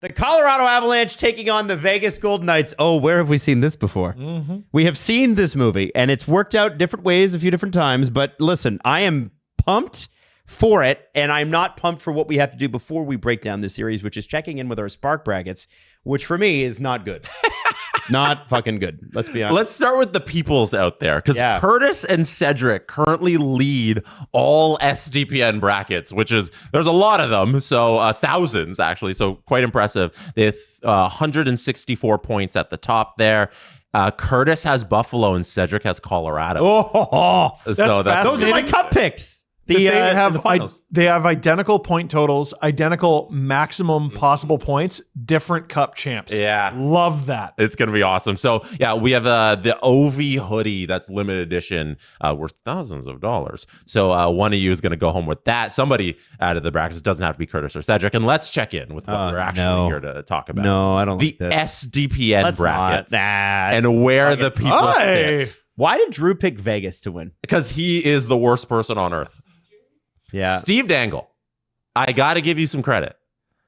The Colorado Avalanche taking on the Vegas Golden Knights. Oh, where have we seen this before? Mm-hmm. We have seen this movie, and it's worked out different ways a few different times. But listen, I am pumped for it, and I'm not pumped for what we have to do before we break down this series, which is checking in with our Spark brackets, which for me is not good. Not fucking good. Let's be honest. Let's start with the peoples out there, because Curtis and Cedric currently lead all SDPN brackets, which is, there's a lot of them, so thousands actually, so quite impressive. They have 164 points at the top there. Curtis has Buffalo and Cedric has Colorado. Those are my cup picks. They have identical point totals, identical maximum possible points, different cup champs. Yeah. Love that. It's going to be awesome. So, yeah, we have the OV hoodie that's limited edition worth thousands of dollars. So one of you is going to go home with that. Somebody out of the brackets. It doesn't have to be Curtis or Cedric. And let's check in with what we're actually here to talk about. No, I don't the like this. SDPN brackets and where the people sit. Why did Drew pick Vegas to win? Because he is the worst person on earth. Yeah. Steve Dangle, I got to give you some credit.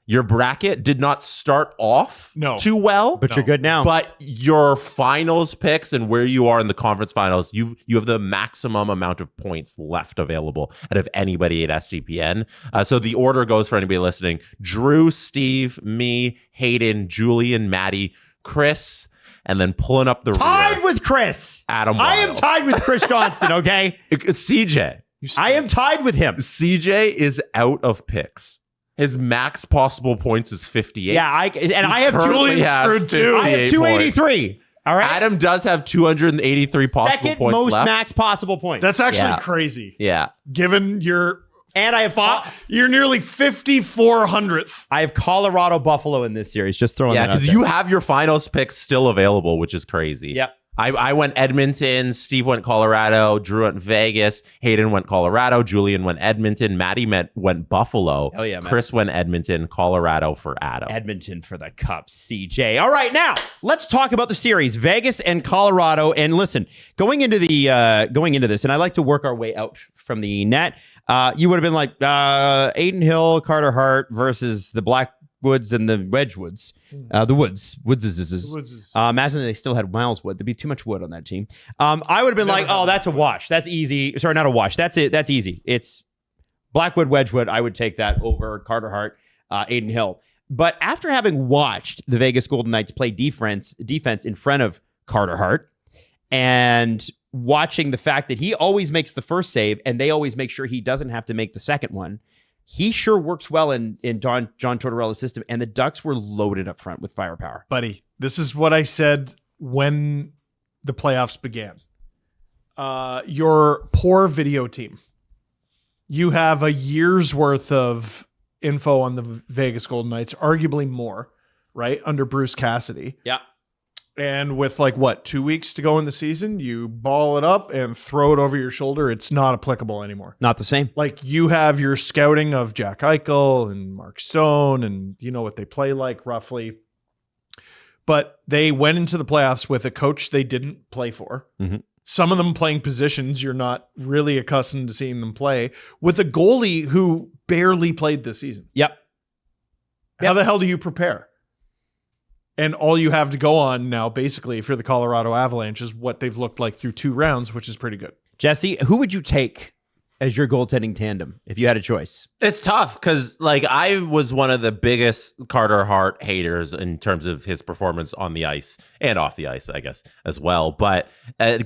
Your bracket did not start off too well. But you're good now. But your finals picks and where you are in the conference finals, you have the maximum amount of points left available out of anybody at SDPN. So the order goes for anybody listening. Drew, Steve, me, Hayden, Julian, Maddie, Chris, and then pulling up the tied with Chris. Adam Wylde. I am tied with Chris Johnston, okay? CJ. I am tied with him. CJ is out of picks. His max possible points is 58. Yeah, I have Julian screwed too. I have 283. All right. Adam does have 283 possible Second points most left. max possible points. That's actually crazy. Yeah. Given your and I have you're nearly 5,400th. I have Colorado Buffalo in this series. Just throwing that out there. because you have your finals picks still available, which is crazy. Yep. I went Edmonton, Steve went Colorado, Drew went Vegas, Hayden went Colorado, Julian went Edmonton, Maddie went Buffalo. Hell yeah, Chris went Edmonton, Colorado for Adam. Edmonton for the cup, CJ. All right, now let's talk about the series, Vegas and Colorado. And listen, going into this, and I like to work our way out from the net. You would have been like Aiden Hill, Carter Hart versus the Blackwoods and the Wedgewoods. The Woods. Imagine they still had Miles Wood. There'd be too much wood on that team. I would have been like, oh, that's a wash. That's easy. Sorry, not a wash. That's it. That's easy. It's Blackwood, Wedgwood. I would take that over Carter Hart, Aiden Hill. But after having watched the Vegas Golden Knights play defense in front of Carter Hart and watching the fact that he always makes the first save and they always make sure he doesn't have to make the second one, he sure works well in John Tortorella's system, and the Ducks were loaded up front with firepower. Buddy, this is what I said when the playoffs began. Your poor video team. You have a year's worth of info on the Vegas Golden Knights, arguably more, right? Under Bruce Cassidy. Yeah. And with 2 weeks to go in the season, you ball it up and throw it over your shoulder. It's not applicable anymore. Not the same. You have your scouting of Jack Eichel and Mark Stone, and you know what they play like roughly. But they went into the playoffs with a coach they didn't play for. Mm-hmm. Some of them playing positions you're not really accustomed to seeing them play, with a goalie who barely played this season. Yep. How the hell do you prepare? And all you have to go on now, basically, if you're the Colorado Avalanche, is what they've looked like through 2 rounds, which is pretty good. Jesse, who would you take as your goaltending tandem if you had a choice? It's tough because I was one of the biggest Carter Hart haters in terms of his performance on the ice and off the ice, I guess, as well. But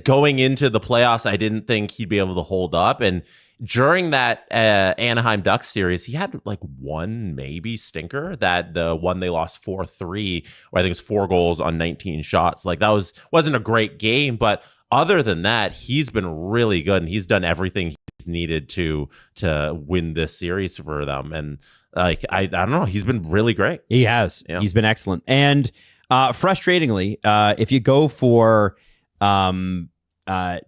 going into the playoffs, I didn't think he'd be able to hold up. And during that Anaheim Ducks series, he had one maybe stinker, that the one they lost 4-3, or I think it's 4 goals on 19 shots. That wasn't a great game, but other than that, he's been really good and he's done everything he's needed to win this series for them. And I don't know, he's been really great. He has. Yeah. He's been excellent. And frustratingly, if you go for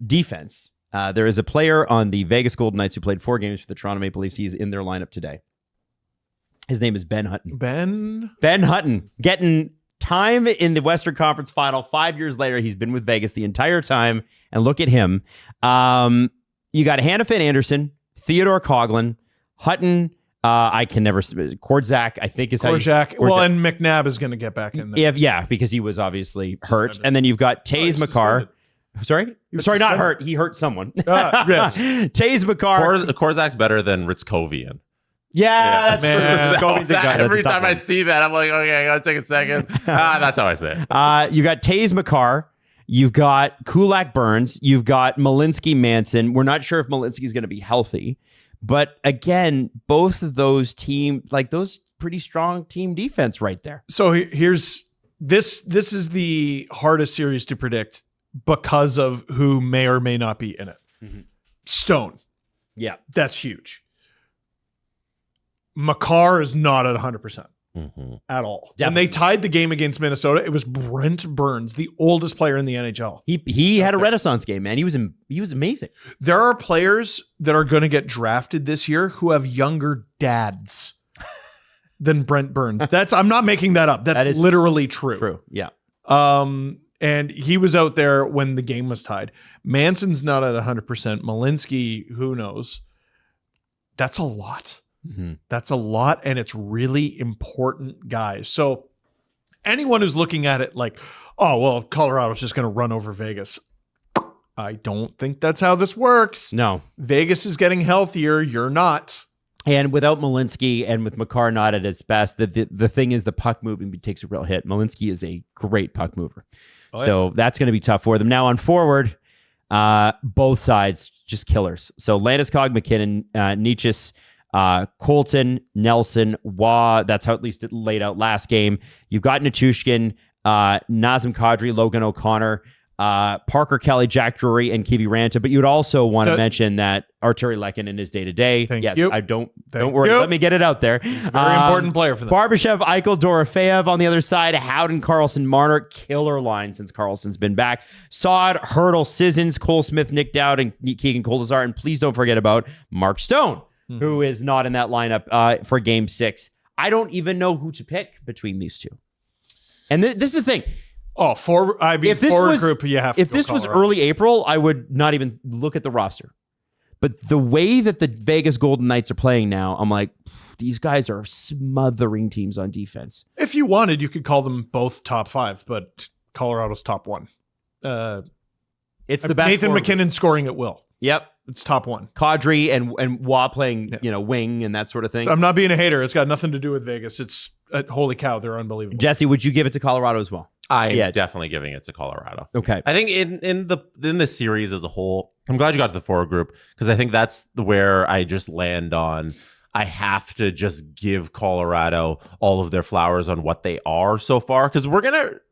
defense, there is a player on the Vegas Golden Knights who played 4 games for the Toronto Maple Leafs. He's in their lineup today. His name is Ben Hutton. Ben Hutton getting time in the Western Conference Final. 5 years later, he's been with Vegas the entire time. And look at him. You got Hannafin Anderson, Theodore Coughlin, Hutton, I can never. Korczak, I think is how Korczak. Well, and McNabb is going to get back in there. Yeah, because he was obviously hurt. And then you've got Taze Makar. Sorry? Sorry, not hurt. He hurt someone. Yes. Taze Makar. Korzak's better than Ritzkovian. Yeah, that's true. Every time I see that, I'm like, okay, I got to take a second. That's how I say it. You got Taze Makar. You've got Kulak Burns. You've got Malinsky Manson. We're not sure if Malinsky is going to be healthy. But again, both of those those pretty strong team defense right there. So here's this is the hardest series to predict because of who may or may not be in it. Mm-hmm. Stone. Yeah. That's huge. Makar is not at 100% at all. Definitely. When they tied the game against Minnesota, it was Brent Burns, the oldest player in the NHL. He had a renaissance game, man. He was amazing. There are players that are going to get drafted this year who have younger dads than Brent Burns. I'm not making that up. That is literally true. True. Yeah. And he was out there when the game was tied. Manson's not at 100%. Malinsky, who knows? That's a lot. Mm-hmm. That's a lot, and it's really important guys. So anyone who's looking at it like, oh, well, Colorado's just going to run over Vegas. I don't think that's how this works. No. Vegas is getting healthier. You're not. And without Malinsky and with Makar not at its best, the thing is the puck moving takes a real hit. Malinsky is a great puck mover. Oh, yeah. So that's going to be tough for them. Now on forward, both sides just killers. So Landeskog, McKinnon, Nietzsche's, Colton, Nelson, Waugh. That's how at least it laid out last game. You've got Nichushkin, Nazem Kadri, Logan O'Connor, Parker Kelly, Jack Drury, and Kiwi Ranta. But you'd also want to mention that Arturi Lehkonen is day-to-day. Yes, you. I don't worry. Let me get it out there. He's a very important player for them. Barbashev, Eichel, Dorofeyev on the other side. Howden, Carlson, Marner. Killer line since Carlson's been back. Sod, Hurdle, Sissons, Cole Smith, Nick Dowd, and Keegan Coldazar. And please don't forget about Mark Stone, who is not in that lineup for Game 6. I don't even know who to pick between these two. And this is the thing. Oh, forward group, you have to If this was early April, I would not even look at the roster. But the way that the Vegas Golden Knights are playing now, I'm like, these guys are smothering teams on defense. If you wanted, you could call them both top 5, but Colorado's top 1. It's the best. Nathan McKinnon scoring at will. Yep. It's top 1. Kadri and Waugh playing, wing and that sort of thing. So I'm not being a hater. It's got nothing to do with Vegas. It's holy cow, they're unbelievable. Jesse, would you give it to Colorado as well? I am definitely giving it to Colorado. Okay. I think in the series as a whole, I'm glad you got to the forward group because I think that's where I just land on. I have to just give Colorado all of their flowers on what they are so far because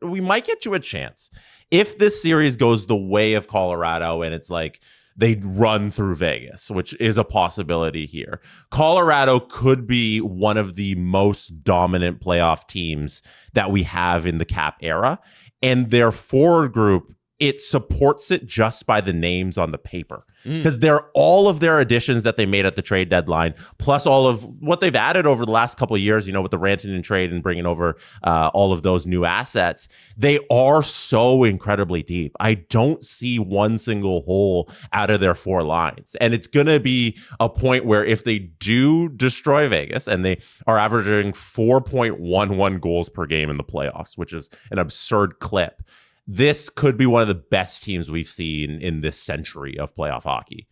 we might get you a chance. If this series goes the way of Colorado and it's like they run through Vegas, which is a possibility here. Colorado could be one of the most dominant playoff teams that we have in the Cap era. And their forward group, it supports it just by the names on the paper. Because they're all of their additions that they made at the trade deadline, plus all of what they've added over the last couple of years, with the Rantanen trade and bringing over all of those new assets. They are so incredibly deep. I don't see one single hole out of their 4 lines. And it's going to be a point where if they do destroy Vegas and they are averaging 4.11 goals per game in the playoffs, which is an absurd clip, this could be one of the best teams we've seen in this century of playoff hockey.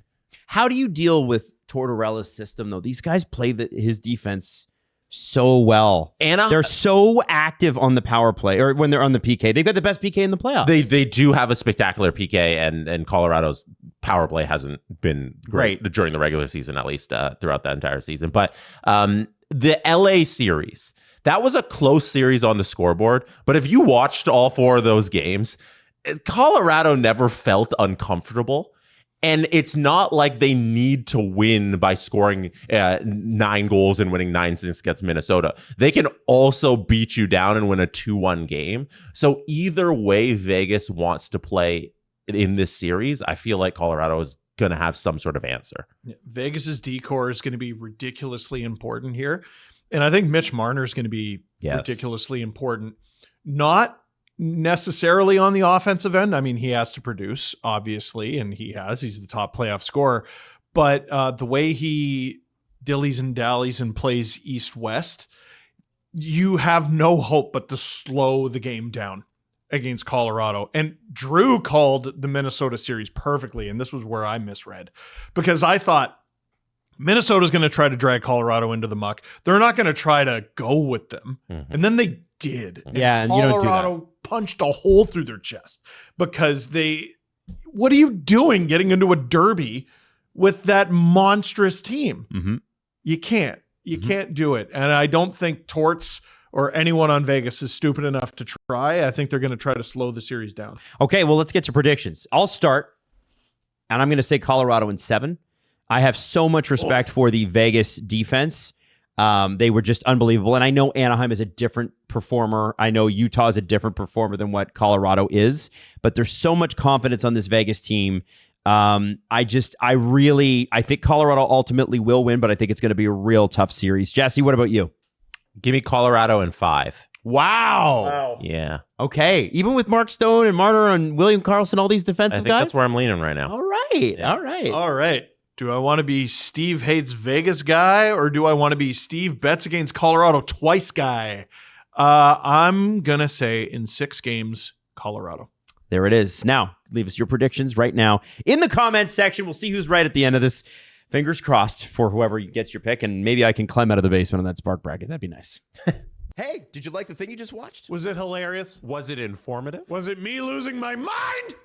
How do you deal with Tortorella's system, though? These guys play his defense so well. And they're so active on the power play or when they're on the PK. They've got the best PK in the playoffs. They do have a spectacular PK, and Colorado's power play hasn't been great during the regular season, at least throughout the entire season. But the LA series, that was a close series on the scoreboard, but if you watched all 4 of those games, Colorado never felt uncomfortable. And it's not like they need to win by scoring 9 goals and winning 9-6 against Minnesota. They can also beat you down and win a 2-1 game. So either way Vegas wants to play in this series, I feel like Colorado is going to have some sort of answer. Vegas's D-core is going to be ridiculously important here. And I think Mitch Marner is going to be ridiculously important. Not necessarily on the offensive end. I mean, he has to produce, obviously, and he has. He's the top playoff scorer. But the way he dillies and dallies and plays east-west, you have no hope but to slow the game down against Colorado. And Drew called the Minnesota series perfectly, and this was where I misread, because I thought Minnesota's going to try to drag Colorado into the muck. They're not going to try to go with them. Mm-hmm. And then they did. Yeah, and you don't do that. Colorado punched a hole through their chest because what are you doing getting into a derby with that monstrous team? Mm-hmm. You can't. You can't do it. And I don't think Torts or anyone on Vegas is stupid enough to try. I think they're going to try to slow the series down. Okay, well, let's get to predictions. I'll start, and I'm going to say Colorado in 7. I have so much respect for the Vegas defense. They were just unbelievable. And I know Anaheim is a different performer. I know Utah is a different performer than what Colorado is. But there's so much confidence on this Vegas team. I think Colorado ultimately will win, but I think it's going to be a real tough series. Jesse, what about you? Give me Colorado in 5. Wow. Yeah. Okay. Even with Mark Stone and Marner and William Karlsson, all these defensive I think guys? that's where I'm leaning right now. All right. Yeah. All right. Do I want to be Steve Hates Vegas guy, or do I want to be Steve Bets against Colorado twice guy? I'm going to say in 6 games, Colorado. There it is. Now, leave us your predictions right now in the comments section. We'll see who's right at the end of this. Fingers crossed for whoever gets your pick, and maybe I can climb out of the basement on that spark bracket. That'd be nice. Hey, did you like the thing you just watched? Was it hilarious? Was it informative? Was it me losing my mind?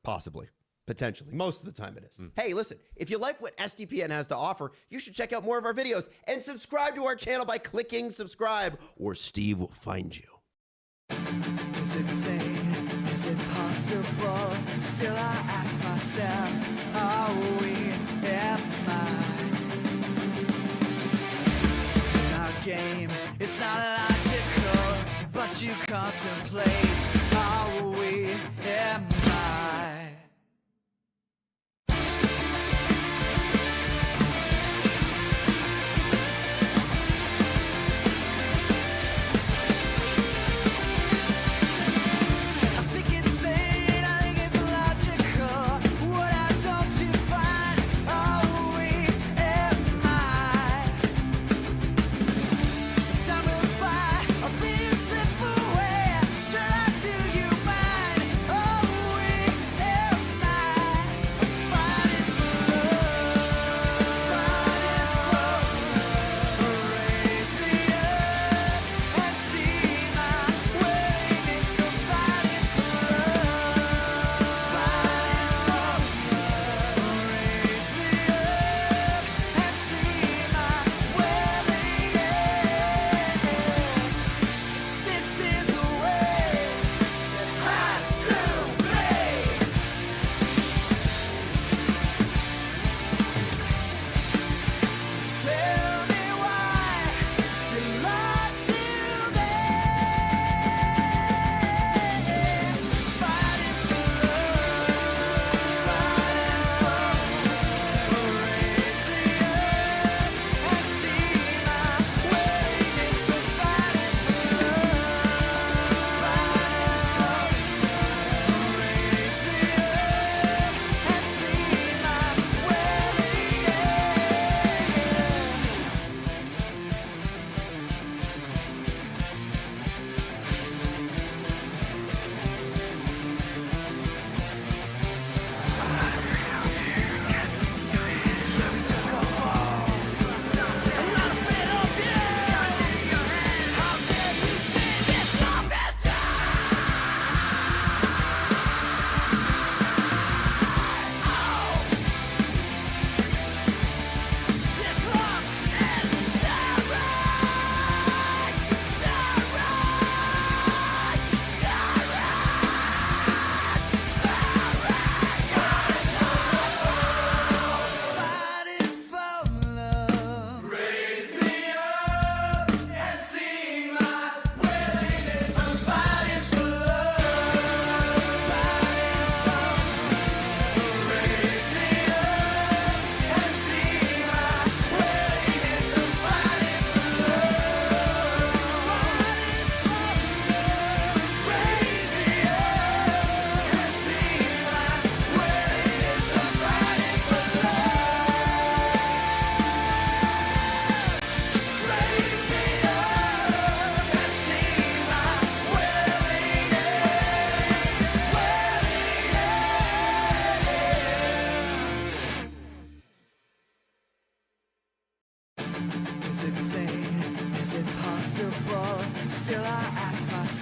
Possibly. Potentially. Most of the time it is. Hey, listen, if you like what SDPN has to offer, you should check out more of our videos and subscribe to our channel by clicking subscribe, or Steve will find you. Is it sane? Is it possible? Still I ask myself, are we in our game? It's not logical, but you contemplate, are we in I think it's logical. What I don't you find?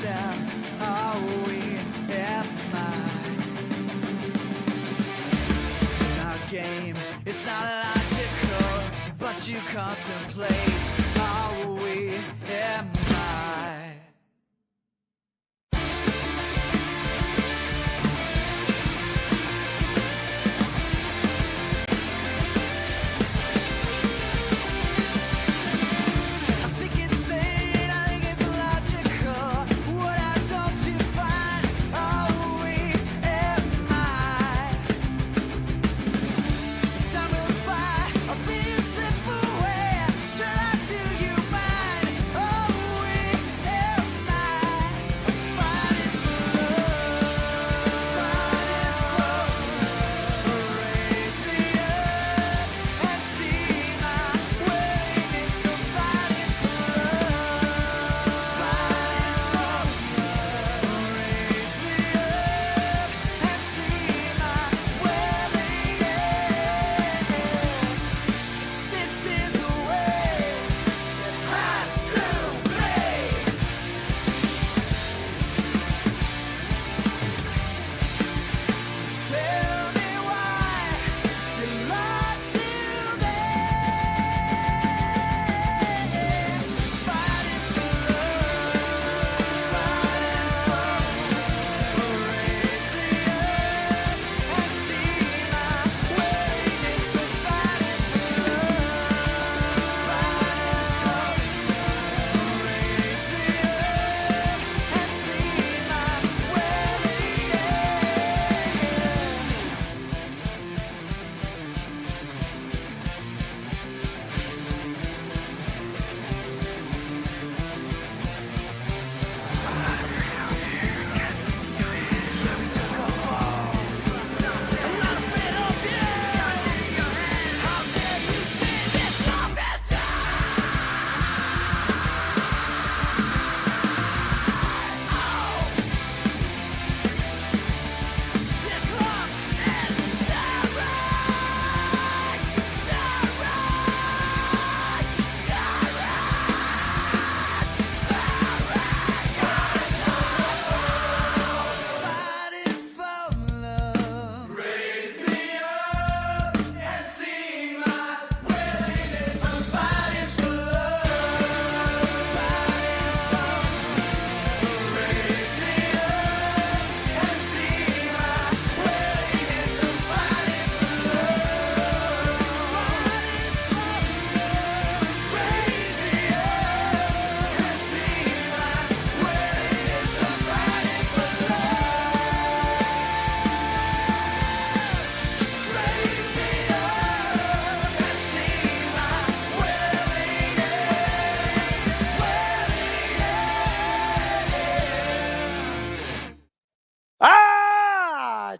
myself, are we am I? Our game, it's not logical, but you contemplate, are we am I?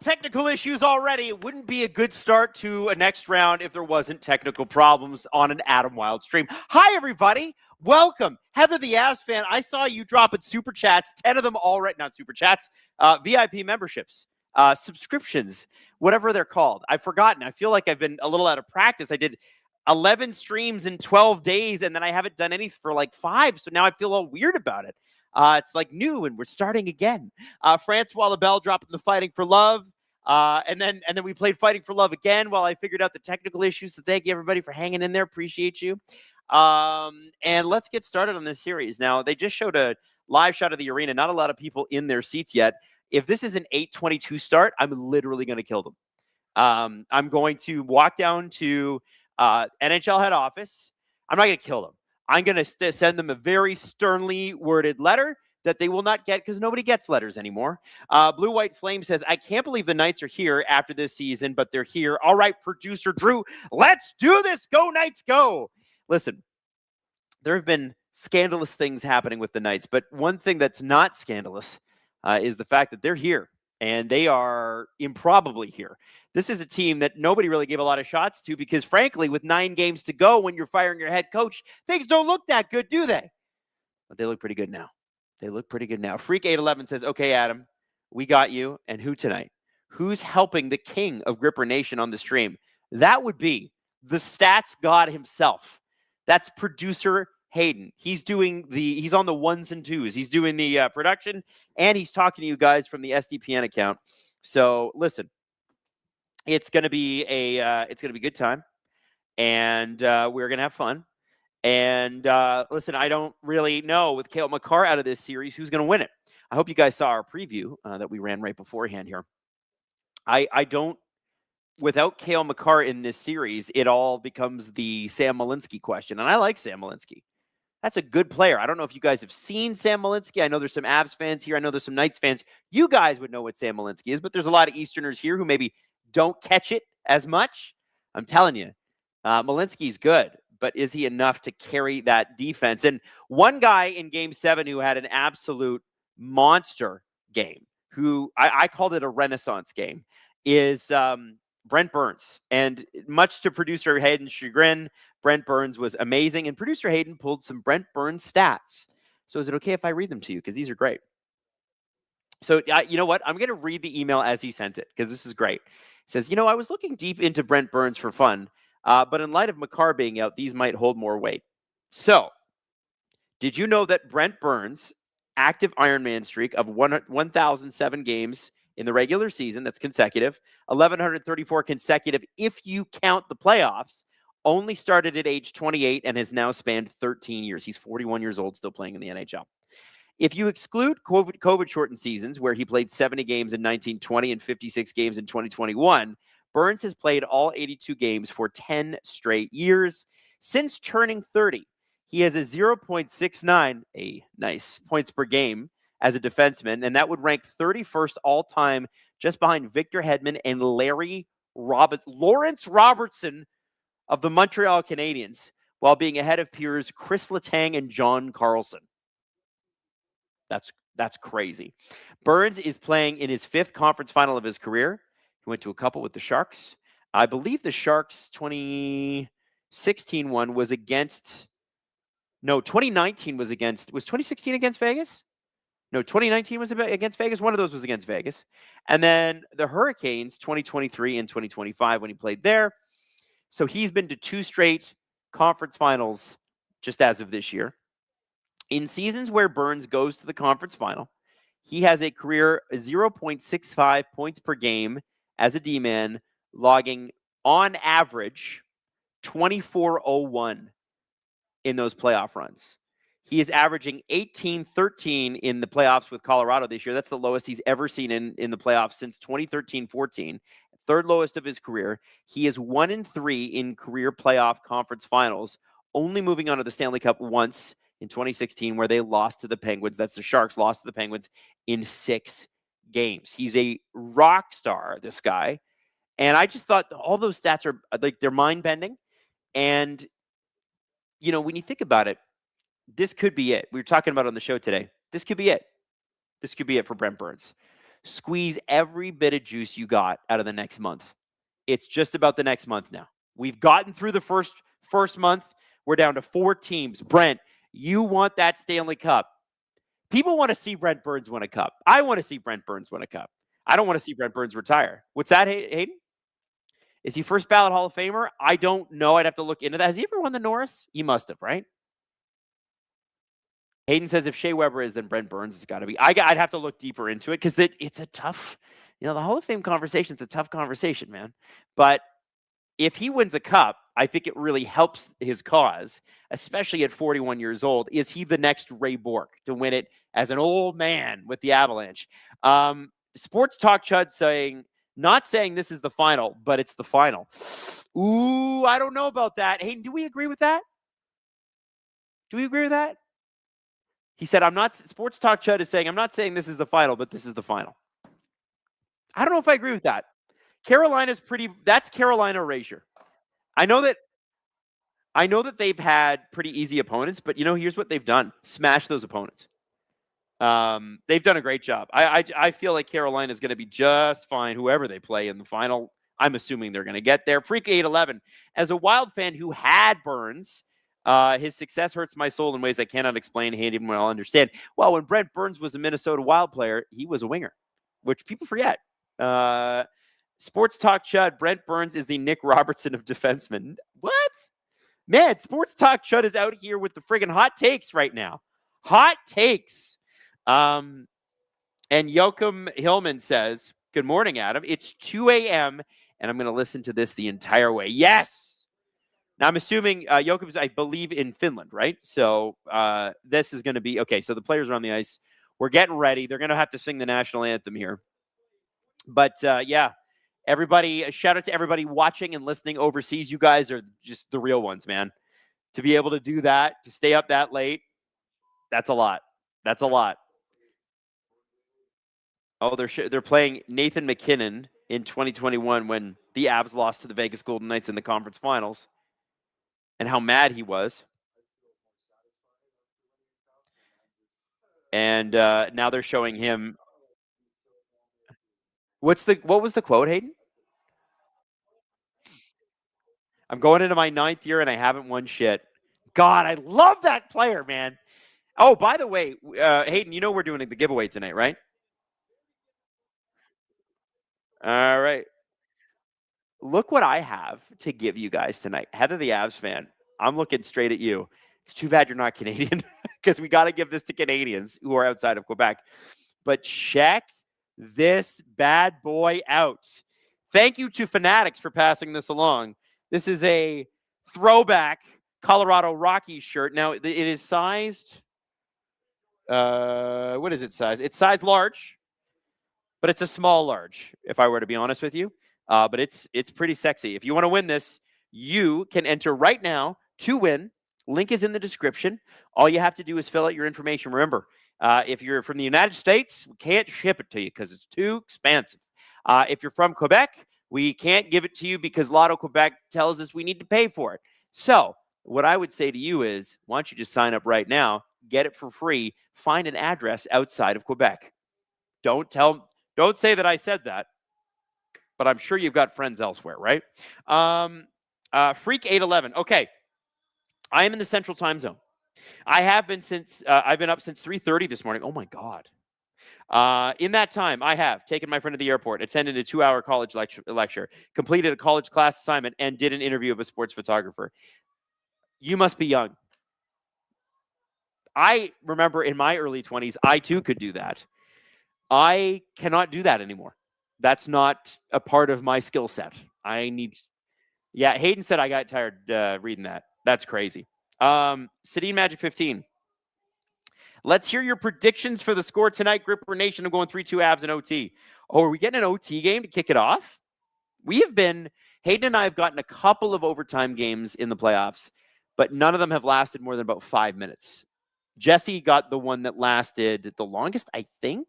Technical issues already. It wouldn't be a good start to a next round if there wasn't technical problems on an Adam Wylde stream. Hi, everybody. Welcome. Heather the Avs fan, I saw you dropping super chats, 10 of them already, not super chats, VIP memberships, subscriptions, whatever they're called. I've forgotten. I feel like I've been a little out of practice. I did 11 streams in 12 days, and then I haven't done any for like 5, so now I feel all weird about it. It's like new, and we're starting again. Francois Labelle dropping the Fighting for Love. And then we played Fighting for Love again while I figured out the technical issues. So thank you, everybody, for hanging in there. Appreciate you. And let's get started on this series. Now, they just showed a live shot of the arena. Not a lot of people in their seats yet. If this is an 8:22 start, I'm literally going to kill them. I'm going to walk down to NHL head office. I'm not going to kill them. I'm going to send them a very sternly worded letter that they will not get because nobody gets letters anymore. Blue White Flame says, I can't believe the Knights are here after this season, but they're here. All right, producer Drew, let's do this. Go Knights, go. Listen, there have been scandalous things happening with the Knights, but one thing that's not scandalous is the fact that they're here, and they are improbably here. This is a team that nobody really gave a lot of shots to because, frankly, with 9 games to go when you're firing your head coach, things don't look that good, do they? But they look pretty good now. They look pretty good now. Freak811 says, okay, Adam, we got you. And who tonight? Who's helping the king of Gripper Nation on the stream? That would be the stats god himself. That's producer Hayden. He's on the ones and twos. He's doing the production, and he's talking to you guys from the SDPN account. So listen, it's gonna be a good time, and we're gonna have fun. And listen, I don't really know with Cale Makar out of this series who's gonna win it. I hope you guys saw our preview that we ran right beforehand here. I don't. Without Cale Makar in this series, it all becomes the Sam Malinski question, and I like Sam Malinski. That's a good player. I don't know if you guys have seen Sam Malinski. I know there's some Avs fans here. I know there's some Knights fans. You guys would know what Sam Malinski is, but there's a lot of Easterners here who maybe don't catch it as much. I'm telling you, Malinski's good, but is he enough to carry that defense? And one guy in Game 7 who had an absolute monster game, who I called it a renaissance game, is Brent Burns. And much to producer Hayden's chagrin, Brent Burns was amazing, and producer Hayden pulled some Brent Burns stats. So is it okay if I read them to you? Because these are great. So you know what? I'm going to read the email as he sent it, because this is great. He says, I was looking deep into Brent Burns for fun, but in light of Makar being out, these might hold more weight. So, did you know that Brent Burns' active Ironman streak of 1,007 games in the regular season, that's consecutive, 1,134 consecutive if you count the playoffs, only started at age 28 and has now spanned 13 years. He's 41 years old, still playing in the NHL. If you exclude COVID-shortened seasons, where he played 70 games in 1920 and 56 games in 2021, Burns has played all 82 games for 10 straight years. Since turning 30, he has a 0.69, a nice points per game as a defenseman, and that would rank 31st all-time, just behind Victor Hedman and Lawrence Robertson of the Montreal Canadiens, while being ahead of peers Chris Letang and John Carlson. That's crazy. Burns is playing in his 5th conference final of his career. He went to a couple with the Sharks. I believe the Sharks 2016 one was against... No, 2019 was against... Was 2016 against Vegas? No, 2019 was against Vegas. One of those was against Vegas. And then the Hurricanes, 2023 and 2025, when he played there. So he's been to 2 straight conference finals just as of this year. In seasons where Burns goes to the conference final, he has a career 0.65 points per game as a D-man, logging on average 24.01 in those playoff runs. He is averaging 18-13 in the playoffs with Colorado this year. That's the lowest he's ever seen in the playoffs since 2013-14. 3rd lowest of his career. He is 1-3 in career playoff conference finals, only moving on to the Stanley Cup once in 2016, where they lost to the Penguins. That's the Sharks lost to the Penguins in 6 games. He's a rock star, this guy. And I just thought all those stats are like, they're mind-bending. And, when you think about it, this could be it. We were talking about it on the show today. This could be it. This could be it for Brent Burns. Squeeze every bit of juice you got out of the next month. It's just about the next month now. We've gotten through the first month. We're down to 4 teams. Brent, you want that Stanley Cup. People want to see Brent Burns win a cup. I want to see Brent Burns win a cup. I don't want to see Brent Burns retire. What's that, Hayden? Is he first ballot Hall of Famer? I don't know. I'd have to look into that. Has he ever won the Norris? He must have, right? Hayden says if Shea Weber is, then Brent Burns has got to be. I'd have to look deeper into it, because it's a tough, the Hall of Fame conversation is a tough conversation, man. But if he wins a cup, I think it really helps his cause, especially at 41 years old. Is he the next Ray Bourque to win it as an old man with the Avalanche? Sports Talk Chud not saying this is the final, but it's the final. Ooh, I don't know about that. Hayden, do we agree with that? Do we agree with that? He said, Sports Talk Chud is saying, I'm not saying this is the final, but this is the final. I don't know if I agree with that. That's Carolina erasure. I know that they've had pretty easy opponents, but here's what they've done. Smash those opponents. They've done a great job. I feel like Carolina is going to be just fine, whoever they play in the final. I'm assuming they're going to get there. Freak 811, as a Wild fan who had Burns, his success hurts my soul in ways I cannot explain, and even when I'll understand. Well, when Brent Burns was a Minnesota Wild player, he was a winger, which people forget. Sports Talk Chud, Brent Burns is the Nick Robertson of defensemen. What? Man, Sports Talk Chud is out here with the friggin' hot takes right now. Hot takes. And Joachim Hillman says, good morning, Adam. It's 2 a.m., and I'm going to listen to this the entire way. Yes! Now, I'm assuming Joachim's, I believe, in Finland, right? So this is going to be, okay, so the players are on the ice. We're getting ready. They're going to have to sing the national anthem here. But, yeah, everybody, shout out to everybody watching and listening overseas. You guys are just the real ones, man. To be able to do that, to stay up that late, that's a lot. That's a lot. Oh, they're playing Nathan McKinnon in 2021 when the Avs lost to the Vegas Golden Knights in the conference finals, and how mad he was. And now they're showing him. What was the quote, Hayden? I'm going into my 9th year and I haven't won shit. God, I love that player, man. Oh, by the way, Hayden, you know we're doing the giveaway tonight, right? All right. Look what I have to give you guys tonight. Heather the Avs fan, I'm looking straight at you. It's too bad you're not Canadian because we got to give this to Canadians who are outside of Quebec. But check this bad boy out. Thank you to Fanatics for passing this along. This is a throwback Colorado Rockies shirt. Now, it is sized, what is it size? It's size large, but it's a small large, if I were to be honest with you. But it's pretty sexy. If you want to win this, you can enter right now to win. Link is in the description. All you have to do is fill out your information. Remember, if you're from the United States, we can't ship it to you because it's too expensive. If you're from Quebec, we can't give it to you because Lotto Quebec tells us we need to pay for it. So what I would say to you is, why don't you just sign up right now, get it for free, find an address outside of Quebec. Don't say that I said that, but I'm sure you've got friends elsewhere, right? Freak 811. Okay. I am in the Central Time Zone. I have been since I've been up since 3:30 this morning. Oh my God. In that time, I have taken my friend to the airport, attended a 2-hour college lecture, completed a college class assignment, and did an interview of a sports photographer. You must be young. I remember in my early 20s, I too could do that. I cannot do that anymore. That's not a part of my skill set. Yeah, Hayden said I got tired reading that. That's crazy. Sedin Magic 15. Let's hear your predictions for the score tonight. Gripper Nation, I'm going 3-2 Avs and OT. Oh, are we getting an OT game to kick it off? Hayden and I have gotten a couple of overtime games in the playoffs, but none of them have lasted more than about 5 minutes. Jesse got the one that lasted the longest, I think,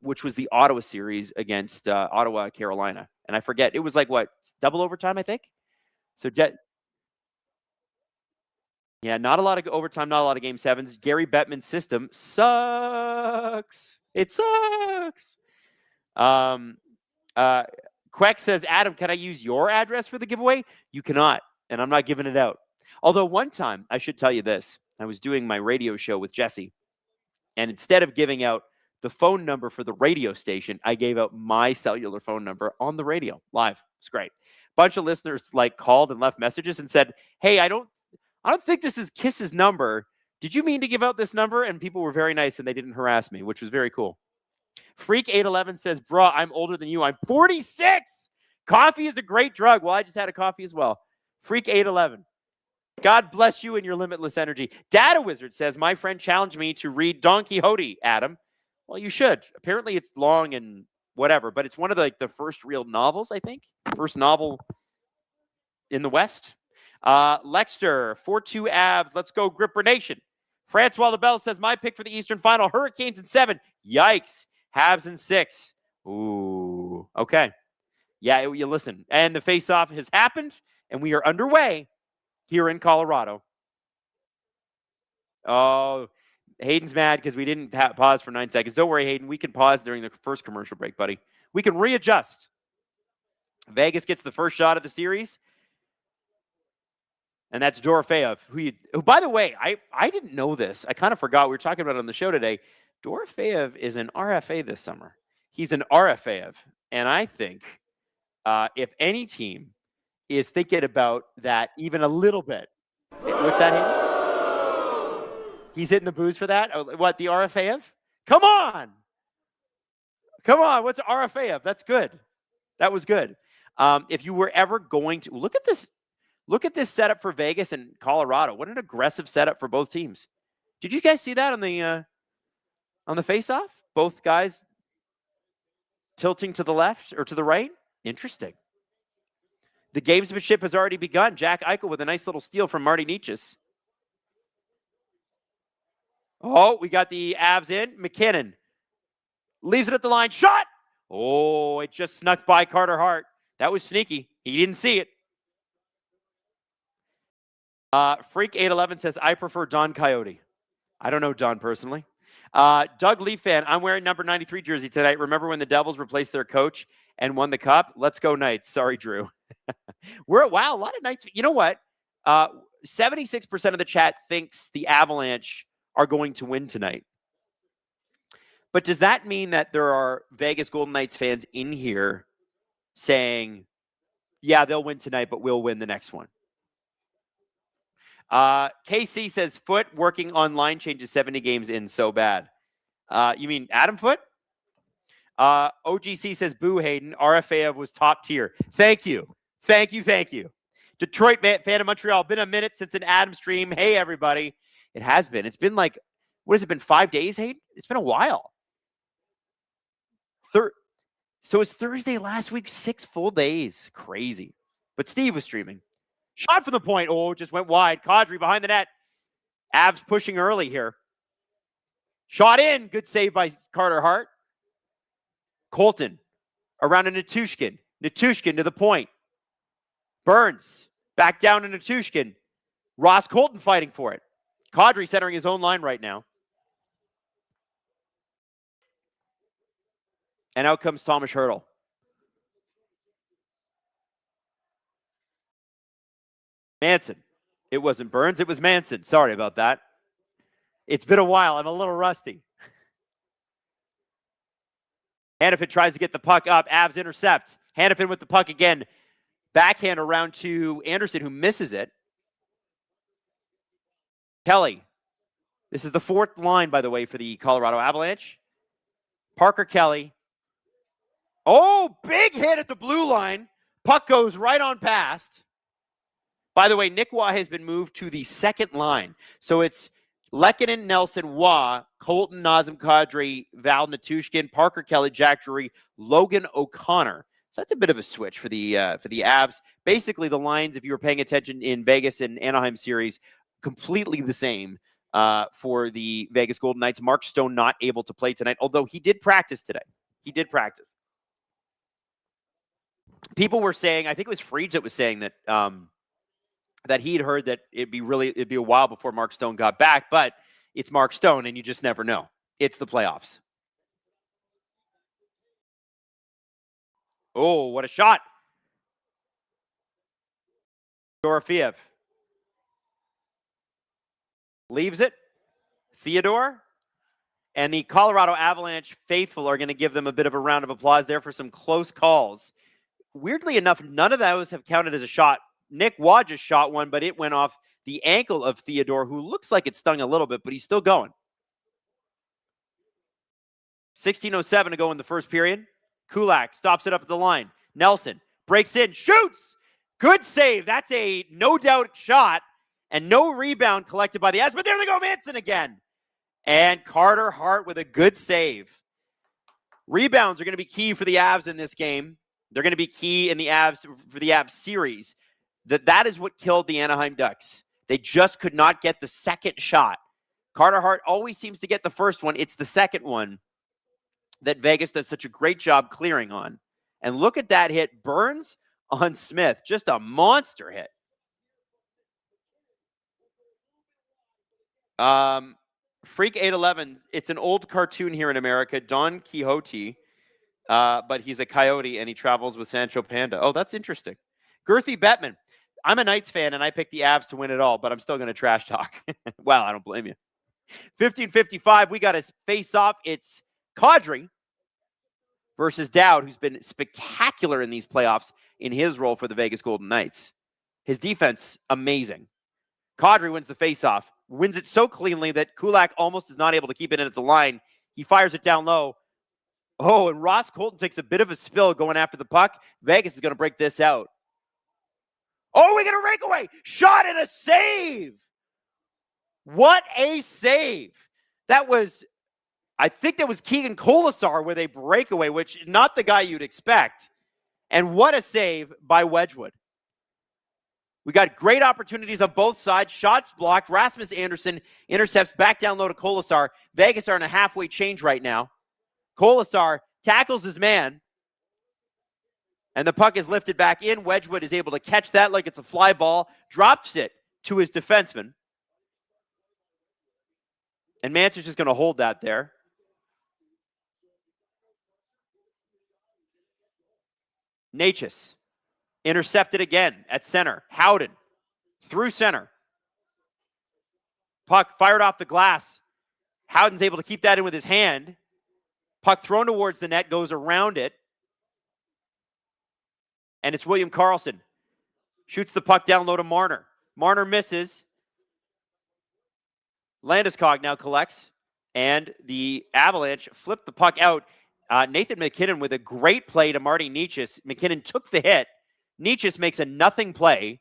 which was the Ottawa series against Ottawa, Carolina. And I forget, it was like what, double overtime, I think? So yeah, not a lot of overtime, not a lot of game sevens. Gary Bettman's system sucks. It sucks. Queck says, Adam, can I use your address for the giveaway? You cannot, and I'm not giving it out. Although one time, I should tell you this. I was doing my radio show with Jesse, and instead of giving out the phone number for the radio station, I gave out my cellular phone number on the radio live. It's great. Bunch of listeners called and left messages and said, hey, I don't think this is Kiss's number. Did you mean to give out this number? And people were very nice and they didn't harass me, which was very cool. Freak 811 says, bruh, I'm older than you. I'm 46. Coffee is a great drug. Well, I just had a coffee as well. Freak 811. God bless you and your limitless energy. Data Wizard says, my friend challenged me to read Don Quixote, Adam. Well, you should. Apparently it's long and whatever, but it's one of the first real novels, I think. First novel in the West. Lexter, 4-2 Avs. Let's go, Gripper Nation. Francois LaBelle says, my pick for the Eastern Final, Hurricanes in 7. Yikes. Habs in 6. Ooh, okay. Yeah, you listen. And the face-off has happened, and we are underway here in Colorado. Oh, Hayden's mad because we didn't pause for 9 seconds. Don't worry, Hayden. We can pause during the first commercial break, buddy. We can readjust. Vegas gets the first shot of the series. And that's Dorofeyev, who, by the way, I didn't know this. I kind of forgot. We were talking about it on the show today. Dorofeyev is an RFA this summer. He's an RFAyev. And I think if any team is thinking about that even a little bit. What's that, Hayden? He's hitting the booze for that? What, the RFA of? Come on! Come on, what's RFA of? That's good. That was good. If you were ever going to look at this setup for Vegas and Colorado. What an aggressive setup for both teams. Did you guys see that on the face-off? Both guys tilting to the left or to the right? Interesting. The gamesmanship has already begun. Jack Eichel with a nice little steal from Marty Nietzsche's. Oh, we got the Avs in. McKinnon leaves it at the line. Shot! Oh, it just snuck by Carter Hart. That was sneaky. He didn't see it. Freak811 says, I prefer Don Coyote. I don't know Don personally. Doug Lee fan, I'm wearing number 93 jersey tonight. Remember when the Devils replaced their coach and won the cup? Let's go Knights. Sorry, Drew. Wow, a lot of Knights. You know what? 76% of the chat thinks the Avalanche are going to win tonight. But does that mean that there are Vegas Golden Knights fans in here saying, yeah, they'll win tonight, but we'll win the next one? KC says, Foot working on line changes 70 games in so bad. You mean Adam Foote? OGC says, boo, Hayden. RFA was top tier. Thank you. Thank you. Thank you. Detroit fan of Montreal. Been a minute since an Adam stream. Hey, everybody. It has been. It's been like, what has it been, 5 days, Hayden? It's been a while. So it's Thursday last week, 6 full days. Crazy. But Steve was streaming. Shot from the point. Oh, just went wide. Kadri behind the net. Avs pushing early here. Shot in. Good save by Carter Hart. Colton around to Natushkin. Natushkin to the point. Burns back down to Natushkin. Ross Colton fighting for it. Kadri centering his own line right now. And out comes Thomas Hertl. Manson. It wasn't Burns. It was Manson. Sorry about that. It's been a while. I'm a little rusty. Hannafin tries to get the puck up. Avs intercept. Hannafin with the puck again. Backhand around to Anderson, who misses it. Kelly. This is the 4th line, by the way, for the Colorado Avalanche. Parker Kelly. Oh, big hit at the blue line. Puck goes right on past. By the way, Nick Waugh has been moved to the 2nd line. So it's Lehkonen, Nelson, Waugh, Colton, Nazem Kadri, Val Natushkin, Parker Kelly, Jack Drury, Logan O'Connor. So that's a bit of a switch for the Avs. Basically, the lines, if you were paying attention in Vegas and Anaheim series, completely the same for the Vegas Golden Knights. Mark Stone not able to play tonight, although he did practice today. He did practice. People were saying, I think it was Freeds that was saying that that he'd heard that it'd be a while before Mark Stone got back, but it's Mark Stone, and you just never know. It's the playoffs. Oh, what a shot. Dorofiev leaves it. Theodore and the Colorado Avalanche faithful are going to give them a bit of a round of applause there for some close calls. Weirdly enough, none of those have counted as a shot. Nick Waugh just shot one, but it went off the ankle of Theodore, who looks like it stung a little bit, but he's still going. 16:07 to go in the first period. Kulak stops it up at the line. Nelson breaks in, shoots. Good save. That's a no doubt shot, and no rebound collected by the Avs. But there they go, Manson again. And Carter Hart with a good save. Rebounds are going to be key for the Avs in this game. They're going to be key in the Avs for the Avs series. That is what killed the Anaheim Ducks. They just could not get the second shot. Carter Hart always seems to get the first one. It's the second one that Vegas does such a great job clearing on. And look at that hit. Burns on Smith. Just a monster hit. Freak811. It's an old cartoon here in America. Don Quixote. But he's a coyote and he travels with Sancho Panda. Oh, that's interesting. Girthy Bettman. I'm a Knights fan and I picked the Avs to win it all, but I'm still going to trash talk. Well, I don't blame you. 15:55. We got to face off. It's Kadri versus Dowd, who's been spectacular in these playoffs in his role for the Vegas Golden Knights. His defense, amazing. Kadri wins the faceoff, wins it so cleanly that Kulak almost is not able to keep it in at the line. He fires it down low. Oh, and Ross Colton takes a bit of a spill going after the puck. Vegas is going to break this out. Oh, we get a breakaway. Shot and a save. What a save. That was, I think that was Keegan Colasar with a breakaway, which not the guy you'd expect. And what a save by Wedgwood. We got great opportunities on both sides. Shots blocked. Rasmus Andersson intercepts back down low to Colasar. Vegas are in a halfway change right now. Colasar tackles his man. And the puck is lifted back in. Wedgwood is able to catch that like it's a fly ball. Drops it to his defenseman. And Manser's just going to hold that there. Natchez intercepted again at center. Howden through center. Puck fired off the glass. Howden's able to keep that in with his hand. Puck thrown towards the net, goes around it. And it's William Karlsson. Shoots the puck down low to Marner. Marner misses. Landeskog now collects. And the Avalanche flip the puck out. Nathan McKinnon with a great play to Marty Necas. McKinnon took the hit. Necas makes a nothing play.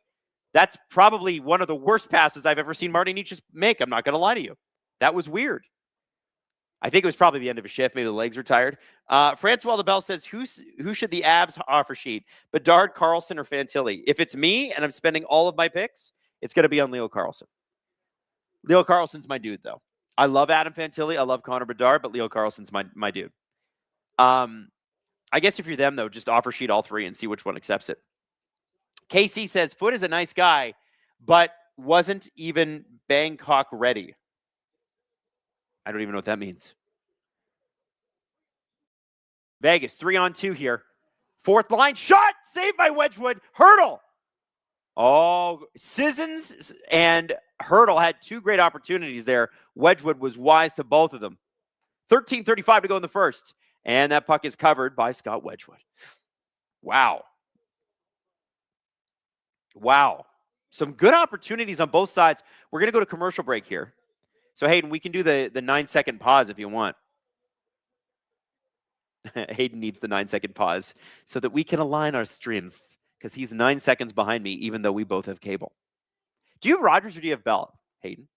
That's probably one of the worst passes I've ever seen Marty Necas make. I'm not going to lie to you. That was weird. I think it was probably the end of a shift. Maybe the legs were tired. Francois LaBelle says, who should the Abs offer sheet? Bedard, Carlson, or Fantilli? If it's me and I'm spending all of my picks, it's going to be on Leo Carlson. Leo Carlson's my dude, though. I love Adam Fantilli. I love Connor Bedard, but Leo Carlson's my dude. I guess if you're them, though, just offer sheet all three and see which one accepts it. KC says, Foote is a nice guy, but wasn't even Bangkok ready. I don't even know what that means. Vegas, 3-on-2 here. Fourth line shot, saved by Wedgwood. Hurdle. Oh, Sissons and Hurdle had two great opportunities there. Wedgwood was wise to both of them. 13:35 to go in the first. And that puck is covered by Scott Wedgwood. Wow. Wow. Some good opportunities on both sides. We're going to go to commercial break here. So, Hayden, we can do the 9-second pause if you want. Hayden needs the 9-second pause so that we can align our streams because he's 9 seconds behind me, even though we both have cable. Do you have Rogers or do you have Bell, Hayden?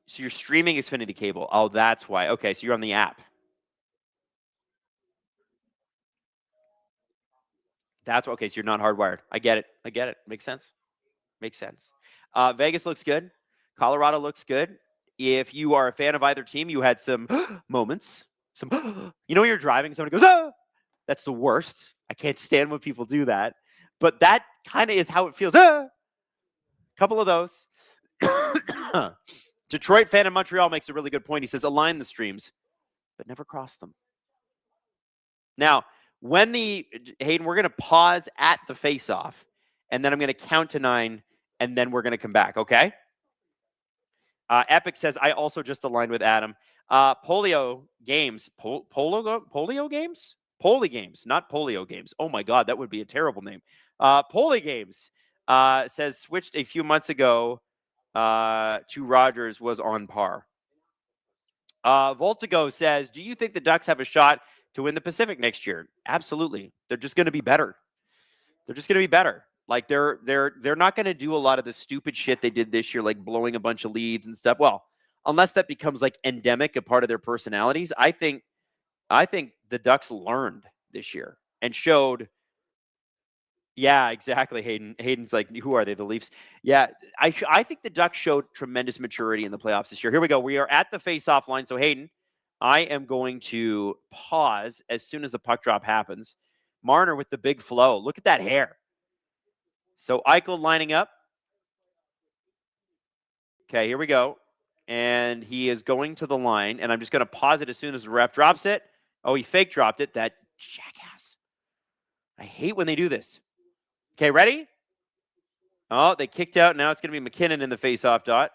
So you're streaming Xfinity cable. Oh, that's why. Okay, so you're on the app. That's okay. So you're not hardwired. I get it. Makes sense. Vegas looks good. Colorado looks good. If you are a fan of either team, you had some moments. You're driving, somebody goes, ah! That's the worst. I can't stand when people do that. But that kind of is how it feels. Ah! Couple of those. Detroit fan in Montreal makes a really good point. He says, align the streams, but never cross them. Now, Hayden, we're going to pause at the face-off, and then I'm going to count to 9, and then we're going to come back, okay? Epic says, I also just aligned with Adam. Polio games. Polio games? Poli games, not polio games. Oh, my God, that would be a terrible name. Poli games says, switched a few months ago to Rogers, was on par. Voltigo says, do you think the Ducks have a shot to win the Pacific next year? Absolutely. They're just going to be better. Like they're not going to do a lot of the stupid shit they did this year, like blowing a bunch of leads and stuff. Well, unless that becomes like endemic, a part of their personalities. I think the Ducks learned this year and showed. Yeah, exactly. Hayden's like, who are they? The Leafs. Yeah, I think the Ducks showed tremendous maturity in the playoffs this year. Here we go. We are at the face-off line. So Hayden, I am going to pause as soon as the puck drop happens. Marner with the big flow. Look at that hair. So Eichel lining up. Okay, here we go. And he is going to the line. And I'm just going to pause it as soon as the ref drops it. Oh, he fake dropped it. That jackass. I hate when they do this. Okay, ready? Oh, they kicked out. Now it's going to be McKinnon in the face-off dot.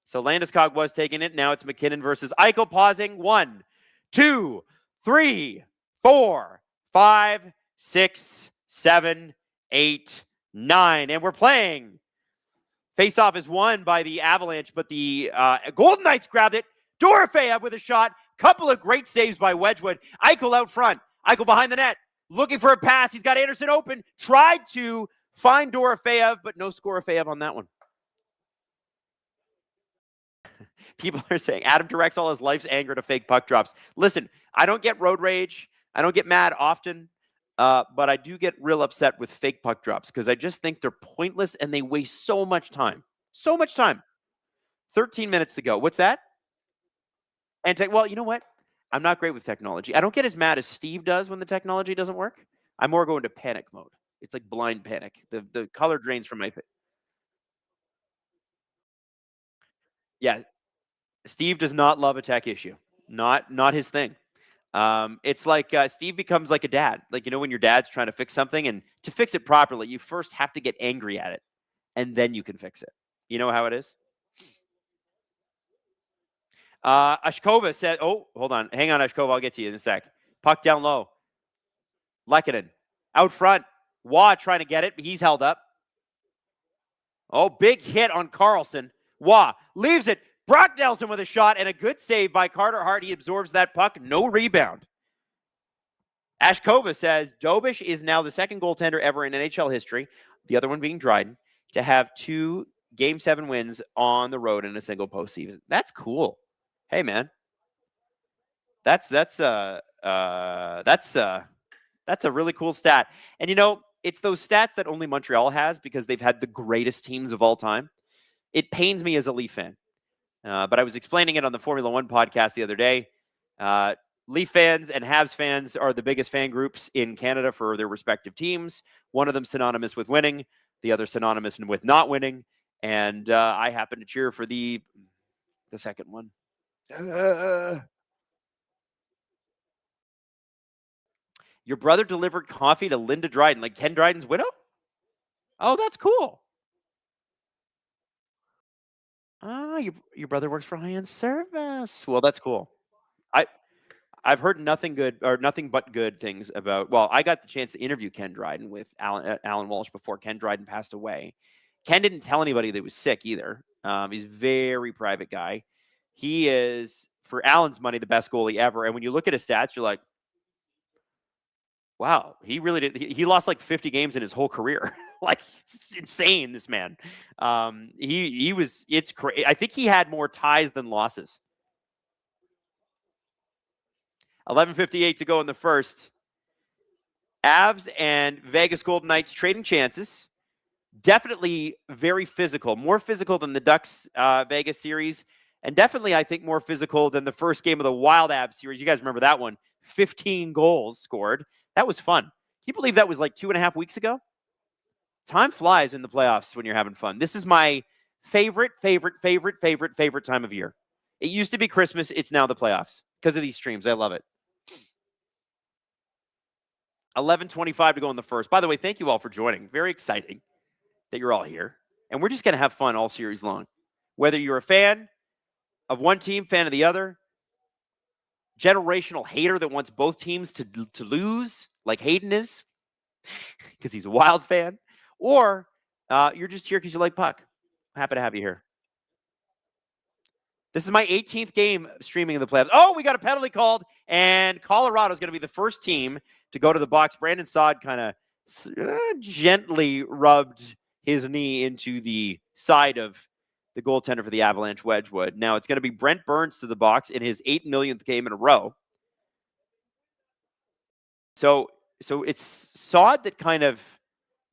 So Landeskog was taking it. Now it's McKinnon versus Eichel. Pausing. 1, 2, 3, 4, 5, 6, 7, 8, 9. And we're playing. Faceoff is won by the Avalanche, but the Golden Knights grabbed it. Dorofeyev with a shot. Couple of great saves by Wedgwood. Eichel out front. Eichel behind the net. Looking for a pass. He's got Anderson open. Tried to find Dorofeyev, but no Skorofeyev on that one. People are saying Adam directs all his life's anger to fake puck drops. Listen, I don't get road rage. I don't get mad often, but I do get real upset with fake puck drops because I just think they're pointless and they waste so much time. So much time. 13 minutes to go. What's that? And well, you know what? I'm not great with technology. I don't get as mad as Steve does when the technology doesn't work. I more go into panic mode. It's like blind panic. The color drains from my face. Yeah. Steve does not love a tech issue. Not his thing. It's like Steve becomes like a dad. Like, you know, when your dad's trying to fix something, and to fix it properly, you first have to get angry at it, and then you can fix it. You know how it is? Ashkova said, oh, hold on. Hang on, Ashkova. I'll get to you in a sec. Puck down low. Lehkonen out front. Waugh trying to get it, but he's held up. Oh, big hit on Carlson. Waugh leaves it. Brock Nelson with a shot and a good save by Carter Hart. He absorbs that puck. No rebound. Ashkova says Dobish is now the second goaltender ever in NHL history, the other one being Dryden, to have 2 Game 7 wins on the road in a single postseason. That's cool. Hey, man. That's a really cool stat. And, you know, it's those stats that only Montreal has because they've had the greatest teams of all time. It pains me as a Leaf fan. But I was explaining it on the Formula One podcast the other day. Leaf fans and Habs fans are the biggest fan groups in Canada for their respective teams. One of them synonymous with winning, the other synonymous with not winning. And I happen to cheer for the second one. Your brother delivered coffee to Linda Dryden, like Ken Dryden's widow? Oh, that's cool. Your brother works for high-end service. Well, that's cool. I've heard nothing but good things about. Well, I got the chance to interview Ken Dryden with Alan Walsh before Ken Dryden passed away. Ken didn't tell anybody that he was sick either. He's a very private guy. He is, for Alan's money, the best goalie ever. And when you look at his stats, you're like, wow, he really did. He lost like 50 games in his whole career. Like, it's insane, this man. It's crazy. I think he had more ties than losses. 11:58 to go in the first. Avs and Vegas Golden Knights trading chances. Definitely very physical. More physical than the Ducks Vegas series. And definitely, I think, more physical than the first game of the Wild Avs series. You guys remember that one? 15 goals scored. That was fun. Can you believe that was like 2.5 weeks ago? Time flies in the playoffs when you're having fun. This is my favorite time of year. It used to be Christmas. It's now the playoffs because of these streams. I love it. 11:25 to go in the first. By the way, thank you all for joining. Very exciting that you're all here. And we're just going to have fun all series long. Whether you're a fan of one team, fan of the other, generational hater that wants both teams to lose, like Hayden is, because he's a Wild fan, or you're just here because you like puck. Happy to have you here. This is my 18th game streaming in the playoffs. Oh, we got a penalty called, and Colorado is going to be the first team to go to the box. Brandon Saad kind of gently rubbed his knee into the side of the goaltender for the Avalanche, Wedgwood. Now it's going to be Brent Burns to the box in his 8 millionth game in a row. So it's Saad that kind of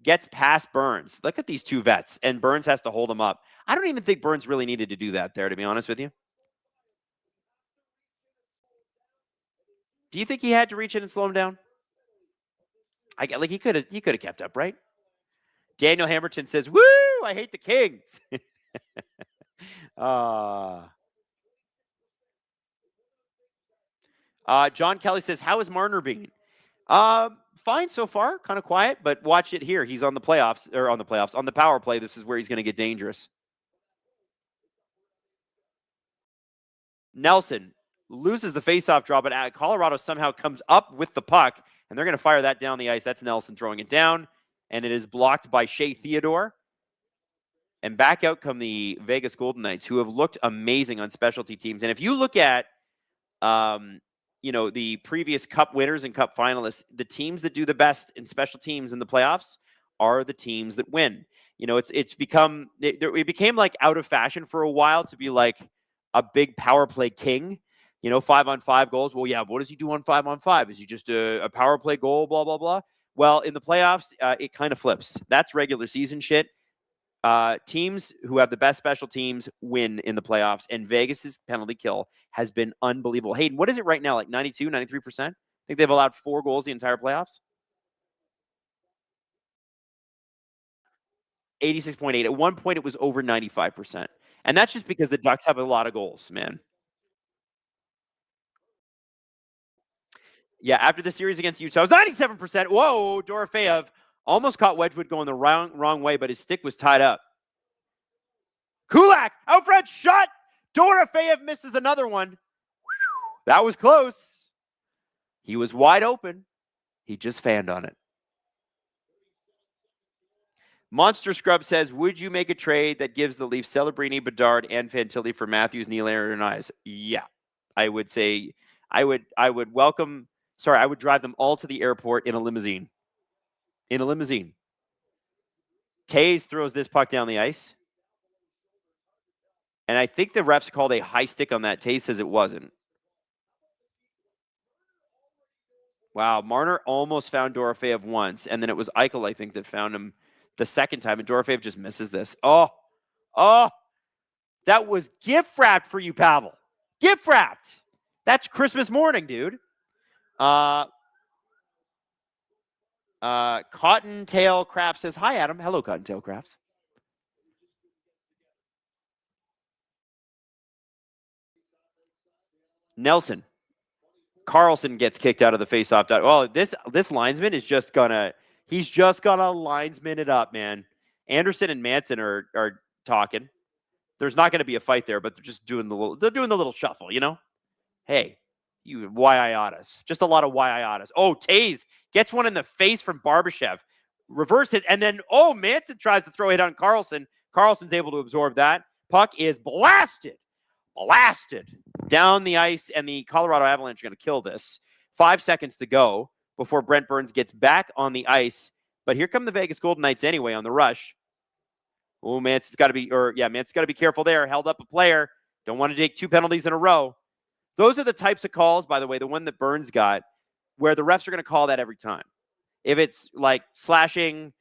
gets past Burns. Look at these two vets, and Burns has to hold him up. I don't even think Burns really needed to do that there, to be honest with you. Do you think he had to reach in and slow him down? He could have kept up, right? Daniel Hamilton says, "Woo! I hate the Kings." John Kelly says, "How is Marner being?" Fine so far, kind of quiet, but watch it here. He's on the playoffs, on the power play. This is where he's going to get dangerous. Nelson loses the faceoff draw, but Colorado somehow comes up with the puck, and they're going to fire that down the ice. That's Nelson throwing it down, and it is blocked by Shea Theodore. And back out come the Vegas Golden Knights, who have looked amazing on specialty teams. And if you look at, the previous Cup winners and Cup finalists, the teams that do the best in special teams in the playoffs are the teams that win. It became like out of fashion for a while to be like a big power play king. 5-on-5 goals. Well, yeah, what does he do on 5-on-5? Is he just a power play goal, blah, blah, blah? Well, in the playoffs, it kind of flips. That's regular season shit. Teams who have the best special teams win in the playoffs, and Vegas's penalty kill has been unbelievable. Hayden, what is it right now? Like 92, 93%? I think they've allowed 4 goals the entire playoffs. 86.8. At one point, it was over 95%. And that's just because the Ducks have a lot of goals, man. Yeah, after the series against Utah, it was 97%. Whoa, Dorofeyev almost caught Wedgwood going the wrong way, but his stick was tied up. Kulak, out front, shot. Dorofeyev misses another one. Whew, that was close. He was wide open. He just fanned on it. Monster Scrub says, would you make a trade that gives the Leafs Celebrini, Bedard, and Fantilli for Matthews, Nylander, and Eyes? Yeah, I would say I would welcome. Sorry, I would drive them all to the airport in a limousine. Taves throws this puck down the ice. And I think the refs called a high stick on that. Taves says it wasn't. Wow, Marner almost found Dorofeyev once, and then it was Eichel, I think, that found him the second time, and Dorofeyev just misses this. Oh, that was gift wrapped for you, Pavel. Gift wrapped. That's Christmas morning, dude. Cottontail Craft says, hi, Adam. Hello, Cottontail Crafts. Nelson. Carlson gets kicked out of the faceoff. Well, this linesman is just gonna linesman it up, man. Anderson and Manson are talking. There's not going to be a fight there, but they're just doing the little shuffle, Hey, you why-I-oughtas. Just a lot of why-I-oughtas. Oh, Taves gets one in the face from Barbashev. Reverse it, and then, Manson tries to throw it on Carlson. Carlson's able to absorb that. Puck is blasted down the ice, and the Colorado Avalanche are going to kill this. 5 seconds to go before Brent Burns gets back on the ice. But here come the Vegas Golden Knights anyway on the rush. Oh, Manson's got to be careful there. Held up a player. Don't want to take 2 penalties in a row. Those are the types of calls, by the way, the one that Burns got, where the refs are going to call that every time. If it's like slashing,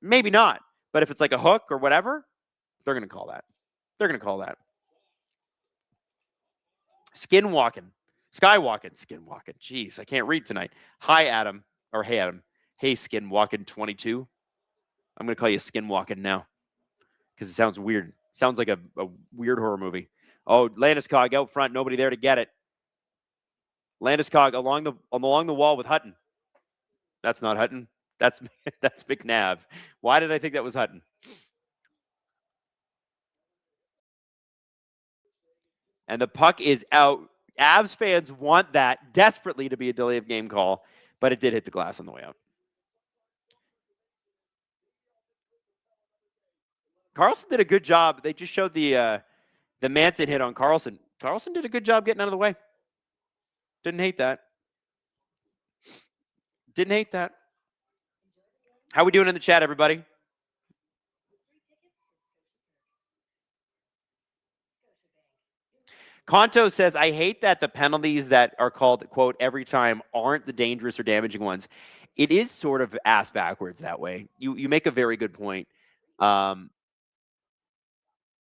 maybe not. But if it's like a hook or whatever, they're going to call that. Skywalking. Jeez, I can't read tonight. Hi, Adam. Or hey, Adam. Hey, Skinwalking 22. I'm going to call you Skinwalking now because it sounds weird. Sounds like a weird horror movie. Oh, Landeskog out front. Nobody there to get it. Landeskog along the wall with Hutton. That's not Hutton. That's McNabb. Why did I think that was Hutton? And the puck is out. Avs fans want that desperately to be a delay of game call, but it did hit the glass on the way out. Carlson did a good job. They just showed the Manson hit on Carlson. Carlson did a good job getting out of the way. Didn't hate that. How we doing in the chat, everybody? Conto says, I hate that the penalties that are called, quote, every time aren't the dangerous or damaging ones. It is sort of ass backwards that way. You make a very good point. Yeah,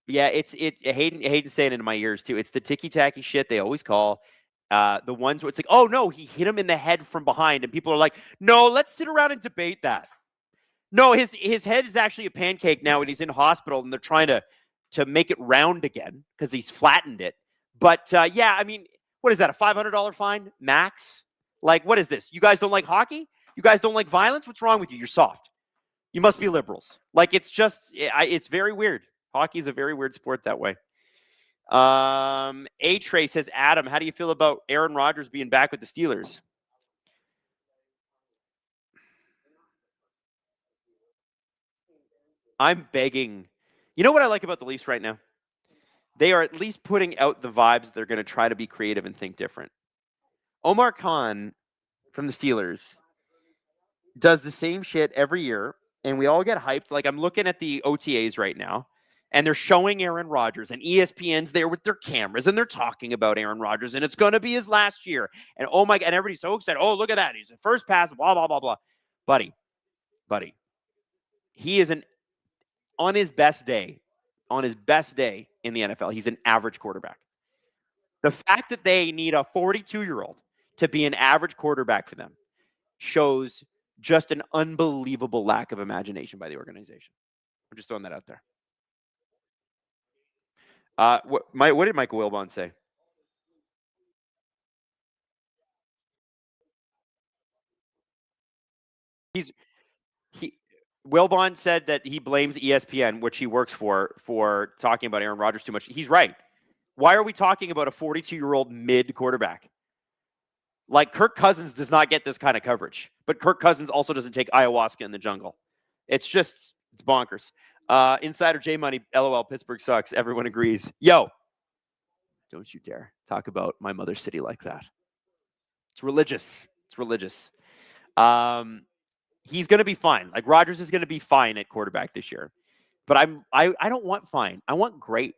it's Hayden saying it in my ears too. It's the ticky-tacky shit they always call. The ones where it's like, oh no, he hit him in the head from behind, and people are like, no, let's sit around and debate that. No, his head is actually a pancake now, and he's in hospital, and they're trying to make it round again because he's flattened it. But yeah, I mean, what is that? A $500 fine max? Like, what is this? You guys don't like hockey? You guys don't like violence? What's wrong with you? You're soft. You must be liberals. Like, it's just, it's very weird. Hockey is a very weird sport that way. A-Trey says, Adam, how do you feel about Aaron Rodgers being back with the Steelers? I'm begging. You know what I like about the Leafs right now? They are at least putting out the vibes they're going to try to be creative and think different. Omar Khan from the Steelers does the same shit every year, and we all get hyped. Like, I'm looking at the OTAs right now, and they're showing Aaron Rodgers, and ESPN's there with their cameras, and they're talking about Aaron Rodgers, and it's going to be his last year. And oh my God, and everybody's so excited. Oh, look at that. He's the first pass, blah, blah, blah, blah. Buddy, he is on his best day in the NFL, he's an average quarterback. The fact that they need a 42-year-old to be an average quarterback for them shows just an unbelievable lack of imagination by the organization. I'm just throwing that out there. What did Michael Wilbon say? Wilbon said that he blames ESPN, which he works for talking about Aaron Rodgers too much. He's right. Why are we talking about a 42-year-old mid quarterback? Like, Kirk Cousins does not get this kind of coverage, but Kirk Cousins also doesn't take ayahuasca in the jungle. It's bonkers. Insider J Money, LOL, Pittsburgh sucks. Everyone agrees. Yo, don't you dare talk about my mother city like that. It's religious. He's going to be fine. Like, Rodgers is going to be fine at quarterback this year. But I don't want fine. I want great.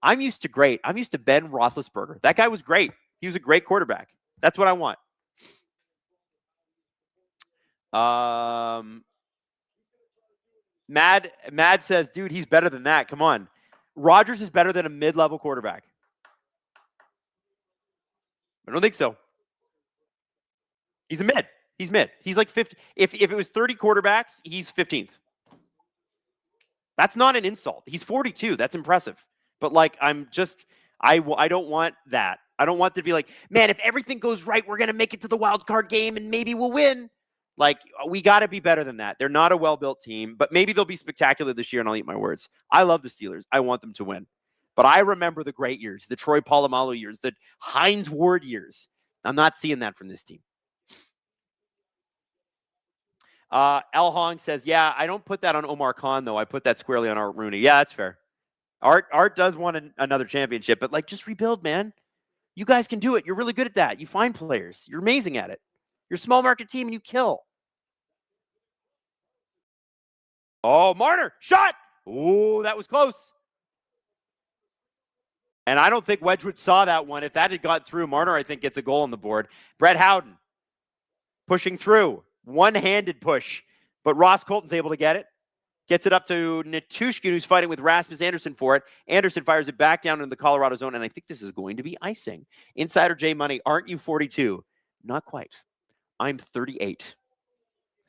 I'm used to great. I'm used to Ben Roethlisberger. That guy was great. He was a great quarterback. That's what I want. Mad says, dude, he's better than that. Come on. Rodgers is better than a mid-level quarterback. I don't think so. He's a mid. He's like 50. If it was 30 quarterbacks, he's 15th. That's not an insult. He's 42. That's impressive. But like, I don't want that. I don't want to be like, man, if everything goes right, we're going to make it to the wild card game and maybe we'll win. Like, we got to be better than that. They're not a well-built team, but maybe they'll be spectacular this year, and I'll eat my words. I love the Steelers. I want them to win. But I remember the great years, the Troy Polamalu years, the Hines Ward years. I'm not seeing that from this team. El Hong says, yeah, I don't put that on Omar Khan, though. I put that squarely on Art Rooney. Yeah, that's fair. Art does want another championship, but like, just rebuild, man. You guys can do it. You're really good at that. You find players. You're amazing at it. You're a small market team and you kill. Oh, Marner, shot. Oh, that was close. And I don't think Wedgwood saw that one. If that had got through, Marner, I think, gets a goal on the board. Brett Howden pushing through. One-handed push. But Ross Colton's able to get it. Gets it up to Natushkin, who's fighting with Rasmus Anderson for it. Anderson fires it back down into the Colorado zone, and I think this is going to be icing. Insider J Money, aren't you 42? Not quite. I'm 38.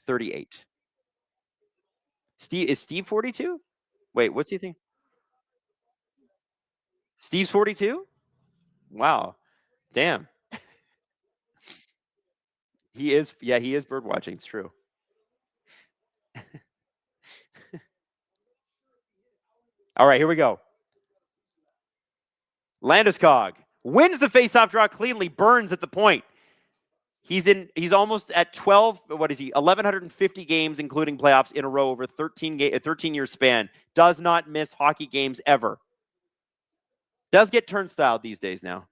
38. Is Steve 42? Wait, what's he think? Steve's 42? Wow. Damn. He is bird watching. It's true. All right, here we go. Landeskog wins the faceoff draw cleanly. Burns at the point. He's almost at 12. What is he? 1,150 games, including playoffs, in a row over a 13-year span. Does not miss hockey games ever. Does get turnstile these days now.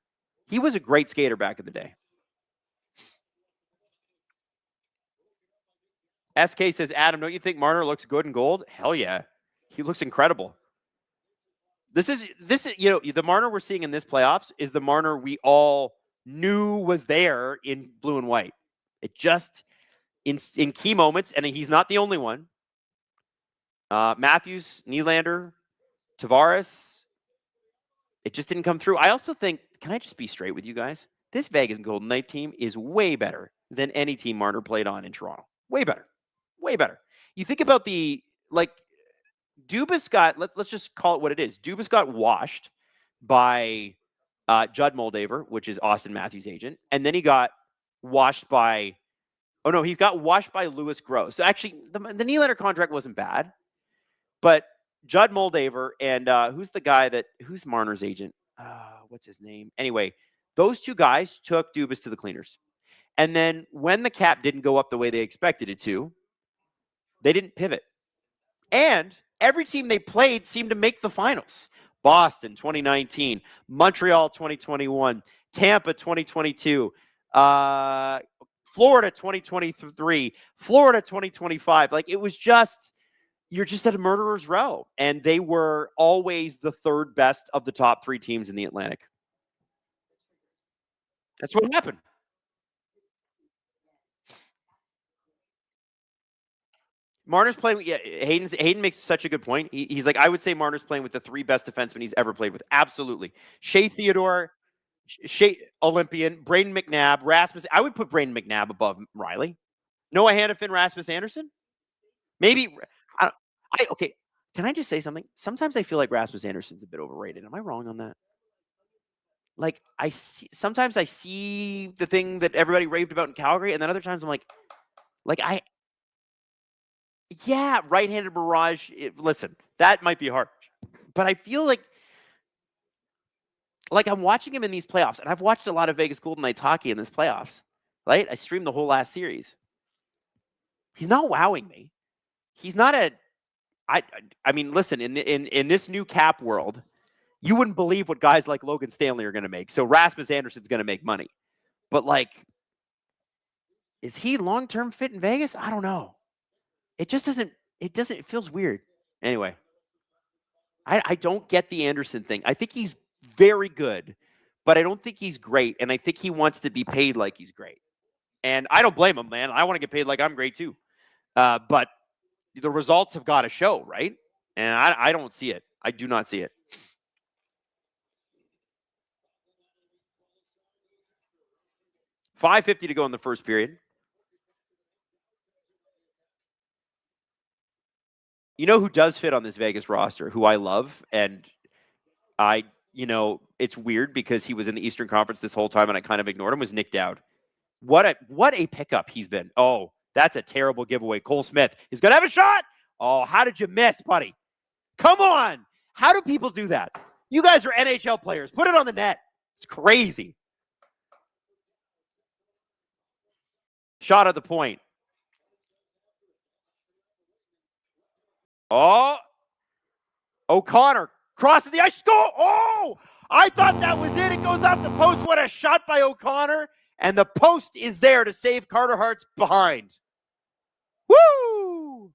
He was a great skater back in the day. SK says, Adam, don't you think Marner looks good in gold? Hell yeah. He looks incredible. This is the Marner we're seeing in this playoffs is the Marner we all knew was there in blue and white. It just in key moments, and he's not the only one. Matthews, Nylander, Tavares, it just didn't come through. I also think, can I just be straight with you guys? This Vegas Golden Knight team is way better than any team Marner played on in Toronto. Way better. Way better. You think about Dubas got, let's just call it what it is. Dubas got washed by Judd Moldaver, which is Austin Matthews' agent. And then he got washed by, he got washed by Louis Gross. So actually, the Nylander contract wasn't bad. But Judd Moldaver and who's Marner's agent? what's his name? Anyway, those two guys took Dubas to the cleaners. And then when the cap didn't go up the way they expected it to, they didn't pivot. And every team they played seemed to make the finals. Boston 2019, Montreal 2021, Tampa 2022, Florida 2023, Florida 2025. Like, it was just, you're just at a murderer's row. And they were always the third best of the top three teams in the Atlantic. That's what happened. Marner's playing. Yeah, Hayden makes such a good point. He's like, I would say Marner's playing with the three best defensemen he's ever played with. Absolutely. Shea Theodore, Olympian, Braden McNabb, Rasmus. I would put Braden McNabb above Riley. Noah Hannafin, Rasmus Anderson. Maybe. Okay. Can I just say something? Sometimes I feel like Rasmus Anderson's a bit overrated. Am I wrong on that? Like, sometimes I see the thing that everybody raved about in Calgary, and then other times I'm like, yeah, right-handed barrage. Listen, that might be hard, but I feel like I'm watching him in these playoffs, and I've watched a lot of Vegas Golden Knights hockey in this playoffs. Right? I streamed the whole last series. He's not wowing me. He's not a. I mean, listen, in this new cap world, you wouldn't believe what guys like Logan Stanley are going to make. So Rasmus Anderson's going to make money, but like, is he long-term fit in Vegas? I don't know. It just doesn't, it feels weird. Anyway, I don't get the Anderson thing. I think he's very good, but I don't think he's great. And I think he wants to be paid like he's great. And I don't blame him, man. I want to get paid like I'm great too. But the results have got to show, right? And I don't see it. I do not see it. $5:50 to go in the first period. You know who does fit on this Vegas roster, who I love, and it's weird because he was in the Eastern Conference this whole time and I kind of ignored him, was Nick Dowd. What a pickup he's been. Oh, that's a terrible giveaway. Cole Smith is going to have a shot. Oh, how did you miss, buddy? Come on. How do people do that? You guys are NHL players. Put it on the net. It's crazy. Shot at the point. Oh, O'Connor crosses the ice. Score! Oh, I thought that was it. It goes off the post. What a shot by O'Connor. And the post is there to save Carter Hart's behind. Woo!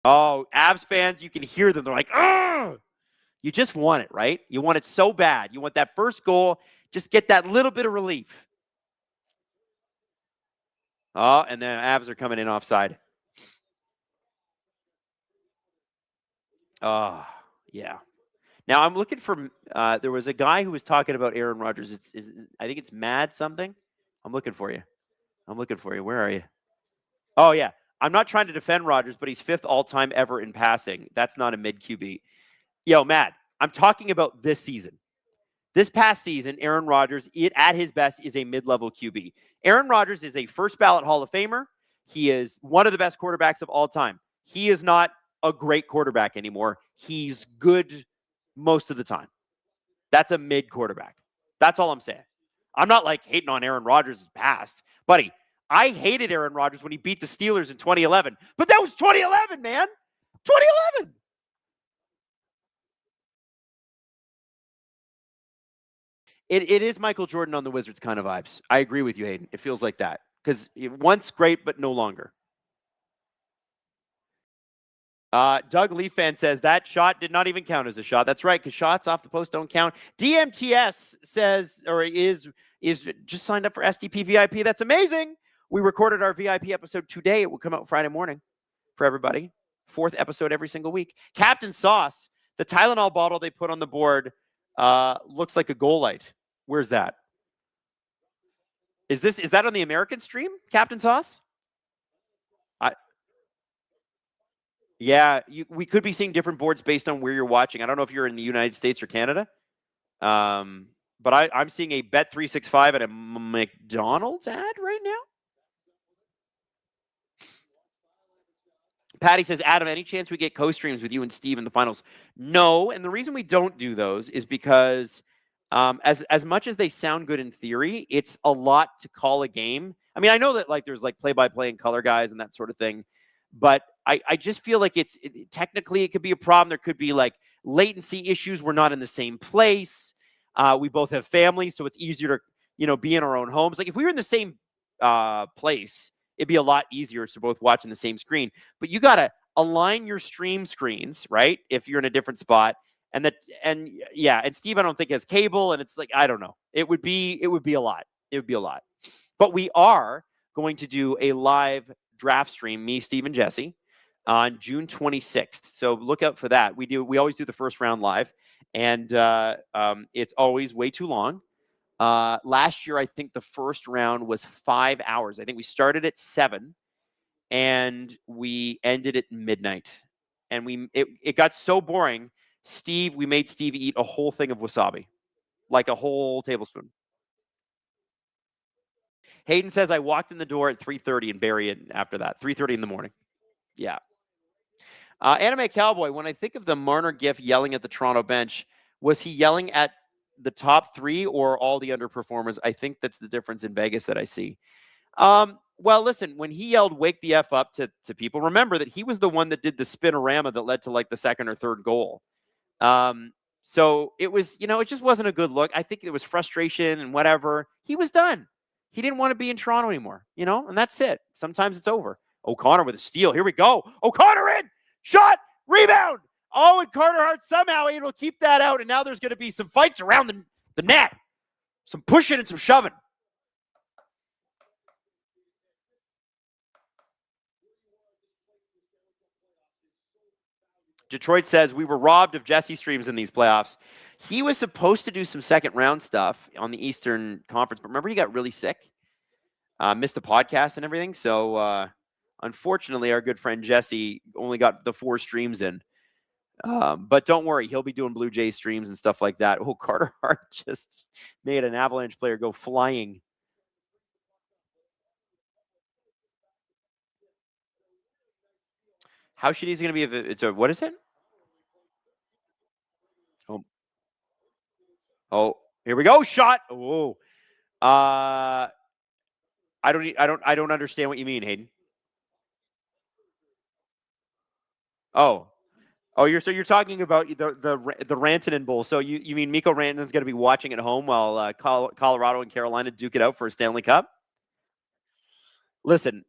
Oh, Avs fans, you can hear them. They're like, ugh! You just want it, right? You want it so bad. You want that first goal. Just get that little bit of relief. Oh, and then Avs are coming in offside. Oh, yeah. Now I'm looking for, there was a guy who was talking about Aaron Rodgers. I think it's Mad something. I'm looking for you. Where are you? Oh, yeah. I'm not trying to defend Rodgers, but he's 5th all-time ever in passing. That's not a mid QB. Yo, Mad, I'm talking about this season. This past season, Aaron Rodgers, at his best, is a mid-level QB. Aaron Rodgers is a first-ballot Hall of Famer. He is one of the best quarterbacks of all time. He is not a great quarterback anymore. He's good most of the time. That's a mid quarterback. That's all I'm saying. I'm not like hating on Aaron Rodgers' past. Buddy, I hated Aaron Rodgers when he beat the Steelers in 2011. But that was 2011, man. 2011. It is Michael Jordan on the Wizards kind of vibes. I agree with you, Hayden. It feels like that. Because once great, but no longer. Doug Leaf fan says that shot did not even count as a shot. That's right, because shots off the post don't count. DMTS says, or is just signed up for SDP VIP. That's amazing. We recorded our VIP episode today. It will come out Friday morning for everybody. 4th episode every single week. Captain Sauce, the Tylenol bottle they put on the board looks like a goal light. Where's that? Is that on the American stream, Captain Sauce? Yeah, we could be seeing different boards based on where you're watching. I don't know if you're in the United States or Canada. But I'm seeing a Bet365 at a McDonald's ad right now. Patty says, Adam, any chance we get co-streams with you and Steve in the finals? No, and the reason we don't do those is because as much as they sound good in theory, it's a lot to call a game. I mean, I know that like there's like play-by-play and color guys and that sort of thing, but I just feel like technically it could be a problem. There could be like latency issues. We're not in the same place. We both have families, so it's easier to be in our own homes. Like if we were in the same place, it'd be a lot easier to both watch in the same screen. But you got to align your stream screens, right? If you're in a different spot. And Steve, I don't think has cable, and it's like, I don't know. It would be a lot. It would be a lot. But we are going to do a live draft stream, me, Steve, and Jesse, on June 26th. So look out for that. We always do the first round live, and it's always way too long. Last year, I think the first round was 5 hours. I think we started at 7 and we ended at midnight. And it got so boring. We made Steve eat a whole thing of wasabi, like a whole tablespoon. Hayden says, I walked in the door at 3:30 and Barry in after that, 3:30 in the morning. Yeah. Anime Cowboy, when I think of the Marner gif yelling at the Toronto bench, was he yelling at the top 3 or all the underperformers? I think that's the difference in Vegas that I see. Well, listen, when he yelled "wake the F up" to people, remember that he was the one that did the spinorama that led to like the second or third goal. So it was, it just wasn't a good look. I think it was frustration and whatever. He was done. He didn't want to be in Toronto anymore, and that's it. Sometimes it's over. O'Connor with a steal. Here we go. O'Connor in. Shot. Rebound. Oh, and Carter Hart somehow able to keep that out. And now there's going to be some fights around the net. Some pushing and some shoving. Detroit says, we were robbed of Jesse streams in these playoffs. He was supposed to do some second round stuff on the Eastern Conference, but remember he got really sick, missed the podcast and everything. So unfortunately, our good friend Jesse only got the 4 streams in. But don't worry, he'll be doing Blue Jays streams and stuff like that. Oh, Carter Hart just made an Avalanche player go flying. How shitty is it going to be if it's what is it? Oh, here we go. Shot. Oh, I don't understand what you mean, Hayden. Oh, you're talking about the Rantanen Bowl. So you mean Mikko Rantanen's going to be watching at home while Colorado and Carolina duke it out for a Stanley Cup? Listen.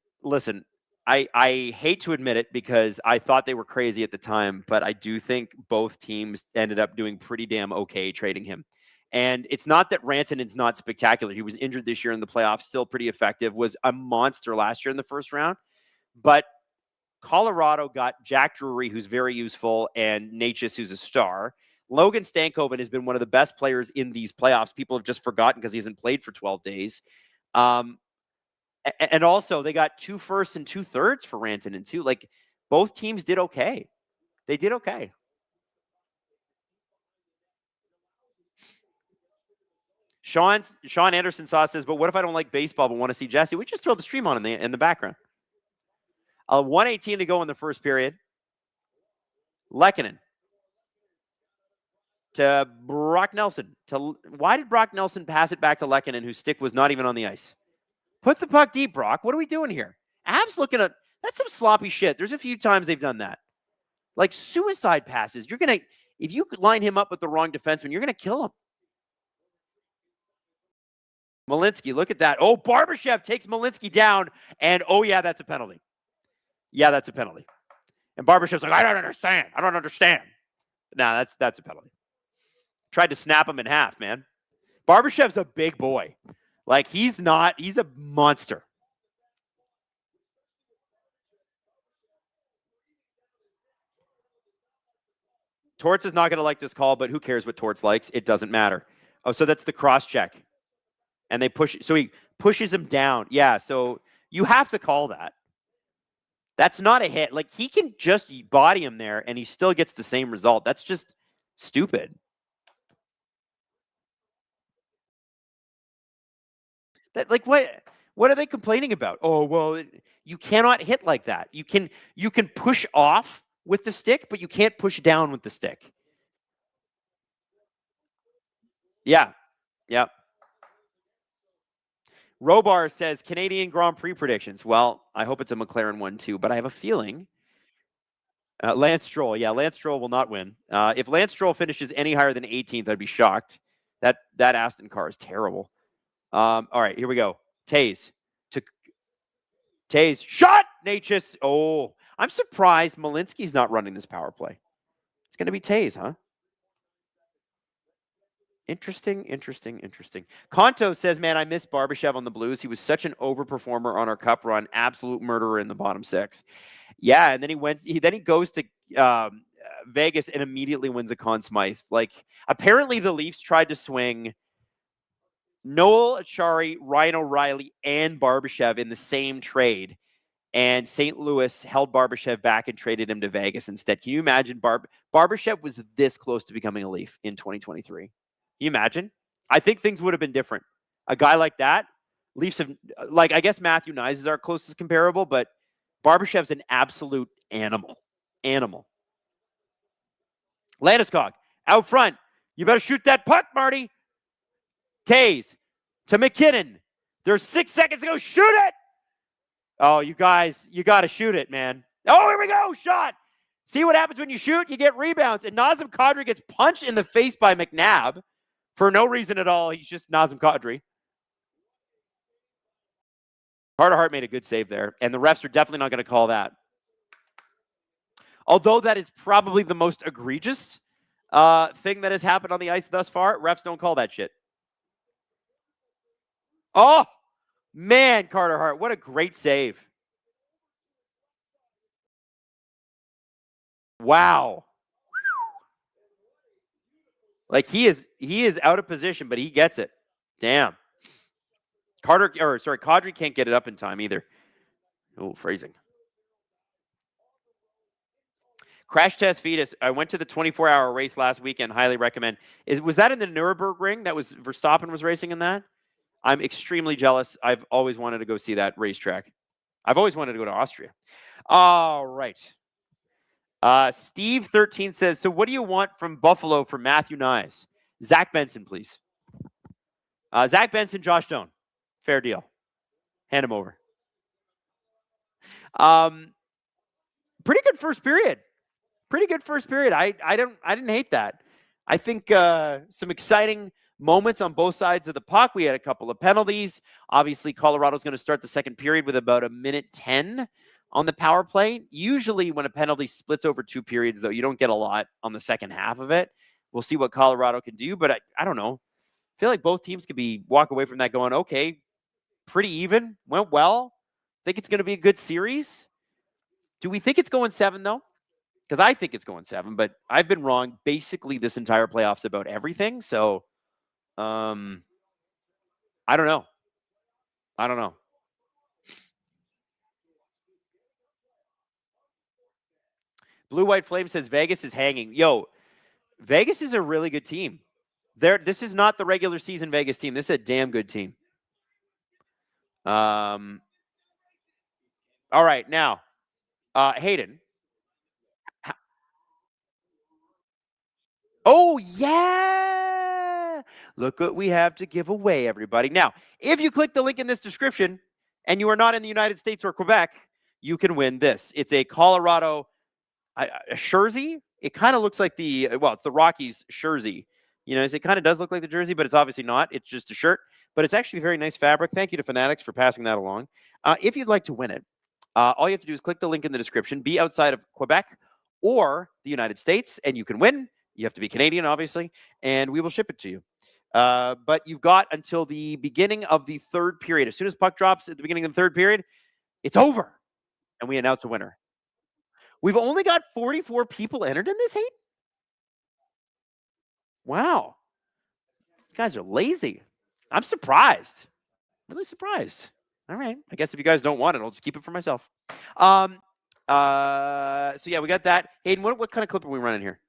I hate to admit it because I thought they were crazy at the time, but I do think both teams ended up doing pretty damn okay trading him. And it's not that Rantanen's not spectacular. He was injured this year in the playoffs, still pretty effective, was a monster last year in the first round. But Colorado got Jack Drury, who's very useful, and Natchez, who's a star. Logan Stankoven has been one of the best players in these playoffs. People have just forgotten because he hasn't played for 12 days. And also, they got 2 firsts and 2 thirds for Rantanen, too. Like, both teams did okay. They did okay. Sean Anderson says, but what if I don't like baseball but want to see Jesse? We just throw the stream on in the background. 1:18 to go in the first period. Lehkonen to Brock Nelson. Why did Brock Nelson pass it back to Lehkonen, whose stick was not even on the ice? Put the puck deep, Brock. What are we doing here? Avs looking at that's some sloppy shit. There's a few times they've done that. Like suicide passes. If you line him up with the wrong defenseman, you're gonna kill him. Malinsky, look at that. Oh, Barbashev takes Malinsky down, and oh yeah, that's a penalty. Yeah, that's a penalty. And Barbashev's like, I don't understand. Nah, that's a penalty. Tried to snap him in half, man. Barbashev's a big boy. Like, he's a monster. Torts is not going to like this call, but who cares what Torts likes? It doesn't matter. Oh, so that's the cross check. And they push, so he pushes him down. Yeah, so you have to call that. That's not a hit. Like, he can just body him there, and he still gets the same result. That's just stupid. That, like, What are they complaining about? Oh, well, you cannot hit like that. You can push off with the stick, but you can't push down with the stick. Yeah. Yep. Robar says Canadian Grand Prix predictions. Well, I hope it's a McLaren one too, but I have a feeling Lance Stroll. Yeah, Lance Stroll will not win. If Lance Stroll finishes any higher than 18th, I'd be shocked. That Aston car is terrible. All right, here we go. Taze shot. Natchez. Oh, I'm surprised Malinsky's not running this power play. It's going to be Taze, huh? Interesting. Kanto says, man, I miss Barbashev on the Blues. He was such an overperformer on our cup run. Absolute murderer in the bottom six. Yeah, and then he goes to Vegas and immediately wins a Conn Smythe. Like, apparently the Leafs tried to swing Noel Achari, Ryan O'Reilly, and Barbashev in the same trade. And St. Louis held Barbashev back and traded him to Vegas instead. Can you imagine Barbashev was this close to becoming a Leaf in 2023? Can you imagine? I think things would have been different. A guy like that, Leafs have, like, I guess Matthew Nyes is our closest comparable, but Barbashev's an absolute animal. Landeskog, out front. You better shoot that puck, Marty. Taze to McKinnon. There's 6 seconds to go. Shoot it. Oh, you guys, you got to shoot it, man. Oh, here we go. Shot. See what happens when you shoot? You get rebounds. And Nazem Kadri gets punched in the face by McNabb for no reason at all. He's just Nazem Kadri. Carter Hart made a good save there, and the refs are definitely not going to call that. Although that is probably the most egregious thing that has happened on the ice thus far, refs don't call that shit. Oh, man, Carter Hart, what a great save. Wow. Like, he is out of position, but he gets it. Damn. Kadri can't get it up in time either. Oh, phrasing. Crash Test Fetus. I went to the 24-hour race last weekend. Highly recommend. Was that in the Nürburgring? That was Verstappen was racing in that? I'm extremely jealous. I've always wanted to go see that racetrack. I've always wanted to go to Austria. All right. Steve 13 says, so what do you want from Buffalo for Matthew Nyes? Zach Benson, please. Zach Benson, Josh Doan. Fair deal. Hand him over. Pretty good first period. I didn't hate that. I think some exciting moments on both sides of the puck. We had a couple of penalties. Obviously, Colorado's going to start the second period with about a minute 10 on the power play. Usually when a penalty splits over 2 periods, though, you don't get a lot on the second half of it. We'll see what Colorado can do, but I don't know. I feel like both teams could walk away from that going, okay, pretty even, went well. Think it's going to be a good series. Do we think it's going 7, though? Because I think it's going 7, but I've been wrong basically this entire playoffs about everything. So, I don't know. Blue White Flame says Vegas is hanging. Yo, Vegas is a really good team. This is not the regular season Vegas team. This is a damn good team. All right, now, Hayden. Oh, yeah. Look what we have to give away, everybody. Now, if you click the link in this description and you are not in the United States or Quebec, you can win this. It's a Colorado a jersey. It kind of looks like it's the Rockies jersey. You know, it kind of does look like the jersey, but it's obviously not. It's just a shirt, but it's actually very nice fabric. Thank you to Fanatics for passing that along. If you'd like to win it, all you have to do is click the link in the description, be outside of Quebec or the United States, and you can win. You have to be Canadian, obviously, and we will ship it to you. But you've got until the beginning of the third period. As soon as puck drops at the beginning of the third period, it's over, and we announce a winner. We've only got 44 people entered in this, Hayden? Wow. You guys are lazy. I'm surprised. Really surprised. All right. I guess if you guys don't want it, I'll just keep it for myself. So yeah, we got that. Hayden, what kind of clip are we running here?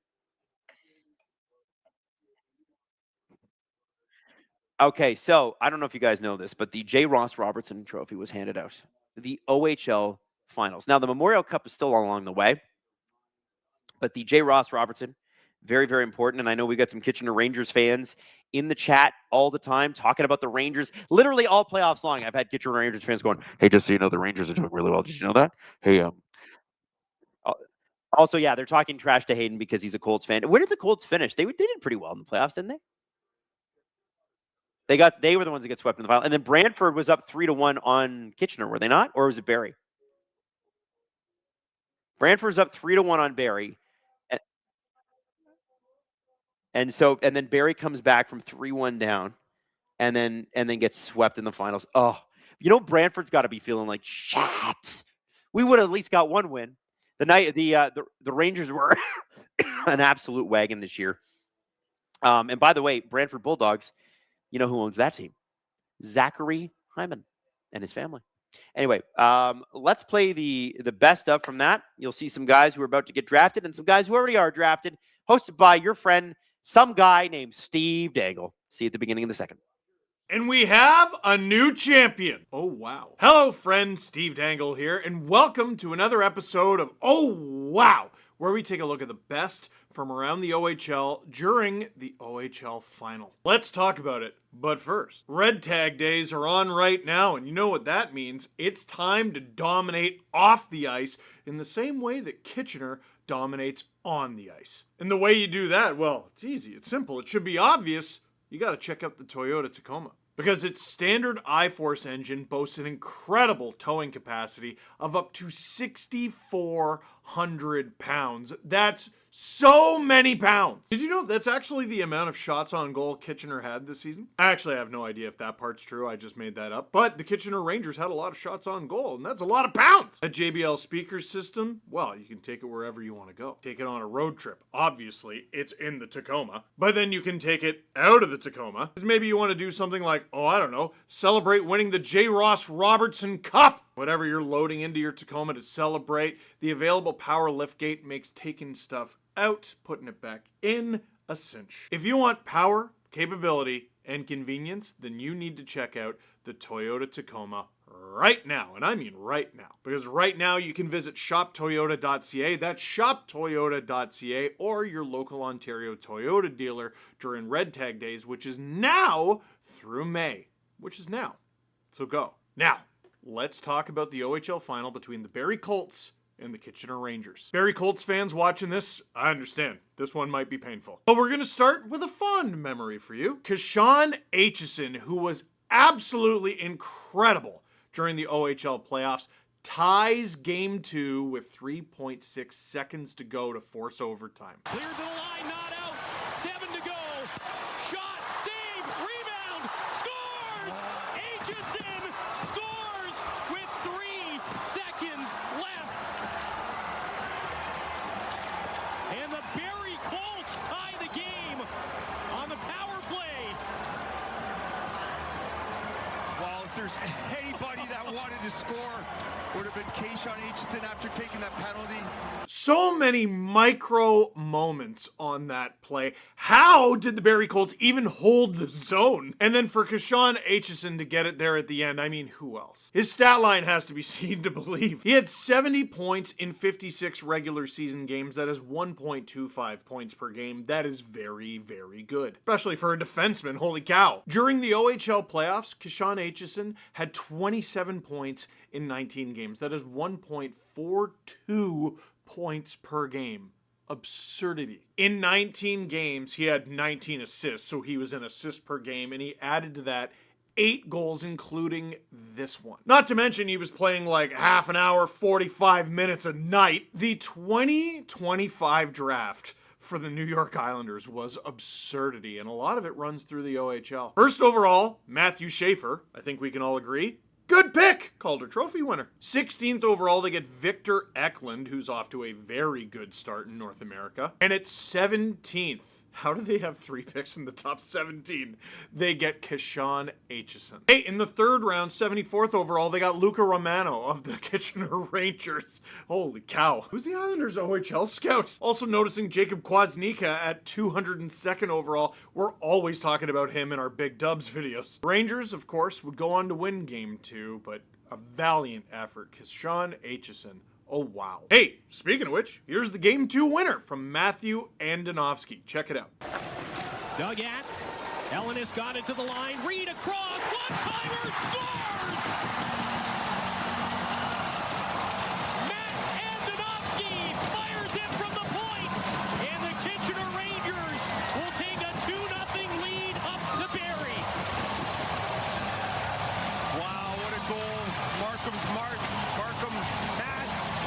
Okay, so I don't know if you guys know this, but the J. Ross Robertson Trophy was handed out. The OHL Finals. Now, the Memorial Cup is still along the way, but the J. Ross Robertson, very, very important. And I know we got some Kitchener Rangers fans in the chat all the time talking about the Rangers. Literally all playoffs long, I've had Kitchener Rangers fans going, "Hey, just so you know, the Rangers are doing really well. Did you know that? Hey, also, yeah, they're talking trash to Hayden because he's a Colts fan. Where did the Colts finish? They did pretty well in the playoffs, didn't they? They were the ones that get swept in the final. And then Brantford was up 3-1 on Kitchener, were they not? Or was it Barrie? Brantford's up 3-1 on Barrie. And then Barrie comes back from 3-1 down and then gets swept in the finals. Oh, Brantford's got to be feeling like shit. We would have at least got one win. The Rangers were an absolute wagon this year. And by the way, Brantford Bulldogs, you know who owns that team? Zachary Hyman and his family. Anyway, let's play the best of from that. You'll see some guys who are about to get drafted and some guys who already are drafted, hosted by your friend, some guy named Steve Dangle. See you at the beginning of the second. And we have a new champion. Oh, wow. Hello, friend. Steve Dangle here, and welcome to another episode of Oh, Wow, where we take a look at the best from around the OHL during the OHL final. Let's talk about it. But first, Red Tag days are on right now, and you know what that means. It's time to dominate off the ice in the same way that Kitchener dominates on the ice. And the way you do that, well, it's easy. It's simple. It should be obvious. You got to check out the Toyota Tacoma. Because its standard I-Force engine boasts an incredible towing capacity of up to 6,400 pounds. That's so many pounds. Did you know that's actually the amount of shots on goal Kitchener had this season? Actually, I have no idea if that part's true. I just made that up. But the Kitchener Rangers had a lot of shots on goal, and that's a lot of pounds. A JBL speaker system, well, you can take it wherever you want to go. Take it on a road trip. Obviously, it's in the Tacoma. But then you can take it out of the Tacoma. Because maybe you want to do something like, celebrate winning the J. Ross Robertson Cup. Whatever you're loading into your Tacoma to celebrate, the available power liftgate makes taking stuff out, putting it back in, a cinch. If you want power, capability, and convenience, then you need to check out the Toyota Tacoma right now. And I mean right now. Because right now you can visit shoptoyota.ca. That's shoptoyota.ca, or your local Ontario Toyota dealer during Red Tag days, which is now through May. Which is now. So go. Now, let's talk about the OHL final between the Barrie Colts and the Kitchener Rangers. Barrie Colts fans watching this, I understand. This one might be painful. But we're going to start with a fond memory for you. Kashawn Aitchison, who was absolutely incredible during the OHL playoffs, ties Game 2 with 3.6 seconds to go to force overtime. Cleared to the line, not out. 7 to go. Shot, save, rebound, scores! Aitchison scores with 3 seconds left. And the Barrie Colts tie the game on the power play. Well, if there's anybody that wanted to score, would have been Kashawn Aitchison after taking that penalty. So many micro moments on that play. How did the Barrie Colts even hold the zone? And then for Kashawn Aitchison to get it there at the end, I mean, who else? His stat line has to be seen to believe. He had 70 points in 56 regular season games. That is 1.25 points per game. That is very, very good. Especially for a defenseman, holy cow. During the OHL playoffs, Kashawn Aitchison had 27 points in 19 games. That is 1.42 points per game. Absurdity. In 19 games, he had 19 assists, so he was an assist per game, and he added to that 8 goals, including this one. Not to mention he was playing like half an hour, 45 minutes a night. The 2025 draft for the New York Islanders was absurdity, and a lot of it runs through the OHL. First overall, Matthew Schaefer. I think we can all agree. Good pick! Calder Trophy winner. 16th overall, they get Victor Eklund, who's off to a very good start in North America. And at 17th, How do they have 3 picks in the top 17? They get Kashawn Aitchison. Hey, in the 3rd round, 74th overall, they got Luca Romano of the Kitchener Rangers. Holy cow. Who's the Islanders' OHL scout? Also noticing Jacob Kwasnika at 202nd overall. We're always talking about him in our Big Dubs videos. Rangers, of course, would go on to win Game 2, but a valiant effort. Kashawn Aitchison. Oh, wow. Hey, speaking of which, here's the Game 2 winner from Matthew Andonovski. Check it out. Dug at. Ellenis got it to the line. Reed across. One-timer scores! Matt Andonovski fires it from the point. And the Kitchener Rangers will take a 2-0 lead up to Barrie. Wow, what a goal. Markham had.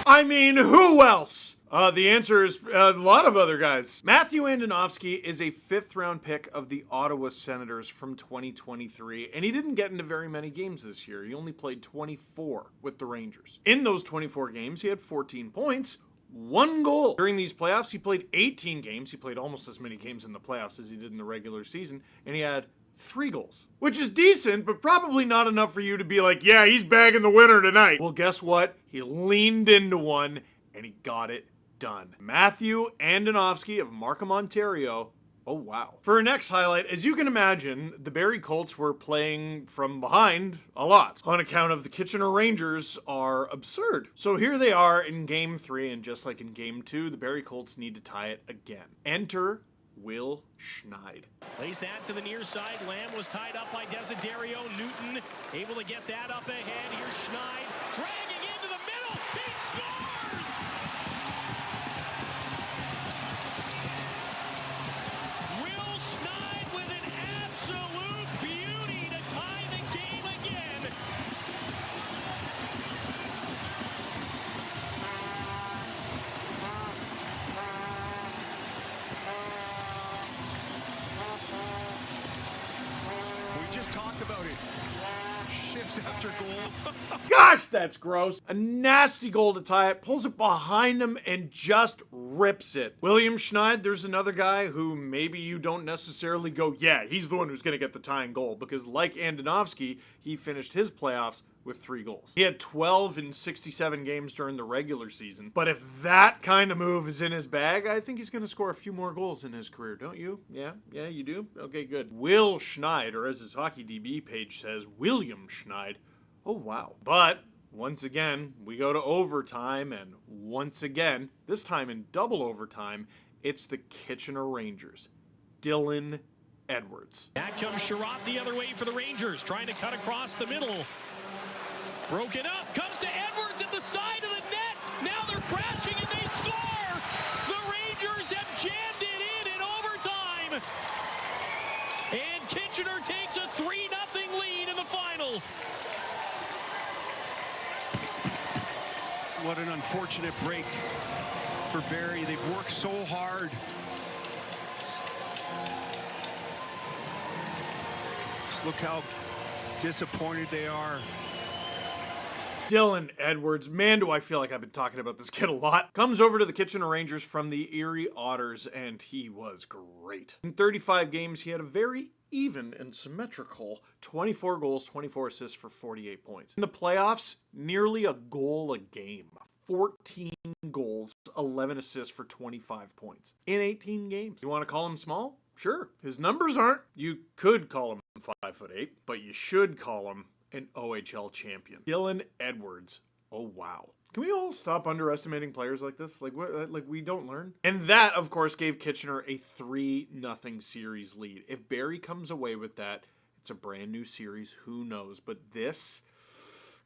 I mean, who else? The answer is a lot of other guys. Matthew Andonovski is a 5th-round pick of the Ottawa Senators from 2023, and he didn't get into very many games this year. He only played 24 with the Rangers. In those 24 games, he had 14 points, 1 goal. During these playoffs, he played 18 games. He played almost as many games in the playoffs as he did in the regular season, and he had 3 goals, which is decent, but probably not enough for you to be like, yeah, he's bagging the winner tonight. Well, guess what? He leaned into one, and he got it done. Matthew Andonovski of Markham, Ontario. Oh, wow. For our next highlight, as you can imagine, the Barrie Colts were playing from behind a lot on account of the Kitchener Rangers are absurd. So here they are in Game 3, and just like in Game 2, the Barrie Colts need to tie it again. Enter Will Schneid. Lays that to the near side. Lamb was tied up by Desiderio. Newton able to get that up ahead. Here's Schneid dragging into the middle. He scores! Will Schneid with an absolute beauty to tie the game again. We just talked about it. Shifts after goals. Gosh, that's gross. A nasty goal to tie it, pulls it behind him and just rips it. William Schneid, there's another guy who maybe you don't necessarily go, yeah, he's the one who's going to get the tying goal, because like Andonovski, he finished his playoffs with 3 goals. He had 12 in 67 games during the regular season, but if that kind of move is in his bag, I think he's going to score a few more goals in his career, don't you? Yeah, you do? Okay, good. Will Schneid, or as his Hockey DB page says, William Schneid. Oh, wow. But once again, we go to overtime, and once again, this time in double overtime, it's the Kitchener Rangers. Dylan Edwards. Back comes Sherratt the other way for the Rangers, trying to cut across the middle. Broken up, comes to Edwards at the side of the net. Now they're crashing and they score! The Rangers have jammed it in overtime. And Kitchener takes a 3-0 lead in the final. What an unfortunate break for Barrie. They've worked so hard. Just look how disappointed they are. Dylan Edwards, man, do I feel like I've been talking about this kid a lot. Comes over to the Kitchener Rangers from the Erie Otters, and he was great. In 35 games, he had a very even and symmetrical 24 goals, 24 assists for 48 points. In the playoffs, nearly a goal a game. 14 goals, 11 assists for 25 points in 18 games. You want to call him small? Sure. His numbers aren't. You could call him 5'8", but you should call him an OHL champion. Dylan Edwards. Oh, wow. Can we all stop underestimating players like this? Like we don't learn? And that, of course, gave Kitchener a 3-0 series lead. If Barrie comes away with that, it's a brand new series. Who knows? But this,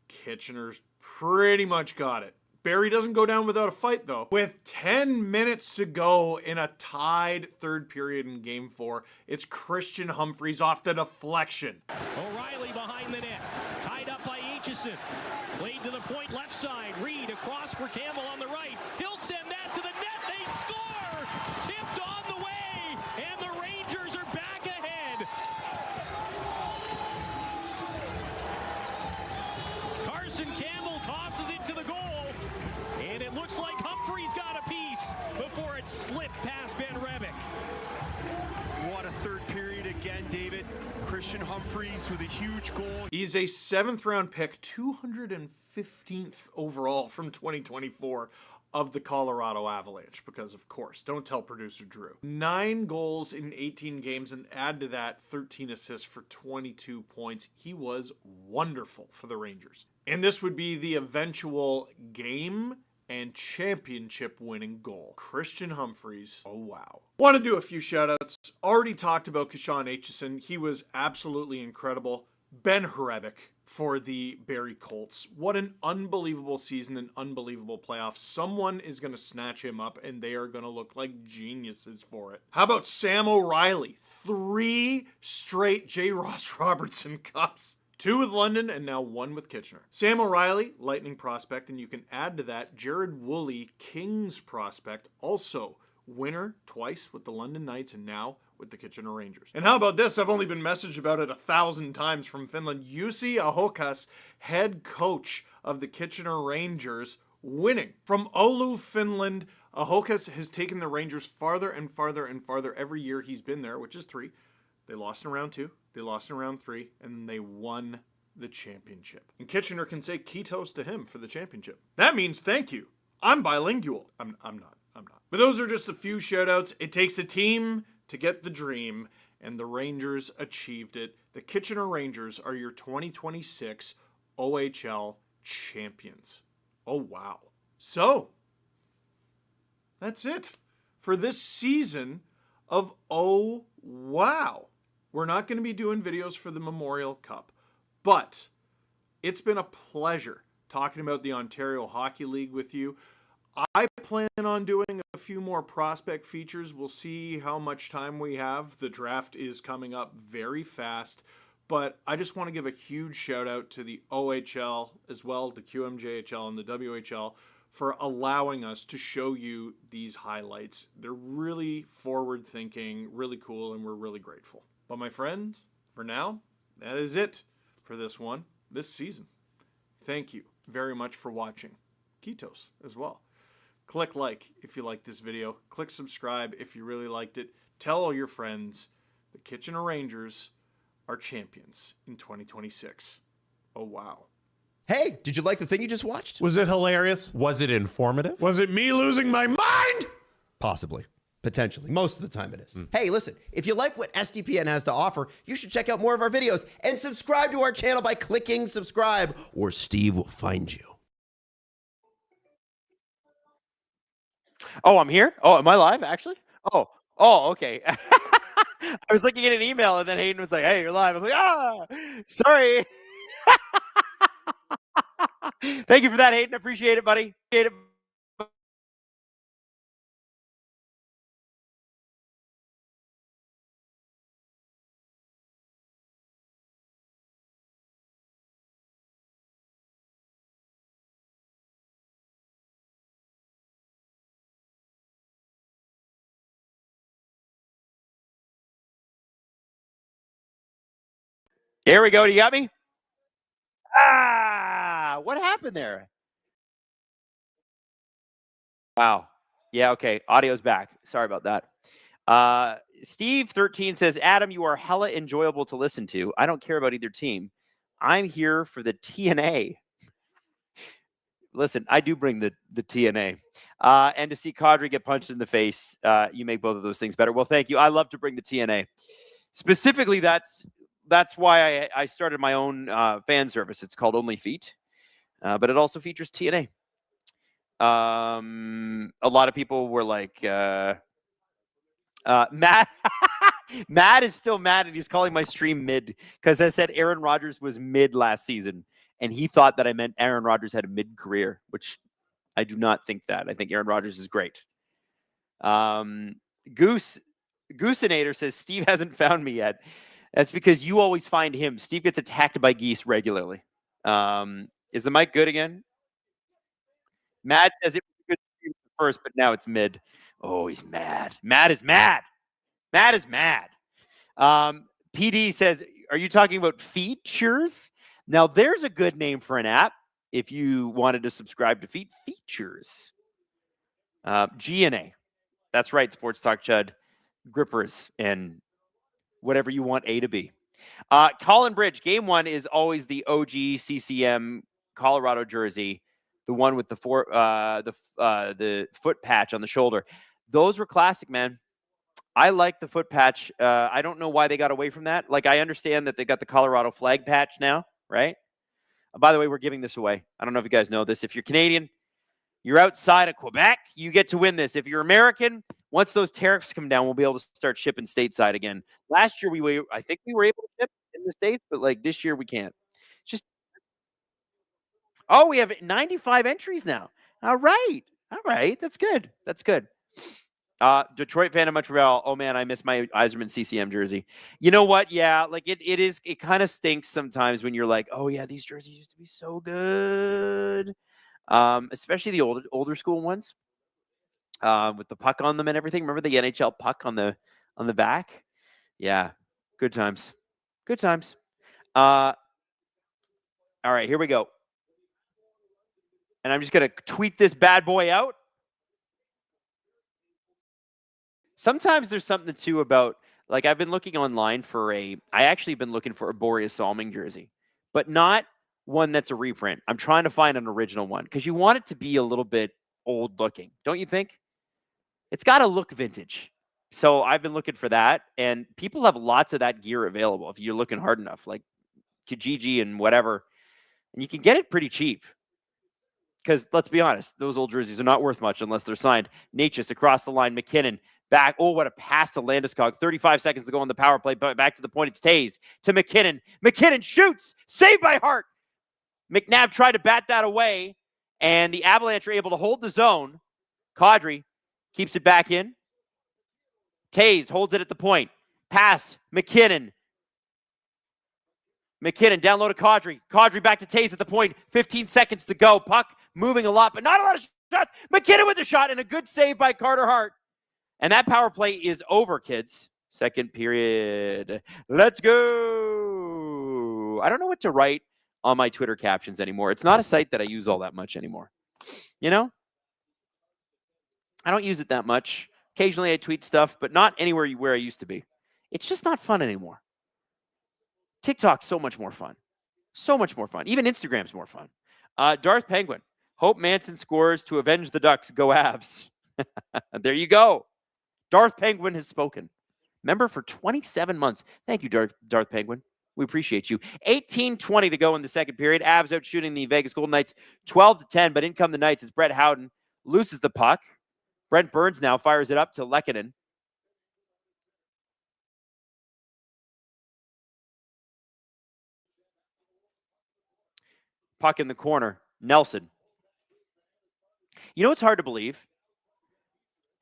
Kitchener's pretty much got it. Barrie doesn't go down without a fight, though. With 10 minutes to go in a tied 3rd period in Game 4, it's Christian Humphreys off the deflection. O'Reilly behind the net, tied up by Aitchison. Played to the point left side. Reed across for Campbell on the right. He'll send that to the net. They score! Tipped on the way, and the Rangers are back ahead. Carson Campbell tosses it to the goal. And it looks like Humphreys got a piece before it slipped past Ben Rebick. Christian Humphreys with a huge goal. He's a 7th round pick, 215th overall from 2024 of the Colorado Avalanche, because of course, don't tell producer Drew. 9 goals in 18 games, and add to that 13 assists for 22 points. He was wonderful for the Rangers. And this would be the eventual game and championship winning goal. Christian Humphreys. Oh, wow. Want to do a few shout outs. Already talked about Kashawn Aitchison. He was absolutely incredible. Ben Hrebeck for the Barrie Colts. What an unbelievable season, an unbelievable playoff. Someone is going to snatch him up, and they are going to look like geniuses for it. How about Sam O'Reilly? 3 straight J. Ross Robertson Cups. 2 with London and now 1 with Kitchener. Sam O'Reilly, Lightning prospect, and you can add to that Jared Woolley, Kings prospect, also winner twice with the London Knights and now with the Kitchener Rangers. And how about this? I've only been messaged about it 1,000 times from Finland. Jussi Ahokas, head coach of the Kitchener Rangers, winning. From Oulu, Finland, Ahokas has taken the Rangers farther and farther and farther every year he's been there, which is 3. They lost in round 2, they lost in round 3, and then they won the championship. And Kitchener can say Kitos to him for the championship. That means thank you. I'm bilingual. I'm not. But those are just a few shout outs. It takes a team to get the dream, and the Rangers achieved it. The Kitchener Rangers are your 2026 OHL champions. Oh, wow. So, that's it for this season of Oh, Wow. We're not going to be doing videos for the Memorial Cup, but it's been a pleasure talking about the Ontario Hockey League with you. I plan on doing a few more prospect features. We'll see how much time we have. The draft is coming up very fast, but I just want to give a huge shout out to the OHL as well, the QMJHL and the WHL, for allowing us to show you these highlights. They're really forward-thinking, really cool, and we're really grateful. But my friends, for now, that is it for this season. Thank you very much for watching. Kitos as well. Click like if you like this video. Click subscribe if you really liked it. Tell all your friends the Kitchener Rangers are champions in 2026. Oh, wow. Hey, did you like the thing you just watched? Was it hilarious? Was it informative? Was it me losing my mind? Possibly. Potentially. Most of the time it is. Hey, listen, if you like what SDPN has to offer, you should check out more of our videos and subscribe to our channel by clicking subscribe, or Steve will find you. Oh, I'm here? Oh, am I live, actually? Oh, okay. I was looking at an email, and then Hayden was like, hey, you're live. I'm like, sorry. Thank you for that, Hayden. Appreciate it, buddy. Appreciate it. Here we go. Do you got me? What happened there? Wow. Yeah, okay. Audio's back. Sorry about that. Steve13 says, Adam, you are hella enjoyable to listen to. I don't care about either team. I'm here for the TNA. Listen, I do bring the TNA. And to see Kadri get punched in the face, you make both of those things better. Well, thank you. I love to bring the TNA. Specifically, that's why I started my own fan service. It's called Only Feet, but it also features TNA. A lot of people were like, Matt. Matt is still mad, and he's calling my stream mid because I said Aaron Rodgers was mid last season, and he thought that I meant Aaron Rodgers had a mid career, which I do not think that. I think Aaron Rodgers is great. Gooseinator says Steve hasn't found me yet. That's because you always find him. Steve gets attacked by geese regularly. Is the mic good again? Matt says it was good first, but now it's mid. Oh, he's mad. Matt is mad. Matt is mad. PD says, are you talking about features? Now, there's a good name for an app if you wanted to subscribe to features. GNA. That's right, Sports Talk Chud. Grippers and whatever you want A to be. Colin Bridge, game 1 is always the OG CCM Colorado jersey, the one with the foot patch on the shoulder. Those were classic, man. I like the foot patch. I don't know why they got away from that. Like, I understand that they got the Colorado flag patch now, right? By the way, we're giving this away. I don't know if you guys know this. If you're Canadian, you're outside of Quebec, you get to win this. If you're American, once those tariffs come down, we'll be able to start shipping stateside again. Last year, I think we were able to ship in the States, but like this year we can't. Just we have 95 entries now. All right. That's good. Detroit fan of Montreal. Oh man, I miss my Yzerman CCM jersey. You know what? Yeah, like it kind of stinks sometimes when you're like, oh yeah, these jerseys used to be so good. Especially the older school ones. With the puck on them and everything. Remember the NHL puck on the back? Yeah. Good times. All right, here we go. And I'm just going to tweet this bad boy out. Sometimes there's something too about, like, I've been looking online I actually been looking for a Boreas Salming jersey, but not one that's a reprint. I'm trying to find an original one because you want it to be a little bit old looking, don't you think? It's got to look vintage. So I've been looking for that, and people have lots of that gear available if you're looking hard enough, like Kijiji and whatever, and you can get it pretty cheap. Because let's be honest, those old jerseys are not worth much unless they're signed. Natchez across the line, McKinnon back. Oh, what a pass to Landeskog. 35 seconds to go on the power play. But back to the point, it's Taze to McKinnon. McKinnon shoots, saved by Hart. McNabb tried to bat that away, and the Avalanche are able to hold the zone. Kadri keeps it back in. Taze holds it at the point. Pass, McKinnon. McKinnon down low to Kadri. Kadri back to Taze at the point. 15 seconds to go. Puck moving a lot, but not a lot of shots. McKinnon with the shot and a good save by Carter Hart. And that power play is over, kids. Second period. Let's go. I don't know what to write on my Twitter captions anymore. It's not a site that I use all that much anymore. You know? I don't use it that much. Occasionally I tweet stuff, but not anywhere where I used to be. It's just not fun anymore. TikTok's so much more fun. So much more fun. Even Instagram's more fun. Darth Penguin. Hope Manson scores to avenge the Ducks. Go Avs. There you go. Darth Penguin has spoken. Member for 27 months. Thank you, Darth Penguin. We appreciate you. 18:20 to go in the second period. Avs out shooting the Vegas Golden Knights 12-10, but in come the Knights as Brett Howden loses the puck. Brent Burns now fires it up to Lehkonen. Puck in the corner. Nelson. You know what's hard to believe?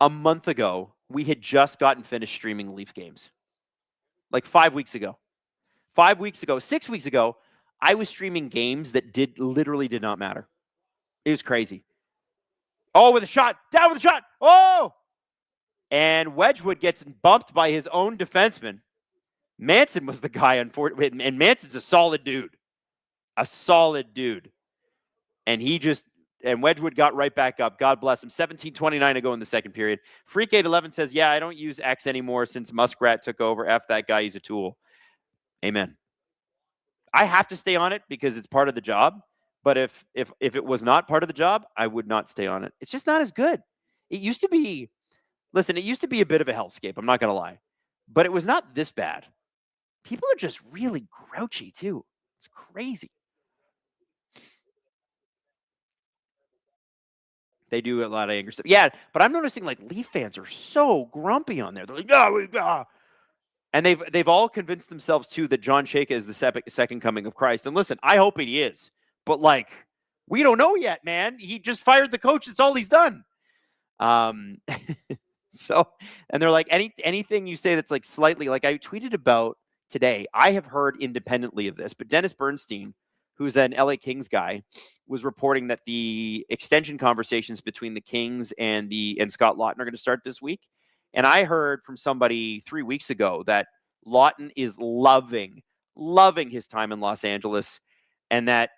A month ago, we had just gotten finished streaming Leaf games. Like 5 weeks ago. 5 weeks ago, 6 weeks ago, I was streaming games that literally did not matter. It was crazy. Oh, with a shot. Down with a shot. Oh! And Wedgwood gets bumped by his own defenseman. Manson was the guy, unfortunately. And Manson's a solid dude. And Wedgwood got right back up. God bless him. 17:29 to go in the second period. Freak811 says, yeah, I don't use X anymore since Muskrat took over. F that guy, he's a tool. Amen. I have to stay on it because it's part of the job. But if it was not part of the job, I would not stay on it. It's just not as good. It used to be a bit of a hellscape. I'm not going to lie. But it was not this bad. People are just really grouchy, too. It's crazy. They do a lot of anger stuff. Yeah, but I'm noticing like Leaf fans are so grumpy on there. They're like, and they've all convinced themselves too that John Chayka is the second coming of Christ. And listen, I hope he is, but like we don't know yet, man. He just fired the coach. That's all he's done. So, and they're like anything you say that's like slightly like I tweeted about today. I have heard independently of this, but Dennis Bernstein, who's an LA Kings guy, was reporting that the extension conversations between the Kings and Scott Laughton are going to start this week. And I heard from somebody 3 weeks ago that Laughton is loving his time in Los Angeles, and that,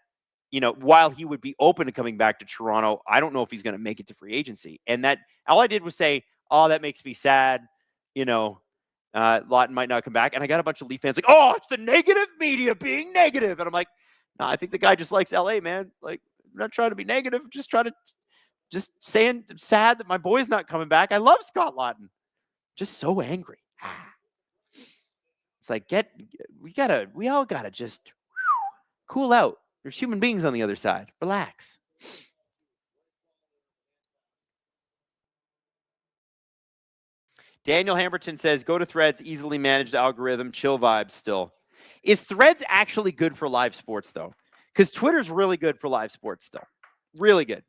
you know, while he would be open to coming back to Toronto, I don't know if he's going to make it to free agency. And that all I did was say, oh, that makes me sad. You know, Lawton might not come back. And I got a bunch of Leaf fans like, oh, it's the negative media being negative. And I'm like, no, I think the guy just likes LA, man. Like, I'm not trying to be negative. Just trying to saying I'm sad that my boy's not coming back. I love Scott Lawton. Just so angry. It's like, we all gotta just cool out. There's human beings on the other side. Relax. Daniel Hamberton says, go to Threads, easily managed algorithm, chill vibes still. Is Threads actually good for live sports, though? Because Twitter's really good for live sports still. Really good.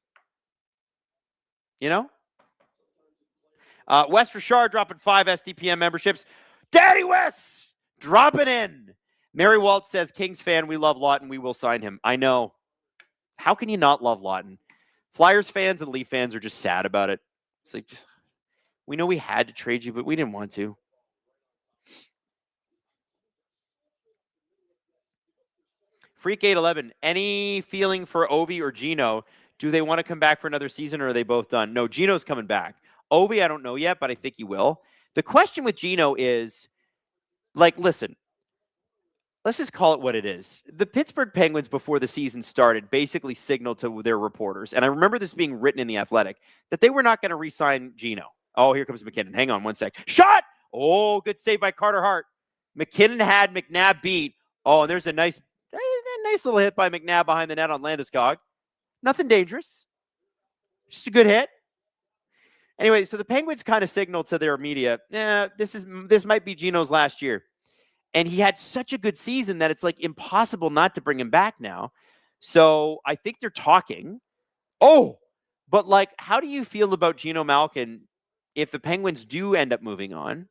You know? Wes Richard dropping 5 SDPN memberships. Daddy Wes dropping in. Mary Walt says, Kings fan, we love Lawton. We will sign him. I know. How can you not love Lawton? Flyers fans and Leaf fans are just sad about it. It's like, we know we had to trade you, but we didn't want to. Freak 811, any feeling for Ovi or Gino? Do they want to come back for another season, or are they both done? No, Gino's coming back. Ovi, I don't know yet, but I think he will. The question with Gino is, like, listen, let's just call it what it is. The Pittsburgh Penguins, before the season started, basically signaled to their reporters, and I remember this being written in The Athletic, that they were not going to re-sign Gino. Oh, here comes McKinnon. Hang on one sec. Shot! Oh, good save by Carter Hart. McKinnon had McNabb beat. Oh, and there's a nice little hit by McNabb behind the net on Landeskog. Nothing dangerous. Just a good hit. Anyway, so the Penguins kind of signaled to their media, this might be Gino's last year. And he had such a good season that it's like impossible not to bring him back now. So I think they're talking. Oh, but like, how do you feel about Gino Malkin if the Penguins do end up moving on?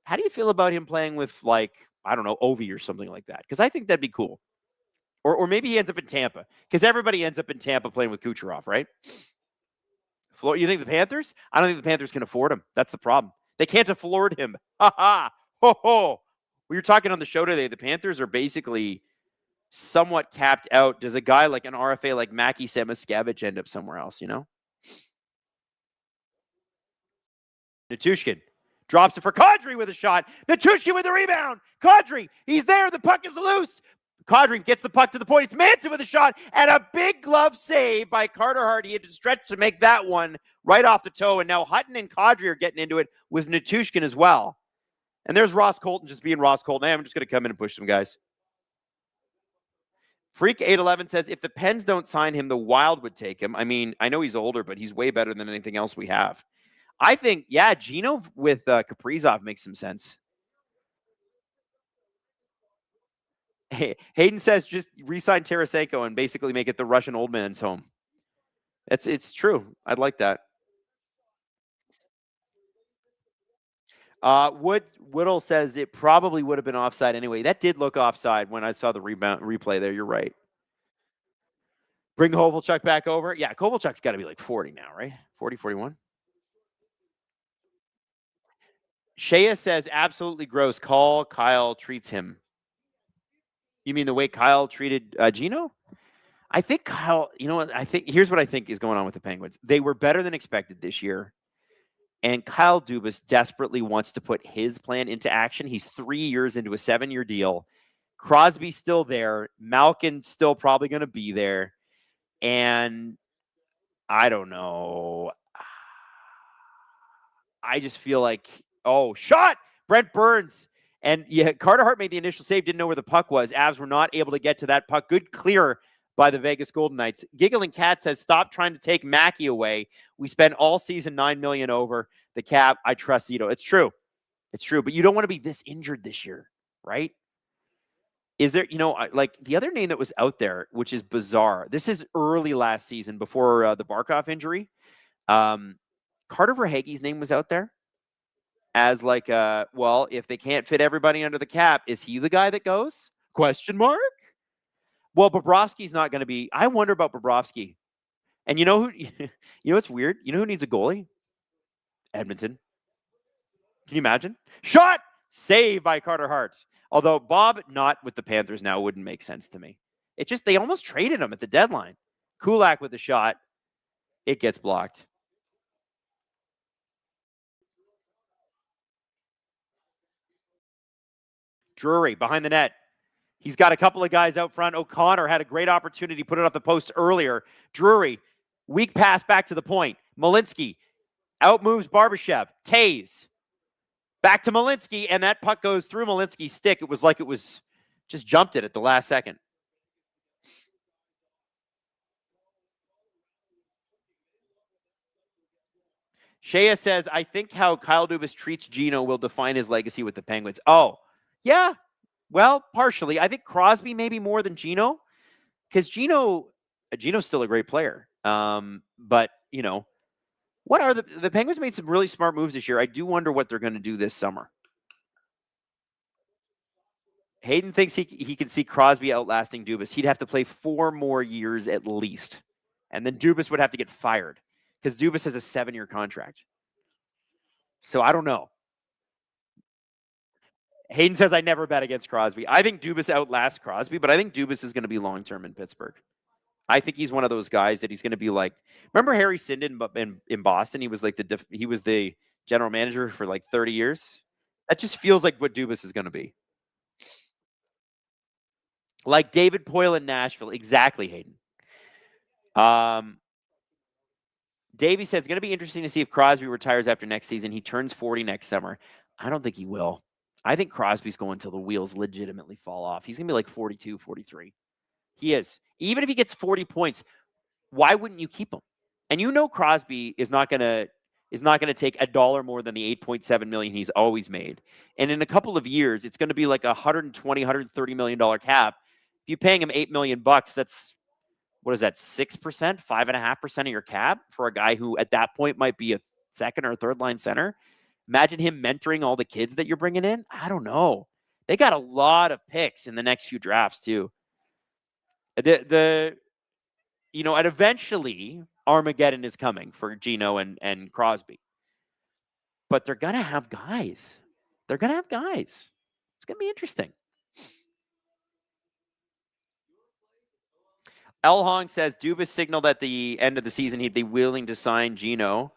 How do you feel about him playing with, like, I don't know, Ovi or something like that? Because I think that'd be cool. Or maybe he ends up in Tampa. Because everybody ends up in Tampa playing with Kucherov, right? You think the Panthers? I don't think the Panthers can afford him. That's the problem. They can't afford him. Ha ha. Ho ho. We were talking on the show today. The Panthers are basically somewhat capped out. Does a guy like an RFA like Mackie Samoskevich end up somewhere else, you know? Nichushkin drops it for Kadri with a shot. Nichushkin with a rebound. Kadri, he's there. The puck is loose. Kadri gets the puck to the point. It's Manson with a shot and a big glove save by Carter Hart. He had to stretch to make that one right off the toe. And now Hutton and Kadri are getting into it with Nichushkin as well. And there's Ross Colton just being Ross Colton. Hey, I'm just going to come in and push some guys. Freak 811 says, if the Pens don't sign him, the Wild would take him. I mean, I know he's older, but he's way better than anything else we have. I think, yeah, Gino with Kaprizov makes some sense. Hayden says just re-sign Tarasenko and basically make it the Russian old man's home. It's true. I'd like that. Whittle says it probably would have been offside anyway. That did look offside when I saw the replay there. You're right. Bring Kovalchuk back over. Yeah, Kovalchuk's got to be like 40 now, right? 40, 41. Shea says absolutely gross. Kyle treats him. You mean the way Kyle treated Gino? I think Kyle, you know what? Here's what I think is going on with the Penguins. They were better than expected this year. And Kyle Dubas desperately wants to put his plan into action. He's 3 years into a 7-year deal. Crosby's still there. Malkin still probably going to be there. And I don't know. I just feel like, shot! Brent Burns. And yeah, Carter Hart made the initial save, didn't know where the puck was. Avs were not able to get to that puck. Good clear by the Vegas Golden Knights. Giggling Cat says, stop trying to take Mackey away. We spent all season $9 million over the cap. I trust Zito. It's true. It's true. But you don't want to be this injured this year, right? Is there, like the other name that was out there, which is bizarre. This is early last season before the Barkov injury. Carter Verhaeghe's name was out there as like, if they can't fit everybody under the cap, is he the guy that goes? Question mark? Well, Bobrovsky's not going to be. I wonder about Bobrovsky. And you know who? You know what's weird? You know who needs a goalie? Edmonton. Can you imagine? Shot! Save by Carter Hart. Although Bob not with the Panthers now wouldn't make sense to me. It just, they almost traded him at the deadline. Kulak with the shot. It gets blocked. Drury behind the net. He's got a couple of guys out front. O'Connor had a great opportunity, put it off the post earlier. Drury, weak pass back to the point. Malinsky outmoves Barbashev. Tays back to Malinsky, and that puck goes through Malinsky's stick. It was like it was just jumped it at the last second. Shea says, I think how Kyle Dubas treats Gino will define his legacy with the Penguins. Oh, yeah. Well, partially. I think Crosby maybe more than Gino, because Gino's still a great player. But, you know, what are the Penguins made some really smart moves this year. I do wonder what they're going to do this summer. Hayden thinks he can see Crosby outlasting Dubas. He'd have to play 4 more years at least. And then Dubas would have to get fired because Dubas has a 7-year contract. So I don't know. Hayden says, I never bet against Crosby. I think Dubas outlasts Crosby, but I think Dubas is going to be long-term in Pittsburgh. I think he's one of those guys that he's going to be like, remember Harry Sinden in Boston? He was like he was the general manager for like 30 years. That just feels like what Dubas is going to be. Like David Poyle in Nashville. Exactly, Hayden. Davey says, it's going to be interesting to see if Crosby retires after next season. He turns 40 next summer. I don't think he will. I think Crosby's going until the wheels legitimately fall off. He's going to be like 42, 43. He is. Even if he gets 40 points, why wouldn't you keep him? And you know Crosby is not going to take $1 more than the $8.7 million he's always made. And in a couple of years, it's going to be like a $120, $130 million cap. If you're paying him $8 million, that's, what is that, 6%, 5.5% of your cap for a guy who at that point might be a second or third line center. Imagine him mentoring all the kids that you're bringing in. I don't know. They got a lot of picks in the next few drafts too. And eventually Armageddon is coming for Gino and Crosby. But they're going to have guys. It's going to be interesting. El Hong says Dubas signaled at the end of the season he'd be willing to sign Gino,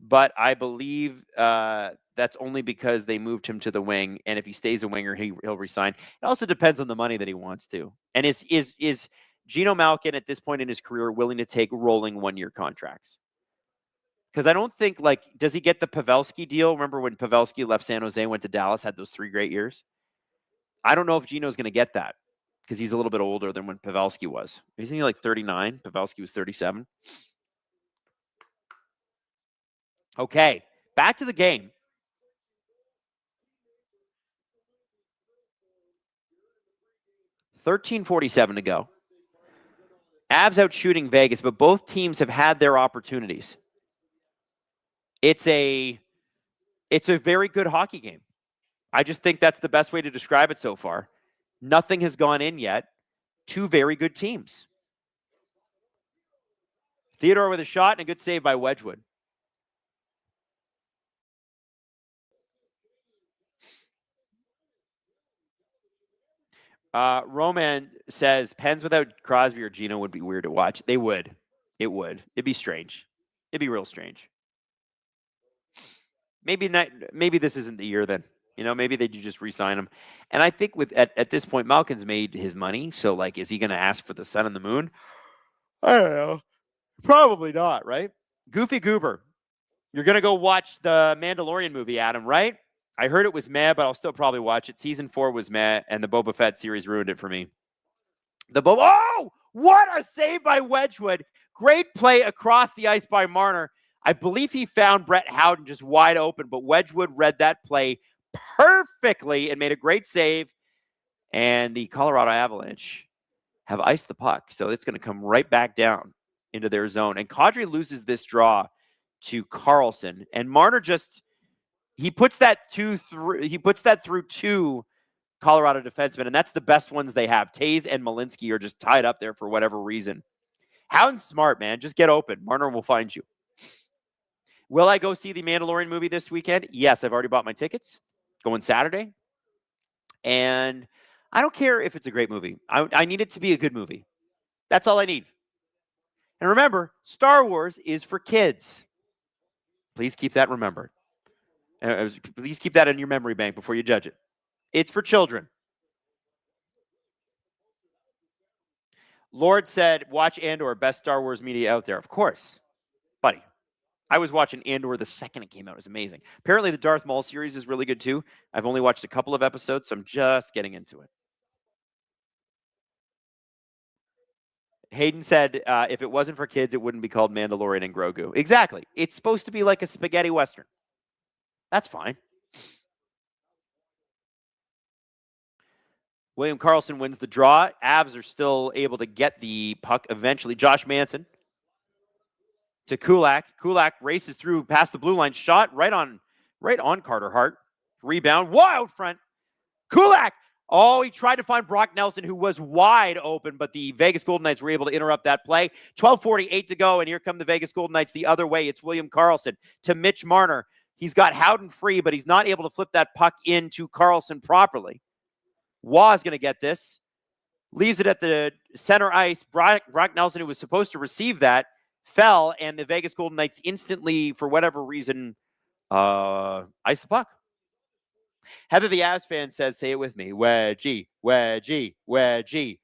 but I believe that's only because they moved him to the wing, and if he stays a winger, he'll resign. It also depends on the money that he wants to. And is Gino Malkin at this point in his career willing to take rolling 1-year contracts? Because I don't think, does he get the Pavelski deal? Remember when Pavelski left San Jose, went to Dallas, had those 3 great years? I don't know if Gino's going to get that, because he's a little bit older than when Pavelski was. Isn't he like 39? Pavelski was 37. Okay, back to the game. $13:47 to go. Avs out shooting Vegas, but both teams have had their opportunities. It's a very good hockey game. I just think that's the best way to describe it so far. Nothing has gone in yet. 2 very good teams. Theodore with a shot and a good save by Wedgwood. Roman says Pens without Crosby or Gino would be weird to watch. They would. It would. It'd be strange. It'd be real strange. Maybe this isn't the year then. Maybe they do just re-sign him. And I think at this point, Malkin's made his money. So, is he going to ask for the sun and the moon? I don't know. Probably not, right? Goofy Goober. You're going to go watch the Mandalorian movie, Adam, right? I heard it was meh, but I'll still probably watch it. Season 4 was meh, and the Boba Fett series ruined it for me. Oh, what a save by Wedgwood. Great play across the ice by Marner. I believe he found Brett Howden just wide open, but Wedgwood read that play perfectly and made a great save. And the Colorado Avalanche have iced the puck, so it's going to come right back down into their zone. And Kadri loses this draw to Carlson, and Marner he puts that through 2 Colorado defensemen, and that's the best ones they have. Tays and Malinsky are just tied up there for whatever reason. Howden's smart, man. Just get open. Marner will find you. Will I go see the Mandalorian movie this weekend? Yes, I've already bought my tickets. Going Saturday. And I don't care if it's a great movie. I need it to be a good movie. That's all I need. And remember, Star Wars is for kids. Please keep that remembered. Please keep that in your memory bank before you judge it. It's for children. Lord said, watch Andor, best Star Wars media out there. Of course, buddy. I was watching Andor the second it came out. It was amazing. Apparently, the Darth Maul series is really good too. I've only watched a couple of episodes, so I'm just getting into it. Hayden said, if it wasn't for kids, it wouldn't be called Mandalorian and Grogu. Exactly. It's supposed to be like a spaghetti western. That's fine. William Karlsson wins the draw. Avs are still able to get the puck eventually. Josh Manson to Kulak. Kulak races through past the blue line. Shot right on Carter Hart. Rebound. Wild front. Kulak. Oh, he tried to find Brock Nelson, who was wide open, but the Vegas Golden Knights were able to interrupt that play. 12:48 to go, and here come the Vegas Golden Knights the other way. It's William Karlsson to Mitch Marner. He's got Howden free, but he's not able to flip that puck into Karlsson properly. Waugh's going to get this. Leaves it at the center ice. Brock Nelson, who was supposed to receive that, fell, and the Vegas Golden Knights instantly, for whatever reason, ice the puck. Heather the Avs fan says, say it with me, wedgie, wedgie, wedgie.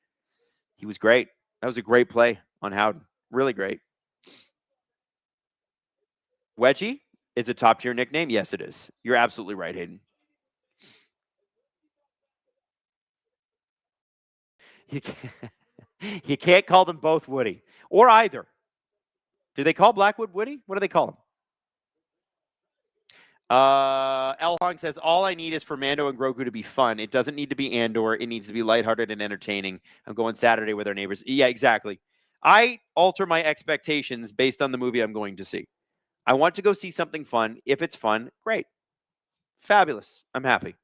He was great. That was a great play on Howden. Really great. Wedgie is a top-tier nickname? Yes, it is. You're absolutely right, Hayden. You can't call them both Woody or either. Do they call Blackwood Woody? What do they call him? El Hong says, all I need is for Mando and Grogu to be fun. It doesn't need to be Andor. It needs to be lighthearted and entertaining. I'm going Saturday with our neighbors. Yeah, exactly. I alter my expectations based on the movie I'm going to see. I want to go see something fun. If it's fun, great. Fabulous. I'm happy.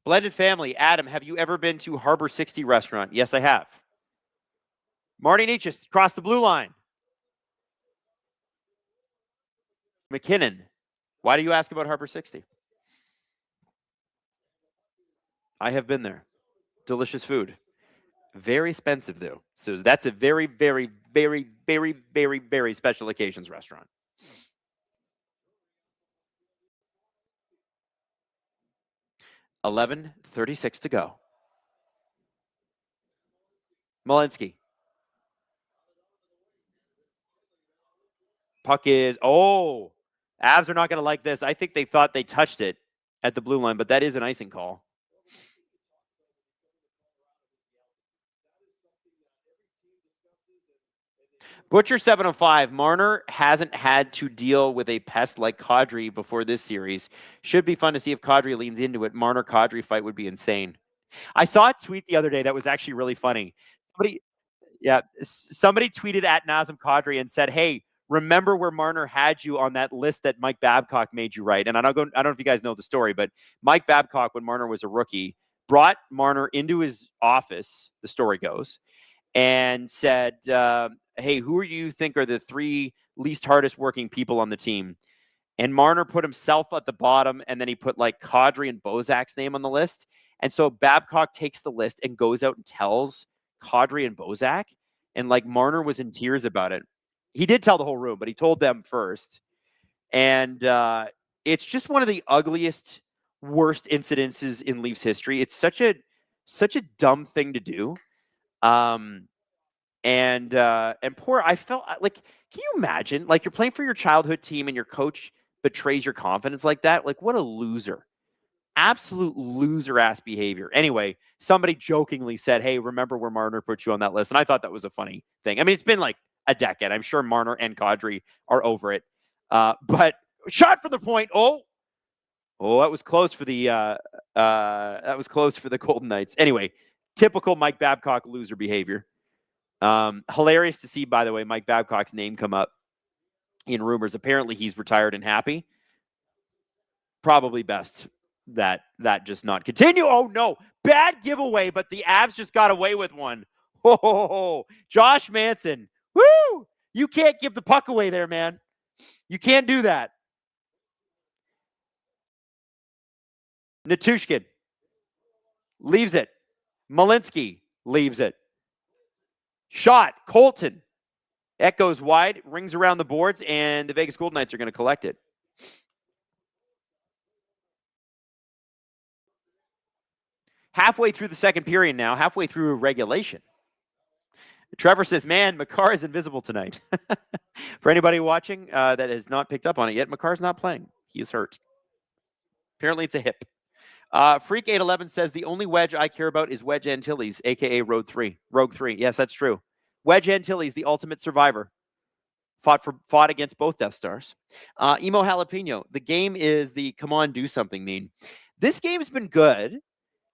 Blended family. Adam, have you ever been to Harbor 60 restaurant? Yes, I have. Marty Nietzsche, crossed the blue line. McKinnon, why do you ask about Harbor 60? I have been there. Delicious food. Very expensive, though. So that's a very, very, very, very, very, very special occasions restaurant. $11:36 to go. Malinsky. Puck is, Avs are not going to like this. I think they thought they touched it at the blue line, but that is an icing call. Butcher 705, Marner hasn't had to deal with a pest like Kadri before this series. Should be fun to see if Kadri leans into it. Marner-Kadri fight would be insane. I saw a tweet the other day that was actually really funny. Somebody tweeted at Nazem Kadri and said, hey, remember where Marner had you on that list that Mike Babcock made you write. And I don't know if you guys know the story, but Mike Babcock, when Marner was a rookie, brought Marner into his office, the story goes, and said, hey, who do you think are the three least hardest working people on the team? And Marner put himself at the bottom, and then he put like Kadri and Bozak's name on the list. And so Babcock takes the list and goes out and tells Kadri and Bozak, and like Marner was in tears about it. He did tell the whole room, but he told them first. And it's just one of the ugliest, worst incidences in Leafs history. It's such a dumb thing to do. And poor, I felt like, can you imagine? Like, you're playing for your childhood team and your coach betrays your confidence like that. Like, what a loser. Absolute loser ass behavior. Anyway, somebody jokingly said, hey, remember where Marner put you on that list? And I thought that was a funny thing. I mean, it's been like a decade. I'm sure Marner and Kadri are over it. But shot for the point. Oh, that was close for the Golden Knights. Anyway, typical Mike Babcock loser behavior. Hilarious to see, by the way, Mike Babcock's name come up in rumors. Apparently he's retired and happy. Probably best that just not continue. Oh no, bad giveaway, but the Avs just got away with one. Oh, Josh Manson. Woo! You can't give the puck away there, man. You can't do that. Natushkin leaves it. Malinsky leaves it. Shot. Colton. Echoes wide, rings around the boards, and the Vegas Golden Knights are going to collect it. halfway through the second period now, halfway through regulation. Trevor says, man, Makar is invisible tonight. For anybody watching that has not picked up on it yet, Makar's not playing. He is hurt. Apparently it's a hip. Freak 811 says, the only wedge I care about is Wedge Antilles, a.k.a. Rogue 3. Yes, that's true. Wedge Antilles, the ultimate survivor. Fought against both Death Stars. Emo Jalapeno, the game is the come on, do something meme. This game's been good.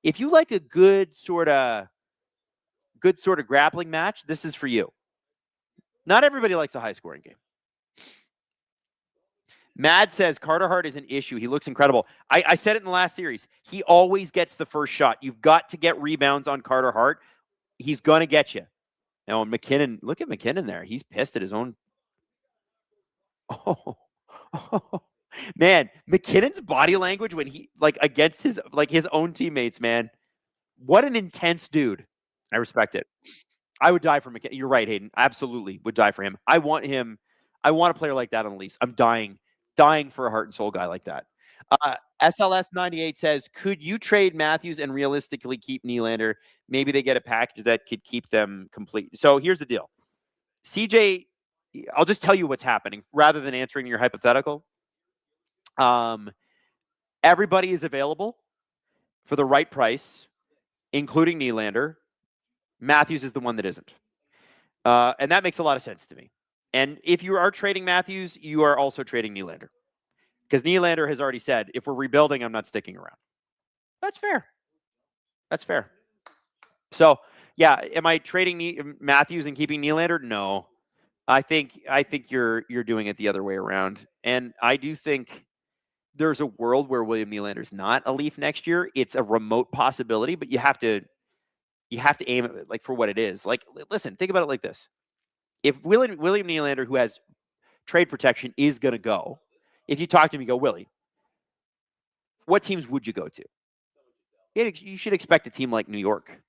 If you like a good sort of grappling match, this is for you. Not everybody likes a high-scoring game. Mad says Carter Hart is an issue. He looks incredible. I said it in the last series. He always gets the first shot. You've got to get rebounds on Carter Hart. He's going to get you. Now, McKinnon, look at McKinnon there. He's pissed at his own. Oh, man, McKinnon's body language when he against his own teammates, man. What an intense dude. I respect it. I would die for McKinnon. You're right, Hayden. Absolutely would die for him. I want a player like that on the Leafs. I'm dying for a heart and soul guy like that. SLS98 says, could you trade Matthews and realistically keep Nylander? Maybe they get a package that could keep them complete. So here's the deal. CJ, I'll just tell you what's happening rather than answering your hypothetical. Everybody is available for the right price, including Nylander. Matthews is the one that isn't. And that makes a lot of sense to me. And if you are trading Matthews, you are also trading Nylander. Because Nylander has already said, if we're rebuilding, I'm not sticking around. That's fair. That's fair. So, yeah, am I trading Matthews and keeping Nylander? No. I think you're doing it the other way around. And I do think there's a world where William Nylander's not a Leaf next year. It's a remote possibility, but you have to aim at it for what it is. Listen, think about it like this. If William Nylander, who has trade protection, is going to go, if you talk to him, you go, Willie, what teams would you go to? You should expect a team like New York.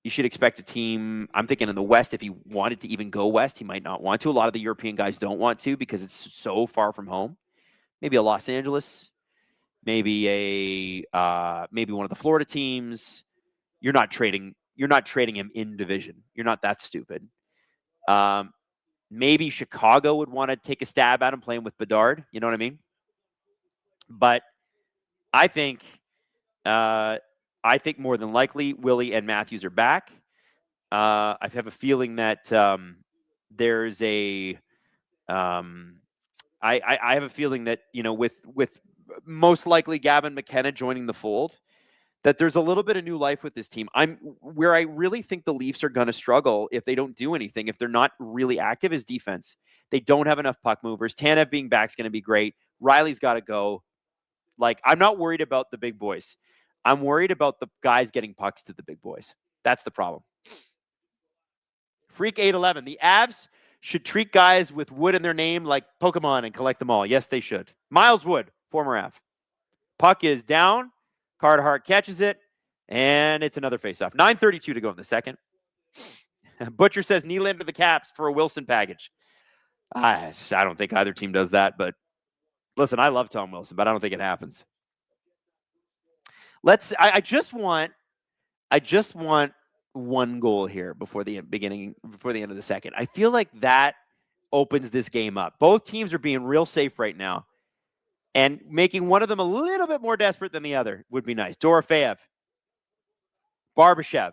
You should expect a team, I'm thinking in the West, if he wanted to even go West, he might not want to. A lot of the European guys don't want to because it's so far from home. Maybe a Los Angeles, maybe one of the Florida teams. You're not trading him in division. You're not that stupid. Maybe Chicago would want to take a stab at him playing with Bedard. You know what I mean? But I think more than likely Willie and Matthews are back. I have a feeling that there's a. I have a feeling that with most likely Gavin McKenna joining the fold, that there's a little bit of new life with this team. Where I really think the Leafs are going to struggle if they don't do anything, if they're not really active, is defense. They don't have enough puck movers. Tanev being back is going to be great. Riley's got to go. I'm not worried about the big boys. I'm worried about the guys getting pucks to the big boys. That's the problem. Freak 811. The Avs should treat guys with wood in their name like Pokemon and collect them all. Yes, they should. Miles Wood, former Av. Puck is down. Carter Hart catches it, and it's another faceoff. 9:32 to go in the second. Butcher says Nylander the Caps for a Wilson package. I don't think either team does that, but listen, I love Tom Wilson, but I don't think it happens. I just want one goal here before the end of the second. I feel like that opens this game up. Both teams are being real safe right now. And making one of them a little bit more desperate than the other would be nice. Dorofeev. Barbashev.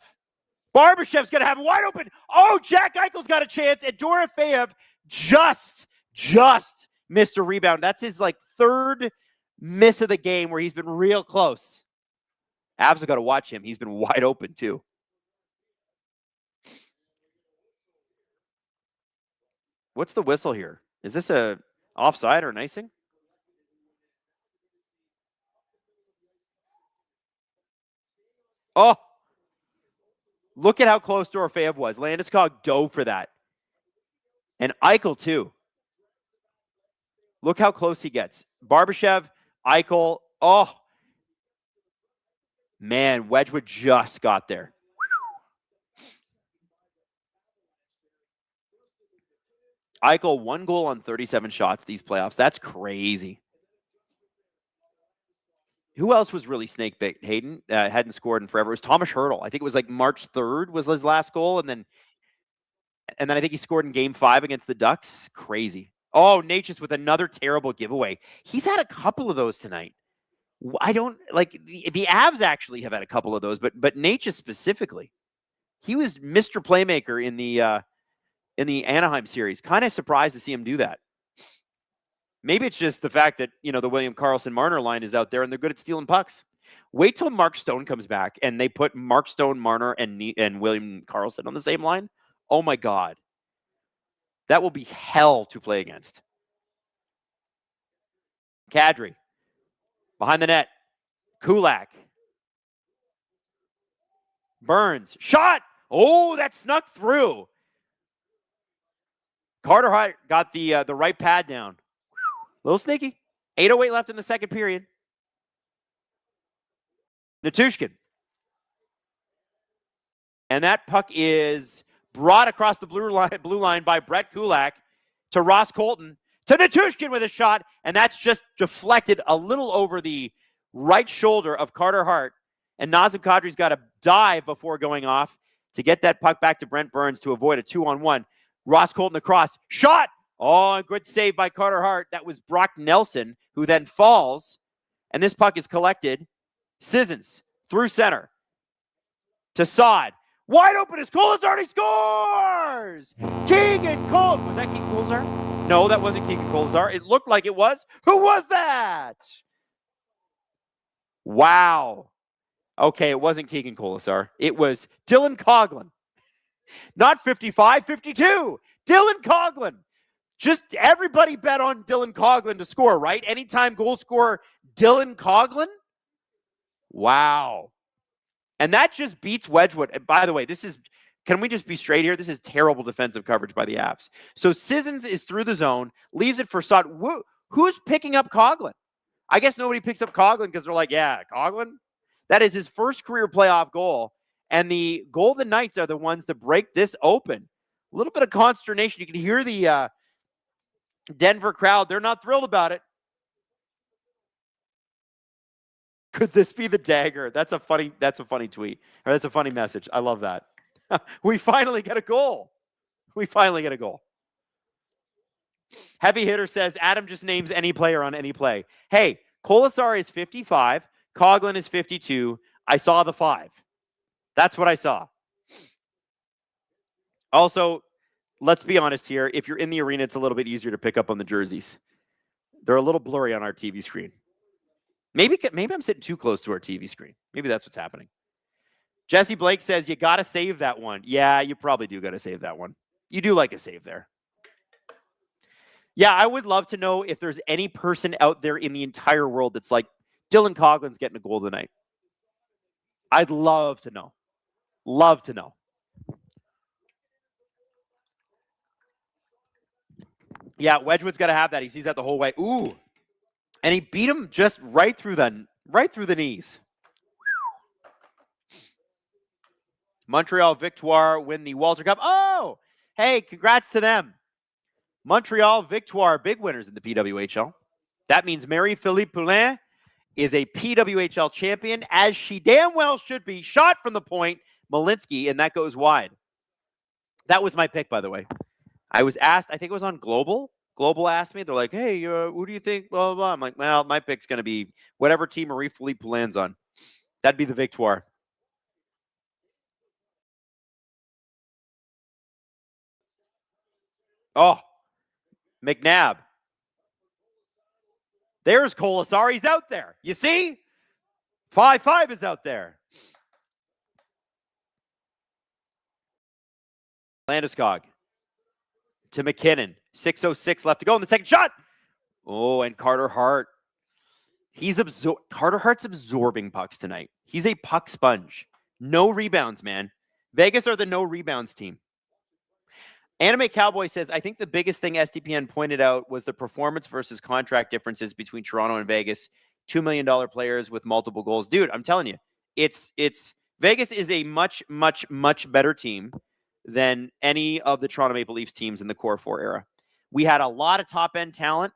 Barbashev's going to have it wide open. Oh, Jack Eichel's got a chance. And Dorofeev just missed a rebound. That's his third miss of the game where he's been real close. Avs have got to watch him. He's been wide open too. What's the whistle here? Is this a offside or an icing? Oh, look at how close Dorofeev was. Landeskog dove for that. And Eichel, too. Look how close he gets. Barbashev, Eichel. Oh, man, Wedgwood just got there. Eichel, 1 goal on 37 shots these playoffs. That's crazy. Who else was really snake bait? Hayden hadn't scored in forever. It was Thomas Hertl. I think it was like March 3rd was his last goal, and then I think he scored in Game 5 against the Ducks. Crazy. Oh, Natchez with another terrible giveaway. He's had a couple of those tonight. I don't like the Avs actually have had a couple of those, but Natchez specifically, he was Mr. Playmaker in the Anaheim series. Kind of surprised to see him do that. Maybe it's just the fact that, the William Karlsson-Marner line is out there and they're good at stealing pucks. Wait till Mark Stone comes back and they put Mark Stone, Marner, and William Karlsson on the same line. Oh my God. That will be hell to play against. Kadri. Behind the net. Kulak. Burns. Shot! Oh, that snuck through. Carter Hart got the right pad down. A little sneaky. 8:08 left in the second period. Nichushkin. And that puck is brought across the blue line by Brett Kulak to Ross Colton to Nichushkin with a shot, and that's just deflected a little over the right shoulder of Carter Hart. And Nazem Kadri's got to dive before going off to get that puck back to Brent Burns to avoid a 2-on-1. Ross Colton across. Shot! Oh, good save by Carter Hart. That was Brock Nelson, who then falls, and this puck is collected. Sissons through center to Saad. Wide open as Kolesar, he scores! Keegan Cole. Was that Keegan Kolesar? No, that wasn't Keegan Kolesar. It looked like it was. Who was that? Wow. Okay, it wasn't Keegan Kolesar. It was Dylan Coghlan. Not 55, 52. Dylan Coghlan. Just everybody bet on Dylan Coghlan to score, right? Anytime goal scorer Dylan Coghlan? Wow. And that just beats Wedgwood. And by the way, can we just be straight here? This is terrible defensive coverage by the Avs. So Sissons is through the zone, leaves it for Saad. Who's picking up Coghlan? I guess nobody picks up Coghlan because they're like, yeah, Coghlan? That is his first career playoff goal. And the Golden Knights are the ones to break this open. A little bit of consternation. You can hear the Denver crowd. They're not thrilled about it. Could this be the dagger? That's a funny tweet. Or that's a funny message. I love that. We finally get a goal. Heavy Hitter says, Adam just names any player on any play. Hey, Kolesar is 55. Coghlan is 52. I saw the 5. That's what I saw. Also, let's be honest here. If you're in the arena, it's a little bit easier to pick up on the jerseys. They're a little blurry on our TV screen. Maybe I'm sitting too close to our TV screen. Maybe that's what's happening. Jesse Blake says, you got to save that one. Yeah, you probably do got to save that one. You do like a save there. Yeah, I would love to know if there's any person out there in the entire world that's like, Dylan Coughlin's getting a goal tonight. I'd love to know. Love to know. Yeah, Wedgwood's got to have that. He sees that the whole way. Ooh. And he beat him just right through the knees. Montreal Victoire win the Walter Cup. Oh, hey, congrats to them. Montreal Victoire, big winners in the PWHL. That means Marie-Philippe Poulin is a PWHL champion, as she damn well should be. Shot from the point, Malinsky, and that goes wide. That was my pick, by the way. I was asked, I think it was on Global. Global asked me, they're like, hey, who do you think? Blah, blah, blah. I'm like, well, my pick's going to be whatever team Marie-Philippe Poulin's on. That'd be the Victoire. Oh, McNabb. There's Kolesar. He's out there. You see? 5-5 is out there. Landeskog to McKinnon. 6:06 left to go in the second shot. Oh, and Carter Hart. Carter Hart's absorbing pucks tonight. He's a puck sponge. No rebounds, man. Vegas are the no rebounds team. Anime Cowboy says, I think the biggest thing SDPN pointed out was the performance versus contract differences between Toronto and Vegas. $2 million players with multiple goals. Dude, I'm telling you, it's Vegas is a much, much, much better team than any of the Toronto Maple Leafs teams in the Core 4 era. We had a lot of top-end talent,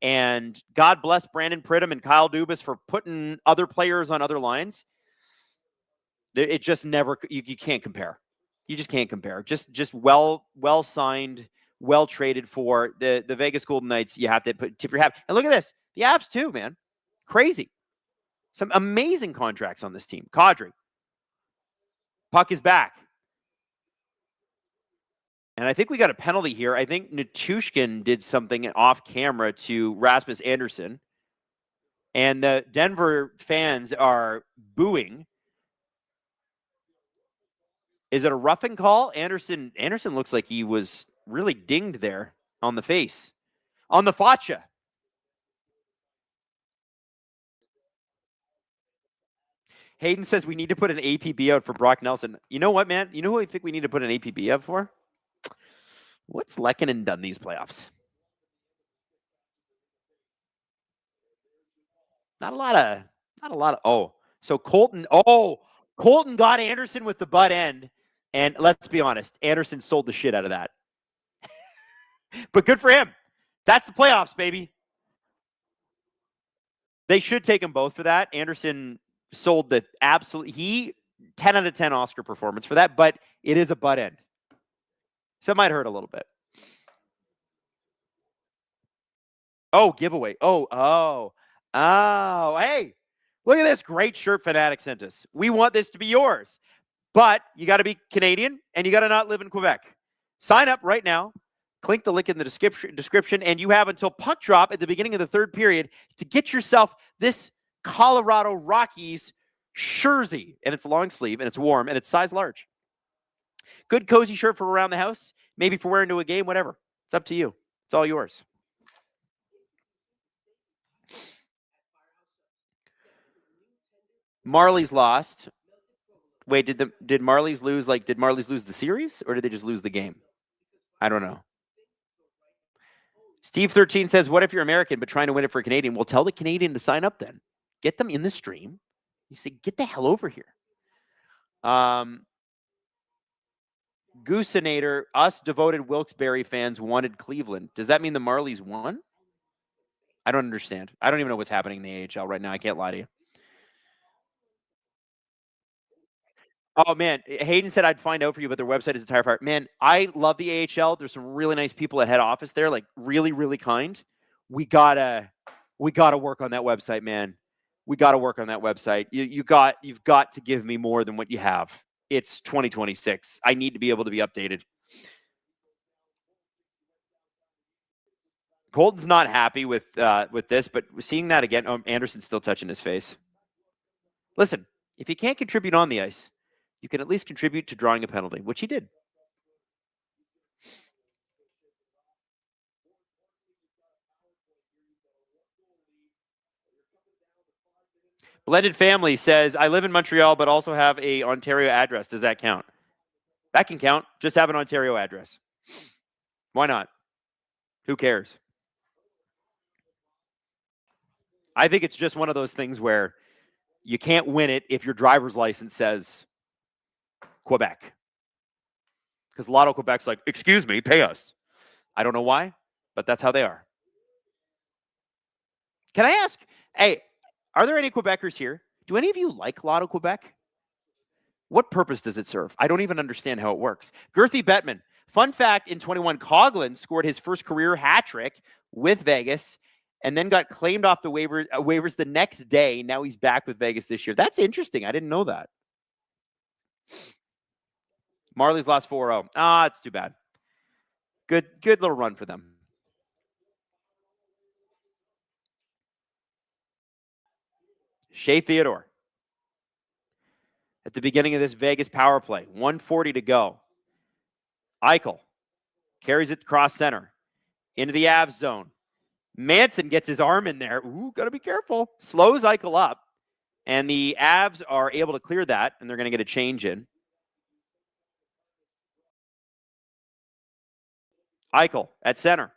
And God bless Brandon Pridham and Kyle Dubas for putting other players on other lines. It just never, you can't compare. You just can't compare. Just well signed, well traded for the Vegas Golden Knights. You have to tip your hat. And look at this. The Avs too, man. Crazy. Some amazing contracts on this team. Kadri. Puck is back. And I think we got a penalty here. I think Natushkin did something off camera to Rasmus Andersson. And the Denver fans are booing. Is it a roughing call? Andersson looks like he was really dinged there on the face. On the facha. Hayden says we need to put an APB out for Brock Nelson. You know what, man? You know who I think we need to put an APB out for? What's Lehkonen done these playoffs? Not a lot of. Oh, so Colton got Andersson with the butt end. And let's be honest, Andersson sold the shit out of that. But good for him. That's the playoffs, baby. They should take them both for that. Andersson sold the absolute 10 out of 10 Oscar performance for that, but it is a butt end. So it might hurt a little bit. Oh, giveaway. Oh, hey, look at this great shirt Fanatic sent us. We want this to be yours, but you got to be Canadian and you got to not live in Quebec. Sign up right now. Click the link in the description, and you have until puck drop at the beginning of the third period to get yourself this Colorado Rockies jersey. And it's long sleeve, and it's warm, and it's size large. Good cozy shirt for around the house, maybe for wearing to a game, whatever. It's up to you. It's all yours. Marlies lost. Wait, did Marlies lose? Like, did Marlies lose the series, or did they just lose the game? I don't know. Steve 13 says, what if you're American but trying to win it for a Canadian? Well, tell the Canadian to sign up then. Get them in the stream. You say, get the hell over here. Goosenator, us devoted Wilkes-Barre fans wanted Cleveland. Does that mean the Marlies won? I don't understand. I don't even know what's happening in the AHL right now. I can't lie to you. Oh, man. Hayden said I'd find out for you, but their website is a tire fire. Man, I love the AHL. There's some really nice people at head office there, like really, really kind. We gotta work on that website, man. We got to work on that website. You've got to give me more than what you have. It's 2026. I need to be able to be updated. Colton's not happy with this, but seeing that again, Anderson's still touching his face. Listen, if you can't contribute on the ice, you can at least contribute to drawing a penalty, which he did. Blended Family says, I live in Montreal, but also have a Ontario address. Does that count? That can count. Just have an Ontario address. Why not? Who cares? I think it's just one of those things where you can't win it if your driver's license says Quebec. Because Lotto Quebec's like, excuse me, pay us. I don't know why, but that's how they are. Can I ask, hey, are there any Quebecers here? Do any of you like Lotto Quebec? What purpose does it serve? I don't even understand how it works. Girthy Bettman. Fun fact, in 21, Coughlin scored his first career hat trick with Vegas and then got claimed off the waivers the next day. Now he's back with Vegas this year. That's interesting. I didn't know that. Marlies lost 4-0. It's too bad. Good little run for them. Shea Theodore. At the beginning of this Vegas power play, 1:40 to go. Eichel carries it across center into the Avs zone. Manson gets his arm in there. Ooh, got to be careful. Slows Eichel up. And the Avs are able to clear that, and they're going to get a change in. Eichel at center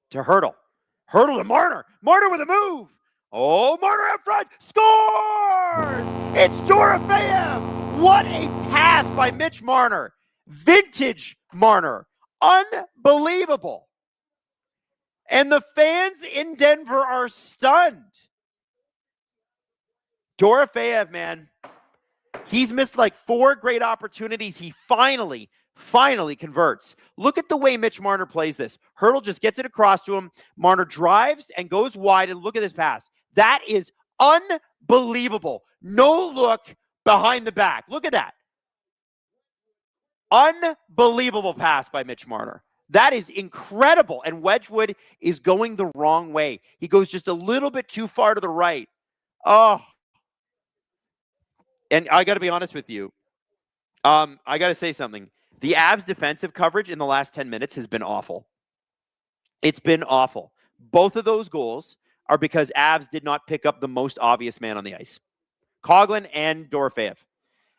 to Hurdle. Hurdle to Marner. Marner with a move. Oh, Marner up front. Scores! It's Dorofeyev. What a pass by Mitch Marner. Vintage Marner. Unbelievable. And the fans in Denver are stunned. Dorofeyev, man, he's missed like 4 great opportunities. He finally converts. Look at the way Mitch Marner plays this. Hurdle just gets it across to him. Marner drives and goes wide, and look at this pass. That is unbelievable. No look behind the back. Look at that. Unbelievable pass by Mitch Marner. That is incredible. And Wedgwood is going the wrong way. He goes just a little bit too far to the right. Oh. And I got to be honest with you. I got to say something. The Avs defensive coverage in the last 10 minutes has been awful. It's been awful. Both of those goals are because Avs did not pick up the most obvious man on the ice. Coughlin and Dorofeyev.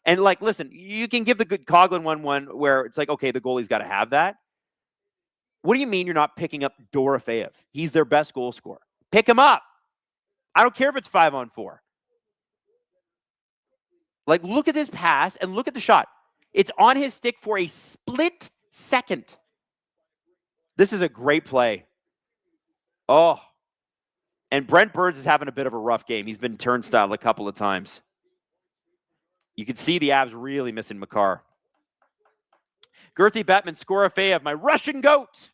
And like, listen, you can give the good Coughlin 1-1 where it's like, okay, the goalie's got to have that. What do you mean you're not picking up Dorofeyev? He's their best goal scorer. Pick him up. I don't care if it's 5-on-4. Like, look at this pass and look at the shot. It's on his stick for a split second. This is a great play. Oh. And Brent Burns is having a bit of a rough game. He's been turnstile a couple of times. You can see the Avs really missing Makar. Girthy Bettman, Skorofeyev, my Russian goat.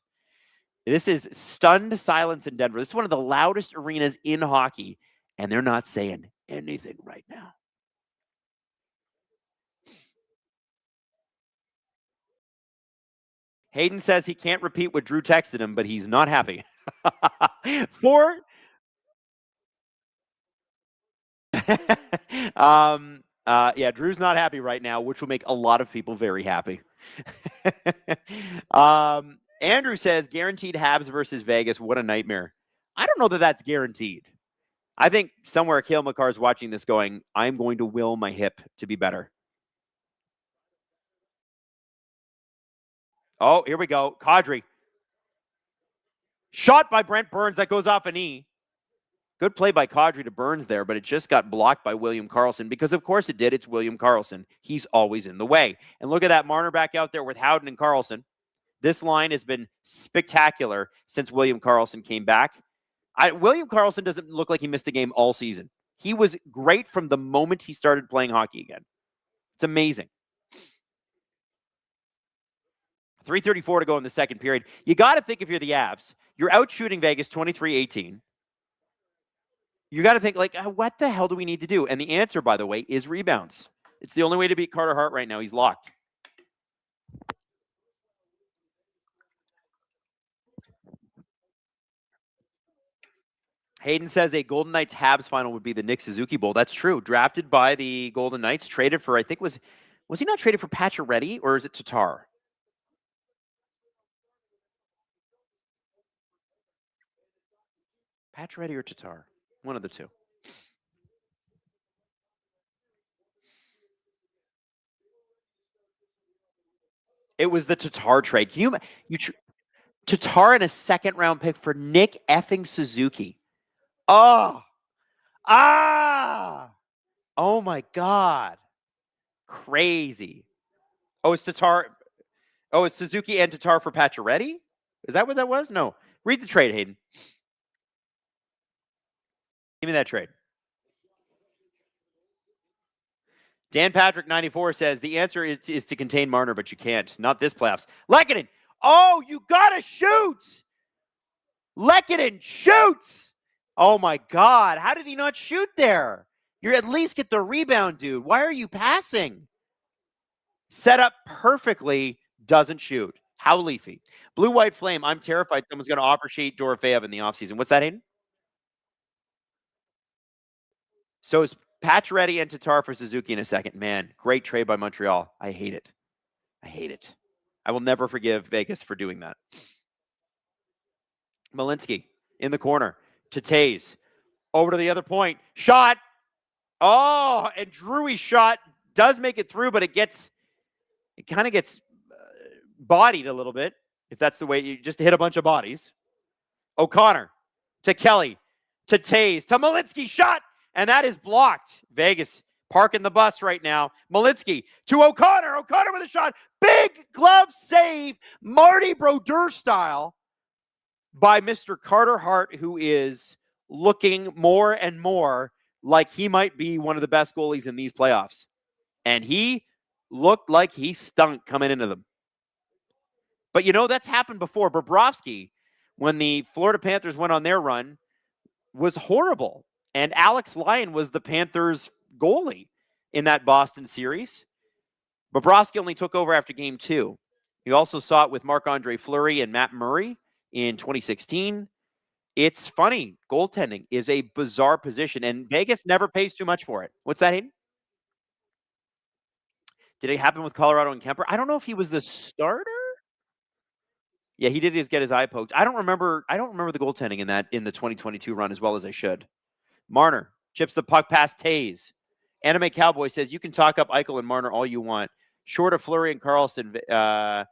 This is stunned silence in Denver. This is one of the loudest arenas in hockey, and they're not saying anything right now. Hayden says he can't repeat what Drew texted him, but he's not happy. Yeah, Drew's not happy right now, which will make a lot of people very happy. Andrew says, guaranteed Habs versus Vegas. What a nightmare. I don't know that that's guaranteed. I think somewhere Cale Makar is watching this going, I'm going to will my hip to be better. Oh, here we go. Kadri. Shot by Brent Burns. That goes off a knee. Good play by Kadri to Burns there, but it just got blocked by William Karlsson because, of course, it did. It's William Karlsson. He's always in the way. And look at that Marner back out there with Howden and Karlsson. This line has been spectacular since William Karlsson came back. William Karlsson doesn't look like he missed a game all season. He was great from the moment he started playing hockey again. It's amazing. 3:34 to go in the second period. You got to think if you're the Avs, you're out shooting Vegas 23-18. You got to think, like, what the hell do we need to do? And the answer, by the way, is rebounds. It's the only way to beat Carter Hart right now. He's locked. Hayden says a Golden Knights Habs final would be the Nick Suzuki Bowl. That's true. Drafted by the Golden Knights, traded for, I think was he not traded for Pacioretty or is it Tatar? Pacioretty or Tatar? One of the two. It was the Tatar trade. Can you Tatar and a second round pick for Nick effing Suzuki? Oh. Oh my God. Crazy. Oh, it's Tatar. Oh, it's Suzuki and Tatar for Pacioretty? Is that what that was? No. Read the trade, Hayden. Give me that trade. Dan Patrick 94 says the answer is to contain Marner, but you can't. Not this playoffs. Lehkonen. Oh, you gotta shoot. Lehkonen shoots. Oh my God. How did he not shoot there? You at least get the rebound, dude. Why are you passing? Set up perfectly, doesn't shoot. How leafy. Blue White Flame. I'm terrified someone's going to offer sheet Dorofeyev in the offseason. What's that, Hayden? So it's Pacioretty and Tatar for Suzuki in a second. Man, great trade by Montreal. I hate it. I hate it. I will never forgive Vegas for doing that. Malinsky in the corner to Taze. Over to the other point. Shot. Oh, and Drewy's shot does make it through, but it kind of gets bodied a little bit. If that's the way you just hit a bunch of bodies. O'Connor to Kelly to Taze to Malinsky. Shot. And that is blocked. Vegas parking the bus right now. Malinsky to O'Connor. O'Connor with a shot. Big glove save. Marty Brodeur style. by Mr. Carter Hart, who is looking more and more like he might be one of the best goalies in these playoffs. And he looked like he stunk coming into them. But that's happened before. Bobrovsky, when the Florida Panthers went on their run, was horrible. And Alex Lyon was the Panthers' goalie in that Boston series. Bobrovsky only took over after game 2. You also saw it with Marc-Andre Fleury and Matt Murray in 2016. It's funny. Goaltending is a bizarre position, and Vegas never pays too much for it. What's that, Hayden? Did it happen with Colorado and Kemper? I don't know if he was the starter. Yeah, he did get his eye poked. I don't remember the goaltending in the 2022 run as well as I should. Marner chips the puck past Taze. Anime Cowboy says you can talk up Eichel and Marner all you want. Short of Fleury and Carlson, Carlson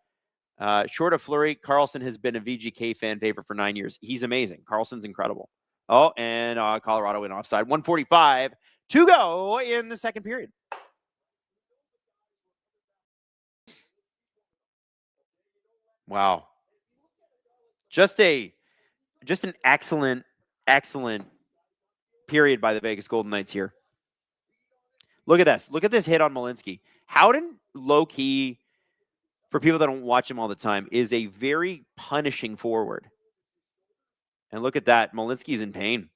has been a VGK fan favorite for 9 years. He's amazing. Carlson's incredible. Oh, and Colorado in offside. 1:45 to go in the second period. Wow. Just an excellent period by the Vegas Golden Knights here. Look at this. Look at this hit on Malinsky. Howden, low-key, for people that don't watch him all the time, is a very punishing forward. And look at that. Malinsky's in pain.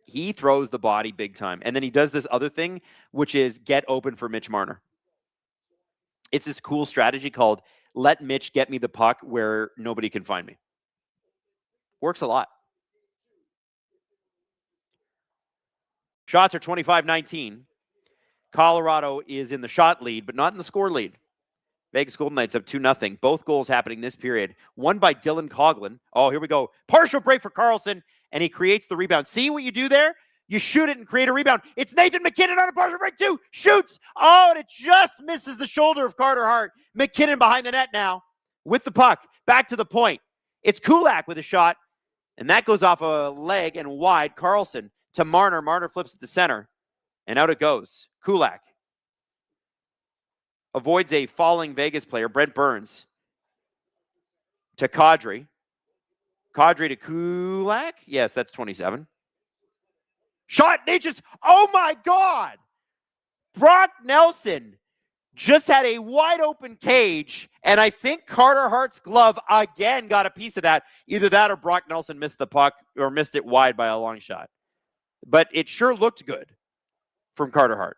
He throws the body big time. And then he does this other thing, which is get open for Mitch Marner. It's this cool strategy called let Mitch get me the puck where nobody can find me. Works a lot. Shots are 25-19. Colorado is in the shot lead, but not in the score lead. Vegas Golden Knights up 2-0. Both goals happening this period. One by Dylan Coughlin. Oh, here we go. Partial break for Carlson, and he creates the rebound. See what you do there? You shoot it and create a rebound. It's Nathan MacKinnon on a partial break too. Shoots. Oh, and it just misses the shoulder of Carter Hart. MacKinnon behind the net now with the puck. Back to the point. It's Kulak with a shot, and that goes off a leg and wide. Carlson to Marner. Marner flips it to center, and out it goes. Kulak avoids a falling Vegas player, Brent Burns, to Kadri. Kadri to Kulak. Yes, that's 27. Shot, Natchez. Oh, my God. Brock Nelson just had a wide open cage, and I think Carter Hart's glove again got a piece of that. Either that or Brock Nelson missed the puck or missed it wide by a long shot. But it sure looked good from Carter Hart.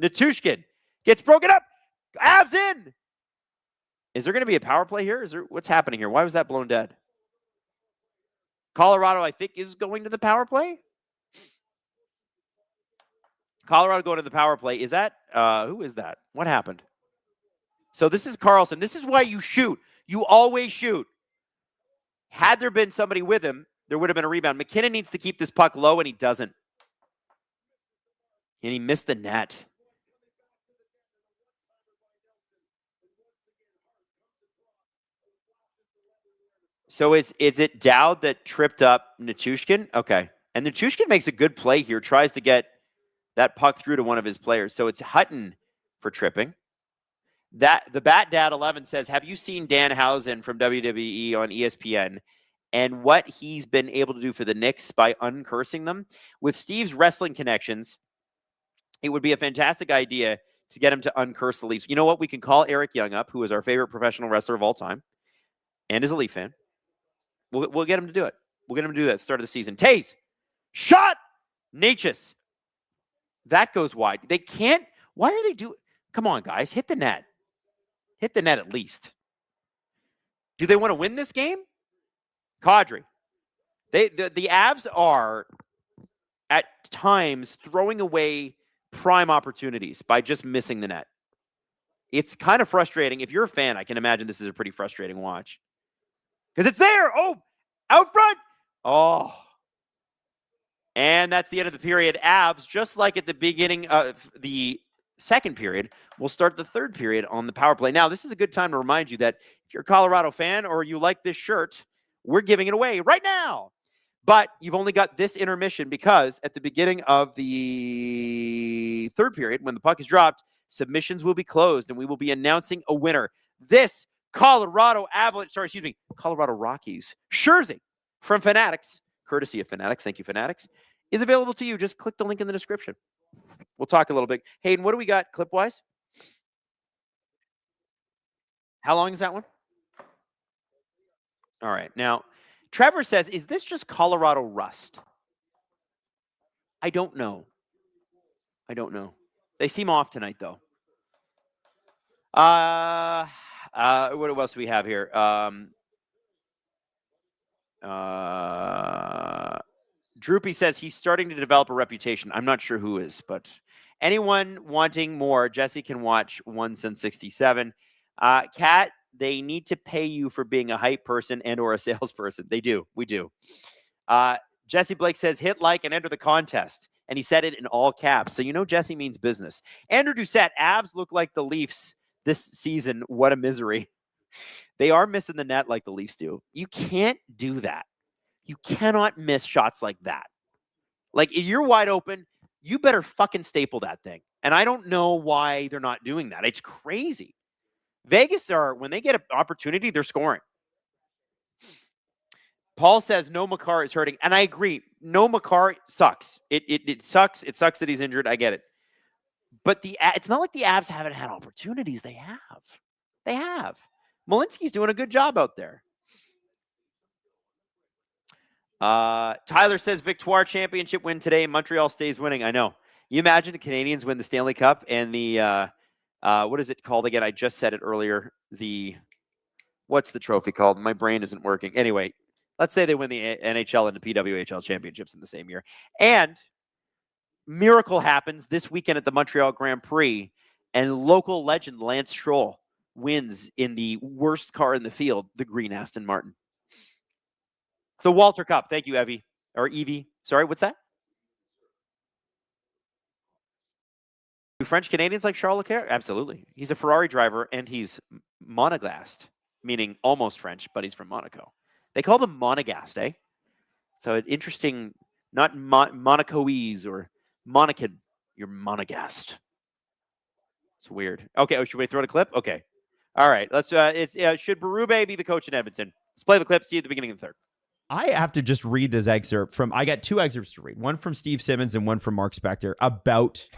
Natushkin gets broken up. Avs in. Is there going to be a power play here? What's happening here? Why was that blown dead? Colorado, I think, is going to the power play. Colorado going to the power play. Is that, who is that? What happened? So this is Carlson. This is why you shoot. You always shoot. Had there been somebody with him, there would have been a rebound. MacKinnon needs to keep this puck low, and he doesn't. And he missed the net. So is it Dowd that tripped up Natushkin? Okay. And Natushkin makes a good play here, tries to get that puck through to one of his players. So it's Hutton for tripping. The Bat Dad 11 says, have you seen Danhausen from WWE on ESPN and what he's been able to do for the Knicks by uncursing them? With Steve's wrestling connections, it would be a fantastic idea to get him to uncurse the Leafs. You know what? We can call Eric Young up, who is our favorite professional wrestler of all time and is a Leaf fan. We'll get him to do it. We'll get him to do that at the start of the season. Taze, shot, Natchez. That goes wide. They can't. Why are they doing? Come on, guys. Hit the net. Hit the net at least. Do they want to win this game? Kadri. The Avs are at times throwing away prime opportunities by just missing the net. It's kind of frustrating. If you're a fan, I can imagine this is a pretty frustrating watch. Because it's there. Oh, out front. Oh. And that's the end of the period. Avs, just like at the beginning of the second period, will start the third period on the power play. Now, this is a good time to remind you that if you're a Colorado fan or you like this shirt, we're giving it away right now. But you've only got this intermission because at the beginning of the third period, when the puck is dropped, submissions will be closed and we will be announcing a winner. This Colorado Rockies. Scherzing from Fanatics, courtesy of Fanatics. Thank you, Fanatics. Is available to you. Just click the link in the description. We'll talk a little bit. Hayden, what do we got clip-wise? How long is that one? All right. Now, Trevor says, is this just Colorado rust? I don't know. They seem off tonight, though. What else do we have here? Droopy says he's starting to develop a reputation. I'm not sure who is, but anyone wanting more, Jesse can watch 1 since 67. Kat, they need to pay you for being a hype person and or a salesperson. They do. We do. Jesse Blake says, hit like and enter the contest. And he said it in all caps. So you know Jesse means business. Andrew Doucette, Avs look like the Leafs this season. What a misery. They are missing the net like the Leafs do. You can't do that. You cannot miss shots like that. Like, if you're wide open, you better fucking staple that thing. And I don't know why they're not doing that. It's crazy. Vegas when they get an opportunity, they're scoring. Paul says no Makar is hurting. And I agree. No Makar sucks. It sucks. It sucks that he's injured. I get it. But it's not like the Avs haven't had opportunities. They have. Malinsky's doing a good job out there. Tyler says Victoire championship win today. Montreal stays winning. I know. You imagine the Canadians win the Stanley Cup and the what is it called again? I just said it earlier. What's the trophy called? My brain isn't working. Anyway, let's say they win the NHL and the PWHL championships in the same year. And miracle happens this weekend at the Montreal Grand Prix, and local legend Lance Stroll wins in the worst car in the field, the green Aston Martin. It's the Walter Cup. Thank you, Evie. Or Evie. Sorry, what's that? Do French Canadians like Charles Leclerc? Absolutely. He's a Ferrari driver, and he's monegasque, meaning almost French, but he's from Monaco. They call them monegasque, eh? So an interesting, not Monacoese or Monacan. You're monegasque. It's weird. Okay, should we throw it a clip? Okay. All right. Let's. Should Berube be the coach in Edmonton? Let's play the clip. See you at the beginning of the third. I have to just read this excerpt from. I got 2 excerpts to read. One from Steve Simmons and one from Mark Spector about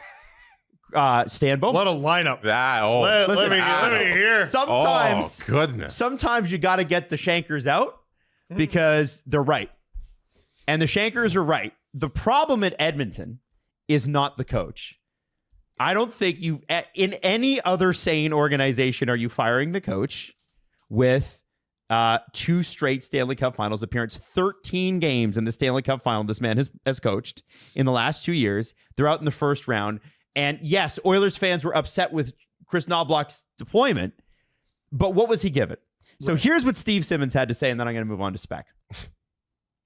Stan Bowman. What a lineup. Let me hear. Sometimes, goodness. Sometimes you got to get the shankers out because they're right, and the shankers are right. The problem at Edmonton is not the coach. I don't think in any other sane organization are you firing the coach with 2 straight Stanley Cup Finals appearance, 13 games in the Stanley Cup Final this man has coached in the last 2 years. They're out in the first round. And yes, Oilers fans were upset with Chris Knobloch's deployment, but what was he given? So here's what Steve Simmons had to say, and then I'm going to move on to Spec.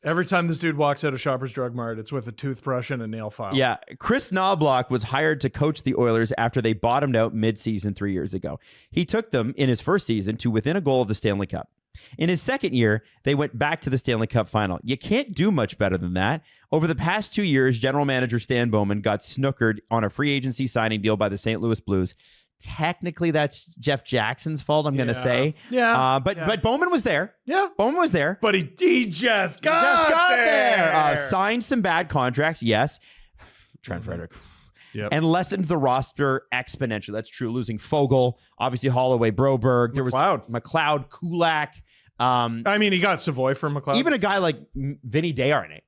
Every time this dude walks out of Shoppers Drug Mart, it's with a toothbrush and a nail file. Yeah, Chris Knobloch was hired to coach the Oilers after they bottomed out mid-season 3 years ago. He took them in his first season to within a goal of the Stanley Cup. In his second year, they went back to the Stanley Cup Final. You can't do much better than that. Over the past 2 years, general manager Stan Bowman got snookered on a free agency signing deal by the St. Louis Blues. Technically, that's Jeff Jackson's fault, I'm going to say. Yeah. But Bowman was there. Yeah. Bowman was there. But he just got there. Signed some bad contracts, yes. Trent Frederick. Yep. And lessened the roster exponentially. That's true. Losing Fogle, obviously Holloway, Broberg. There was McLeod, Kulak. I mean, he got Savoy from McLeod. Even a guy like Vinny Desharnais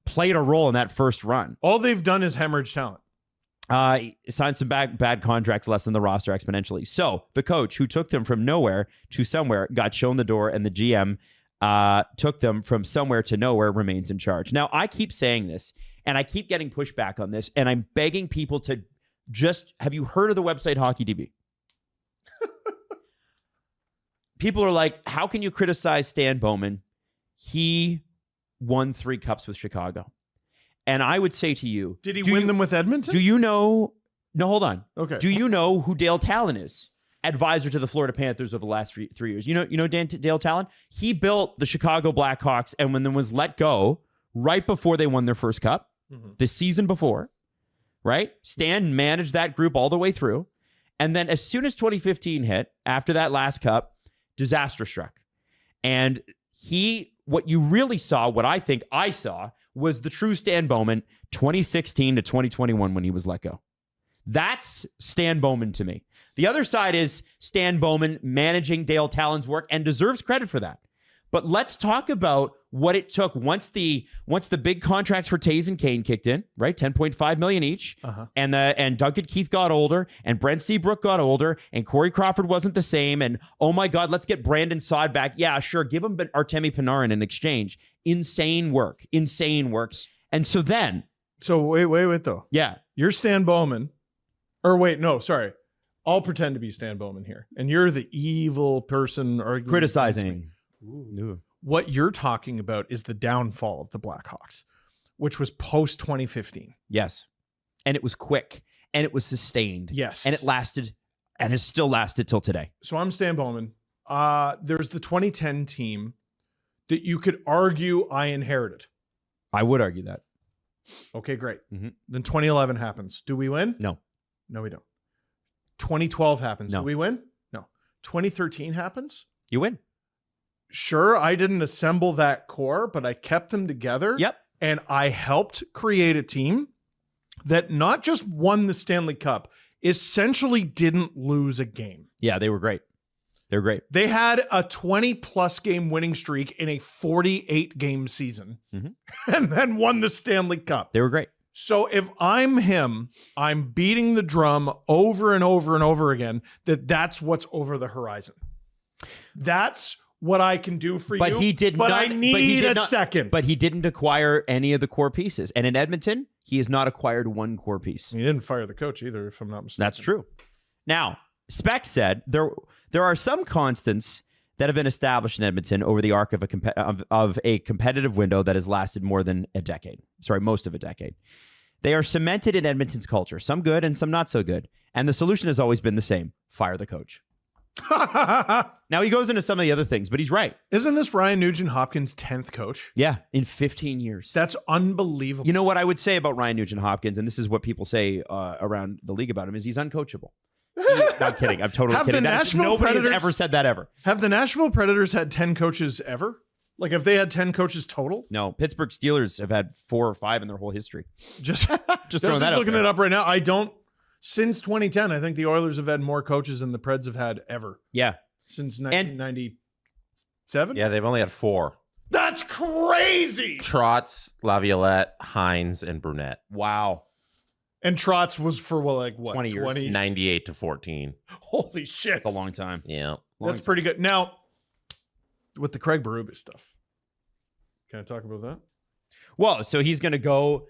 played a role in that first run. All they've done is hemorrhage talent. Signed some bad contracts, lessened the roster exponentially. So the coach who took them from nowhere to somewhere got shown the door, and the GM took them from somewhere to nowhere, remains in charge. Now, I keep saying this, and I keep getting pushback on this, and I'm begging people to just, have you heard of the website HockeyDB? People are like, how can you criticize Stan Bowman? He won 3 cups with Chicago. And I would say to you, did he win them with Edmonton? Do you know? No, hold on. Okay. Do you know who Dale Talon is? Advisor to the Florida Panthers over the last 3 years. You know Dale Talon? He built the Chicago Blackhawks, and when they was let go right before they won their first cup, the season before, right? Stan managed that group all the way through. And then as soon as 2015 hit, after that last cup, disaster struck. And what you really saw, what I think I saw, was the true Stan Bowman 2016 to 2021 when he was let go. That's Stan Bowman to me. The other side is Stan Bowman managing Dale Talon's work and deserves credit for that. But let's talk about what it took once the big contracts for Taze and Kane kicked in, right? $10.5 million each. And Duncan Keith got older, and Brent Seabrook got older, and Corey Crawford wasn't the same. And oh my God, let's get Brandon Saad back. Yeah, sure. Give him Artemi Panarin in exchange. Insane work. And so then. So wait though. Yeah. You're Stan Bowman. Or wait, no, sorry. I'll pretend to be Stan Bowman here. And you're the evil person arguing criticizing. Ooh. What you're talking about is the downfall of the Blackhawks, which was post 2015. Yes. And it was quick and it was sustained. Yes. And it lasted and has still lasted till today. So I'm Stan Bowman. There's the 2010 team that you could argue I inherited. I would argue that. Okay, great. Mm-hmm. Then 2011 happens. Do we win? No. No, we don't. 2012 happens. No. Do we win? No. 2013 happens. You win. Sure, I didn't assemble that core, but I kept them together. Yep. And I helped create a team that not just won the Stanley Cup, essentially didn't lose a game. Yeah, they were great. They're great. They had a 20-plus game winning streak in a 48-game season and then won the Stanley Cup. They were great. So if I'm him, I'm beating the drum over and over and over again that's what's over the horizon. That's what I can do for But you. he did but not. I need a second. But he didn't acquire any of the core pieces. And in Edmonton, he has not acquired one core piece. He didn't fire the coach either, if I'm not mistaken. That's true. Now, Speck said there are some constants that have been established in Edmonton over the arc of a competitive window that has lasted more than a decade. Sorry, most of a decade. They are cemented in Edmonton's culture, some good and some not so good. And the solution has always been the same: fire the coach. Now he goes into some of the other things, but he's right. Isn't this Ryan Nugent-Hopkins' 10th coach? Yeah, in 15 years. That's unbelievable. You know what I would say about Ryan Nugent-Hopkins, and this is what people say around the league about him, is he's uncoachable. I'm kidding. I'm totally kidding. Nobody has ever said that ever. Have the Nashville Predators had 10 coaches ever? Like, have they had 10 coaches total? No, Pittsburgh Steelers have had 4 or 5 in their whole history. Just throwing that out looking there. it up right now. Since 2010, I think the Oilers have had more coaches than the Preds have had ever. Yeah. Since 1997? Yeah, they've only had 4. That's crazy! Trotz, Laviolette, Hines, and Brunette. Wow. And Trotz was for, 20 years. 98 to 14. Holy shit. It's a long time. Yeah. That's pretty good. Now, with the Craig Berube stuff, can I talk about that? Well, so he's going to go.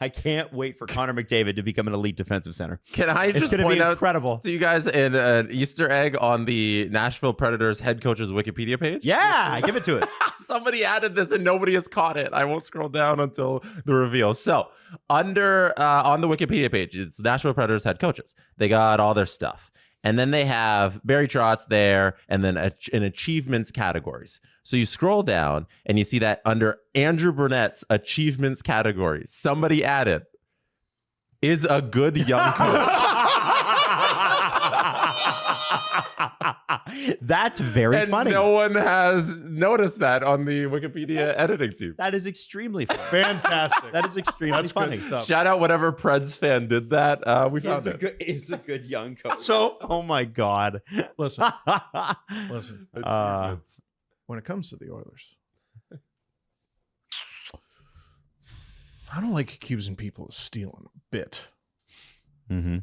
I can't wait for Connor McDavid to become an elite defensive center. Can I It's just going to point be out incredible. to you guys an Easter egg on the Nashville Predators head coach's Wikipedia page? Yeah, give it to it. Somebody added this and nobody has caught it. I won't scroll down until the reveal. So under on the Wikipedia page, it's Nashville Predators head coaches. They got all their stuff. And then they have Barry Trotz there and then in achievements categories. So you scroll down and you see that under Andrew Burnett's achievements categories, somebody added, is a good young coach. That's very And funny. no one has noticed that on the Wikipedia editing team. That is extremely funny. Fantastic. That is extremely That's funny. good stuff. Shout out whatever Preds fan did that. We found it. Is a good young coach. So, Oh my God. listen, listen. Achievements. When it comes to the Oilers, I don't like accusing people of stealing a bit. Mm-hmm.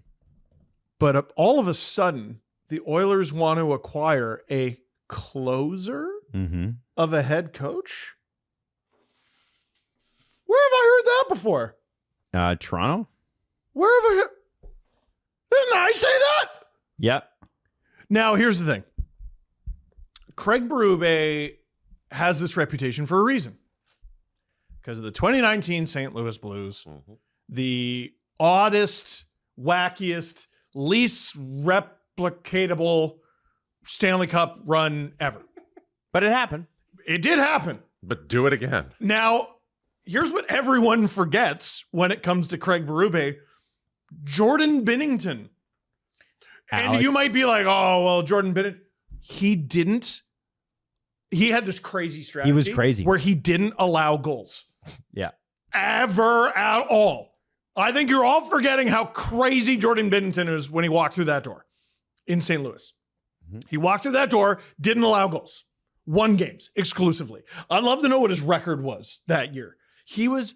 But all of a sudden, the Oilers want to acquire a closer Mm-hmm. of a head coach? Where have I heard that before? Toronto? Where have I heard? Didn't I say that? Yep. Now, here's the thing. Craig Berube has this reputation for a reason. Because of the 2019 St. Louis Blues, the oddest, wackiest, least replicatable Stanley Cup run ever. But it happened. It did happen. But do it again. Now, here's what everyone forgets when it comes to Craig Berube. Jordan Binnington. And Alex. you might be like, oh, well, Jordan Binnington. he had this crazy strategy. He was crazy. Where he didn't allow goals. Yeah. Ever at all. I think you're all forgetting how crazy Jordan Binnington is when he walked through that door in St. Louis. He walked through that door, didn't allow goals. Won games exclusively. I'd love to know what his record was that year. He was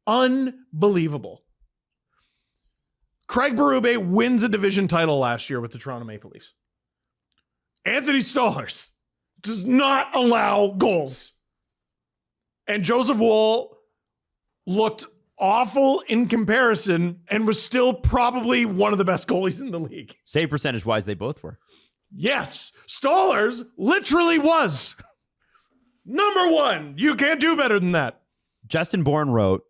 unbelievable. Craig Berube wins a division title last year with the Toronto Maple Leafs. Anthony Stolarz does not allow goals. And Joseph Woll looked awful in comparison and was still probably one of the best goalies in the league. Save percentage wise, they both were. Yes, Stolarz literally was number one. You can't do better than that. Justin Bourne wrote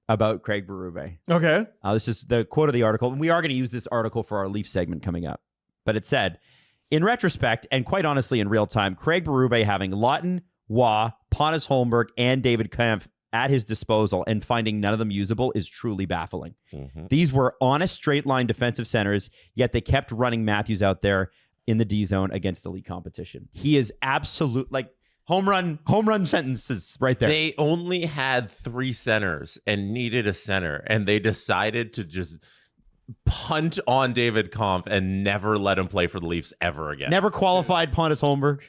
about Craig Berube. Okay. This is the quote of the article, and we are going to use this article for our Leaf segment coming up. But it said, in retrospect, and quite honestly in real time, Craig Berube having Lawton, Waugh, Pontus Holmberg, and David Kampf at his disposal and finding none of them usable is truly baffling. These were honest straight line defensive centers, yet they kept running Matthews out there in the D zone against elite competition. He is absolute, like, home run sentences right there. They only had 3 centers and needed a center, and they decided to just punt on David Kampf and never let him play for the Leafs ever again. Never qualified Pontus Holmberg.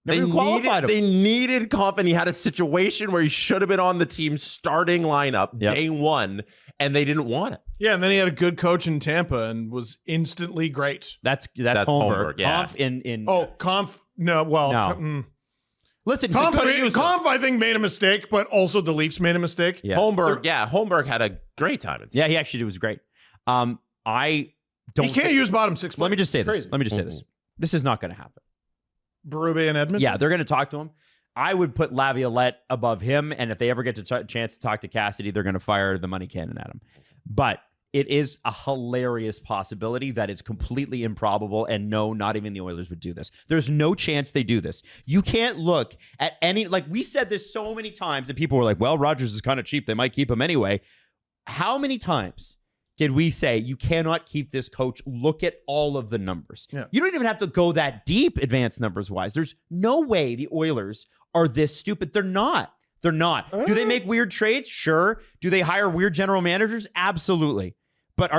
Never qualified him. They needed Kampf, and he had a situation where he should have been on the team's starting lineup day one, and they didn't want it. Yeah, and then he had a good coach in Tampa and was instantly great. That's Holmberg. Yeah. Kampf Kampf. No, well, No. Listen, Kampf, I think, made a mistake, but also the Leafs made a mistake. Yeah. Holmberg had a great time. Yeah, he actually was great. I don't. He can't use bottom 6 players. Let me just say this. Crazy. Let me just say this. This is not going to happen. Berube and Edmonton? Yeah, they're going to talk to him. I would put Laviolette above him, and if they ever get a chance to talk to Cassidy, they're going to fire the money cannon at him. But it is a hilarious possibility that is completely improbable, and no, not even the Oilers would do this. There's no chance they do this. You can't look at any, like we said this so many times, and people were like, well, Rogers is kind of cheap. They might keep him anyway. How many times did we say you cannot keep this coach? Look at all of the numbers. Yeah. You don't even have to go that deep advanced numbers wise. There's no way the Oilers are this stupid. They're not. They're not. Do they make weird trades? Sure. Do they hire weird general managers? Absolutely. But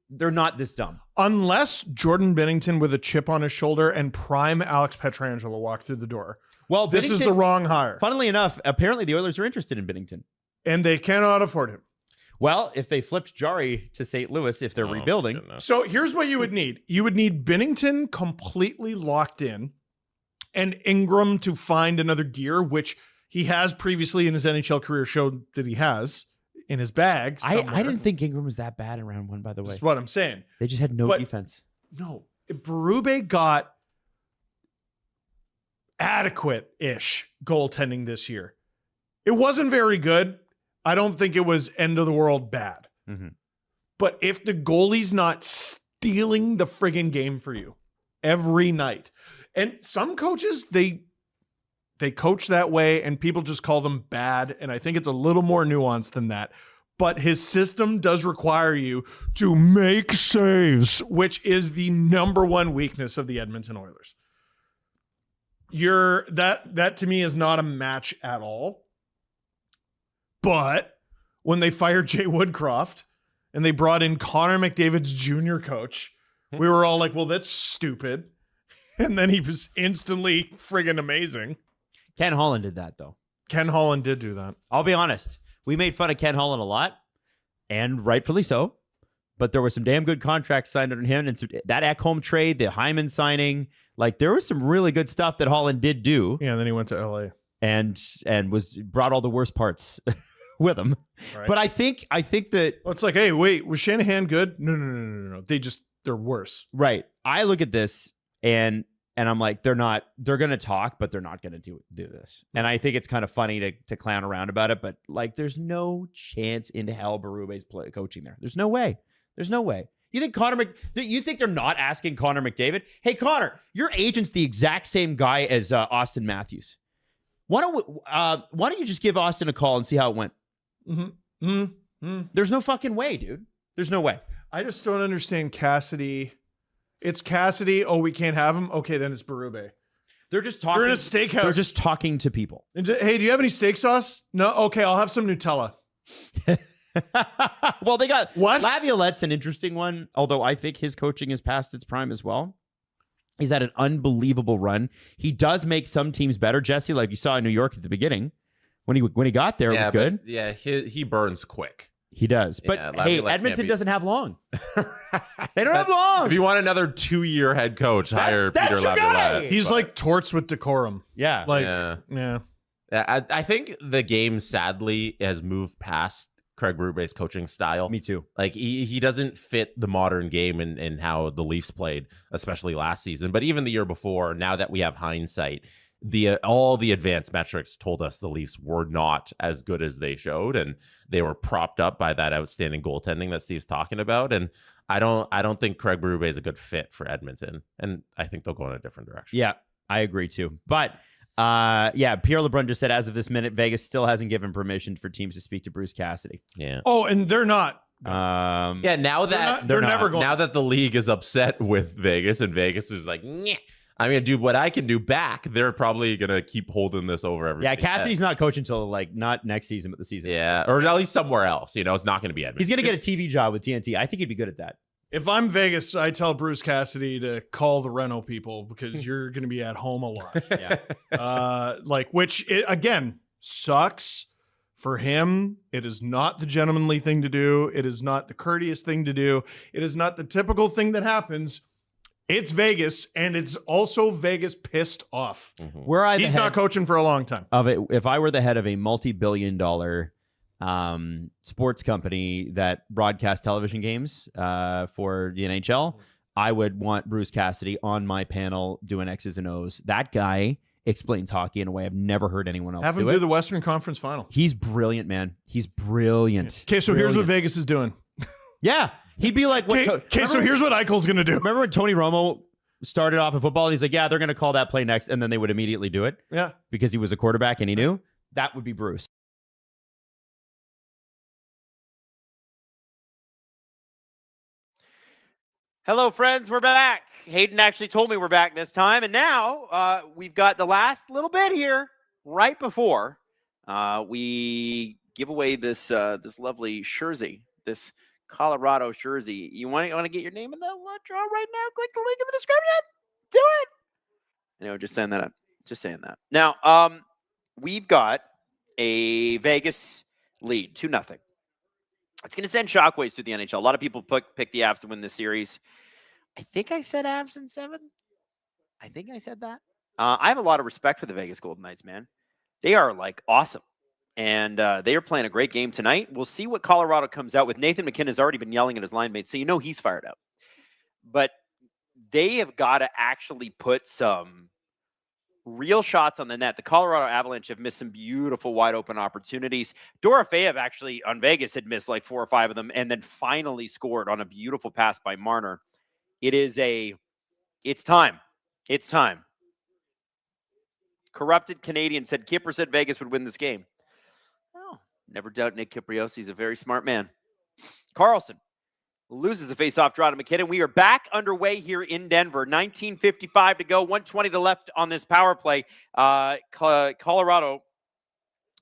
they're not this dumb. Unless Jordan Binnington with a chip on his shoulder and prime Alex Pietrangelo walk through the door. Well, this is the wrong hire. Funnily enough, apparently the Oilers are interested in Binnington. And they cannot afford him. Well, if they flipped Jari to St. Louis, if they're rebuilding. Goodness. So here's what you would need. You would need Binnington completely locked in and Ingram to find another gear, which he has previously in his NHL career showed that he has in his bag. I didn't think Ingram was that bad in round 1, by the way. That's what I'm saying. They just had no defense. No. Berube got adequate-ish goaltending this year. It wasn't very good. I don't think it was end of the world bad. Mm-hmm. But if the goalie's not stealing the friggin' game for you every night, and some coaches, they coach that way and people just call them bad. And I think it's a little more nuanced than that. But his system does require you to make saves, which is the number one weakness of the Edmonton Oilers. That to me is not a match at all. But when they fired Jay Woodcroft and they brought in Connor McDavid's junior coach, we were all like, well, that's stupid. And then he was instantly friggin' amazing. Ken Holland did that, though. Ken Holland did do that. I'll be honest. We made fun of Ken Holland a lot, and rightfully so. But there were some damn good contracts signed under him. And that Ekholm trade, the Hyman signing, like there was some really good stuff that Holland did do. Yeah, and then he went to LA. And brought all the worst parts with him. Right. But I think that Well, it's like, hey, wait, was Shanahan good? No. They're worse. right. I look at this and I'm like, they're going to talk, but they're not going to do this. And I think it's kind of funny to clown around about it, but like, there's no chance in hell Berube's coaching there. There's no way. There's no way. You think you think they're not asking Connor McDavid? Hey, Connor, your agent's the exact same guy as Austin Matthews. Why don't you just give Austin a call and see how it went? There's no fucking way, dude. There's no way. I just don't understand Cassidy. It's Cassidy. Oh, we can't have him. Okay, then it's Berube. They're just talking. You're in a steakhouse. They're just talking to people. Hey, do you have any steak sauce? No. Okay, I'll have some Nutella. Well, they got What? Laviolette's an interesting one, although I think his coaching is past its prime as well. He's had an unbelievable run. He does make some teams better, Jesse, like you saw in New York at the beginning. When he got there, it was good. Yeah, he burns quick. He does. But Yeah, hey, Laviolette Edmonton can't be- doesn't have long. They don't have long. If you want another 2-year head coach, hire that's Peter your guy. Laviolette. He's but- like torts with decorum. Yeah. Like, Yeah. yeah. I think the game sadly has moved past Craig Berube's coaching style. Me too. Like he doesn't fit the modern game and how the Leafs played, especially last season. But even the year before, now that we have hindsight, all the advanced metrics told us the Leafs were not as good as they showed, and they were propped up by that outstanding goaltending that Steve's talking about. And I don't think Craig Berube is a good fit for Edmonton, and I think they'll go in a different direction. Yeah, I agree too. But yeah, Pierre LeBrun just said as of this minute, Vegas still hasn't given permission for teams to speak to Bruce Cassidy. Yeah. Oh, and they're not. Yeah, now that They're never going. now that the league is upset with Vegas and Vegas is like, "Nyeh, I'm gonna do what I can do back," they're probably gonna keep holding this over everything. Yeah, Cassidy's not coaching until like not next season, but the season. Yeah, or at least somewhere else. You know, it's not gonna be Edmonton. He's gonna get a TV job with TNT. I think he'd be good at that. If I'm Vegas, I tell Bruce Cassidy to call the Reno people because you're going to be at home a lot. Yeah. Which again sucks for him. It is not the gentlemanly thing to do. It is not the courteous thing to do. It is not the typical thing that happens. It's Vegas, and it's also Vegas pissed off. Were I the He's head not coaching for a long time. of it, if I were the head of a multi-billion-dollar sports company that broadcasts television games for the NHL, I would want Bruce Cassidy on my panel doing X's and O's. That guy explains hockey in a way I've never heard anyone else Have him do do it. the Western Conference Final. He's brilliant, man. He's brilliant. Okay, so here's what Brilliant. Vegas is doing. Yeah, he'd be like, Okay, so here's what Eichel's going to do. Remember when Tony Romo started off in football and he's like, yeah, they're going to call that play next, and then they would immediately do it Yeah. because he was a quarterback and he knew? That would be Bruce. Hello, friends. We're back. Hayden actually told me we're back this time. And now we've got the last little bit here right before we give away this this lovely jersey, this Colorado jersey. You want to get your name in the draw right now? Click the link in the description. Do it. Anyway, just saying that up. Just saying that. Now, we've got a Vegas lead, 2-0. It's going to send shockwaves through the NHL. A lot of people pick the Avs to win this series. I think I said Avs in 7. I think I said that. I have a lot of respect for the Vegas Golden Knights, man. They are like awesome. And they are playing a great game tonight. We'll see what Colorado comes out with. Nathan McKinnon has already been yelling at his line mates, so you know he's fired up. But they have got to actually put some real shots on the net. The Colorado Avalanche have missed some beautiful wide open opportunities. Dorofeyev actually on Vegas had missed like 4 or 5 of them and then finally scored on a beautiful pass by Marner. It's time. It's time. Corrupted Canadian said Kipper said Vegas would win this game. Oh, never doubt Nick Kipriosi. He's a very smart man. Carlson loses a face-off draw to McKinnon. We are back underway here in Denver. 19:55 to go, 1:20 to left on this power play. Colorado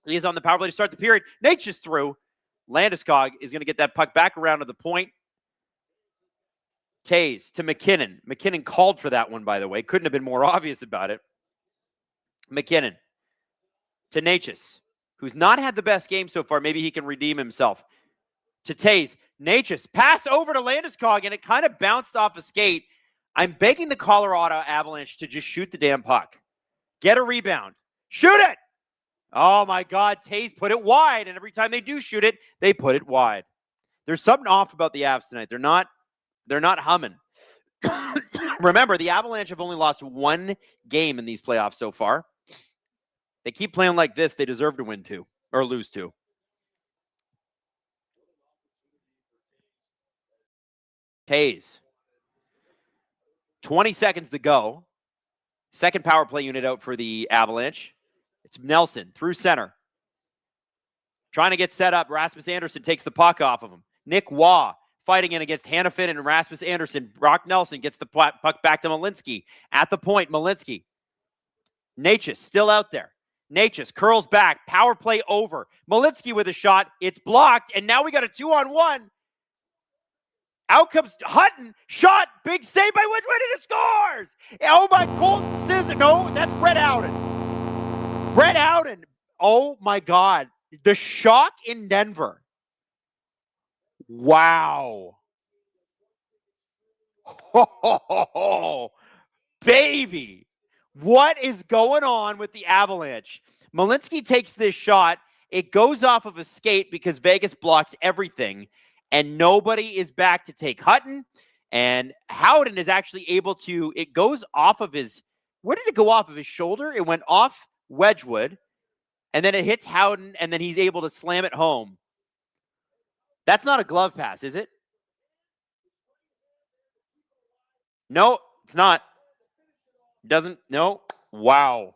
is on the power play to start the period. Nate's just through. Landeskog is going to get that puck back around to the point. Tays to McKinnon. McKinnon called for that one, by the way. Couldn't have been more obvious about it. McKinnon to Natchez, who's not had the best game so far. Maybe he can redeem himself. To Tays. Natchez, pass over to Landeskog, and it kind of bounced off a skate. I'm begging the Colorado Avalanche to just shoot the damn puck. Get a rebound. Shoot it! Oh, my God. Tays put it wide, and every time they do shoot it, they put it wide. There's something off about the Avs tonight. They're not humming. Remember, the Avalanche have only lost 1 game in these playoffs so far. They keep playing like this. They deserve to win 2 or lose 2. Tays. 20 seconds to go. Second power play unit out for the Avalanche. It's Nelson through center. Trying to get set up. Rasmus Andersson takes the puck off of him. Nick Waugh fighting in against Hannafin and Rasmus Andersson. Brock Nelson gets the puck back to Malinsky. At the point, Malinsky Natchez still out there. Natchez curls back. Power play over. Molitsky with a shot. It's blocked. And now we got a 2-on-1. Out comes Hutton. Shot. Big save by Wedgwood, and it scores. Oh, my. Colton Scissor. No, that's Brett Howden. Brett Howden. Oh, my God. The shock in Denver. Wow. Oh, baby. What is going on with the Avalanche? Malinsky takes this shot. It goes off of a skate because Vegas blocks everything, and nobody is back to take Hutton. And Howden is actually able to, it goes off of his, where did it go off of his shoulder? It went off Wedgwood, and then it hits Howden, and then he's able to slam it home. That's not a glove pass, is it? No, it's not. Doesn't, no. Wow.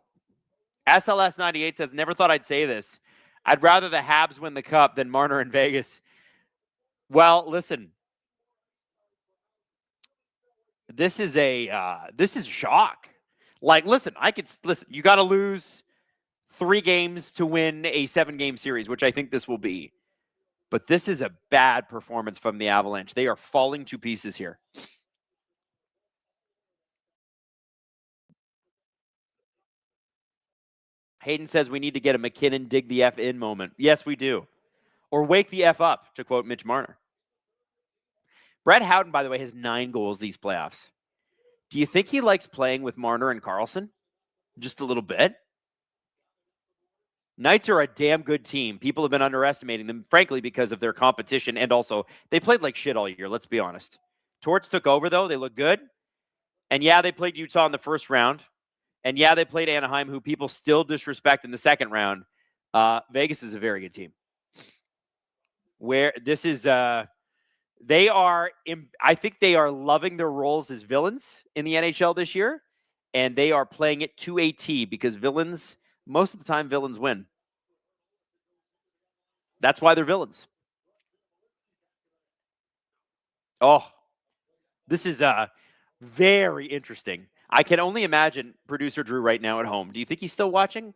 SLS 98 says, never thought I'd say this. I'd rather the Habs win the cup than Marner in Vegas. Well, listen. This is shock. Like, listen, you got to lose 3 games to win a 7-game series, which I think this will be. But this is a bad performance from the Avalanche. They are falling to pieces here. Hayden says we need to get a McKinnon dig the F in moment. Yes, we do. Or wake the F up, to quote Mitch Marner. Brett Howden, by the way, has 9 goals these playoffs. Do you think he likes playing with Marner and Karlsson? Just a little bit? Knights are a damn good team. People have been underestimating them, frankly, because of their competition. And also, they played like shit all year, let's be honest. Torts took over, though. They look good. And yeah, they played Utah in the first round. And yeah, they played Anaheim, who people still disrespect in the second round. Vegas is a very good team. Where this is, I think they are loving their roles as villains in the NHL this year. And they are playing it to a T because villains, most of the time, villains win. That's why they're villains. Oh, this is very interesting. I can only imagine producer Drew right now at home. Do you think he's still watching?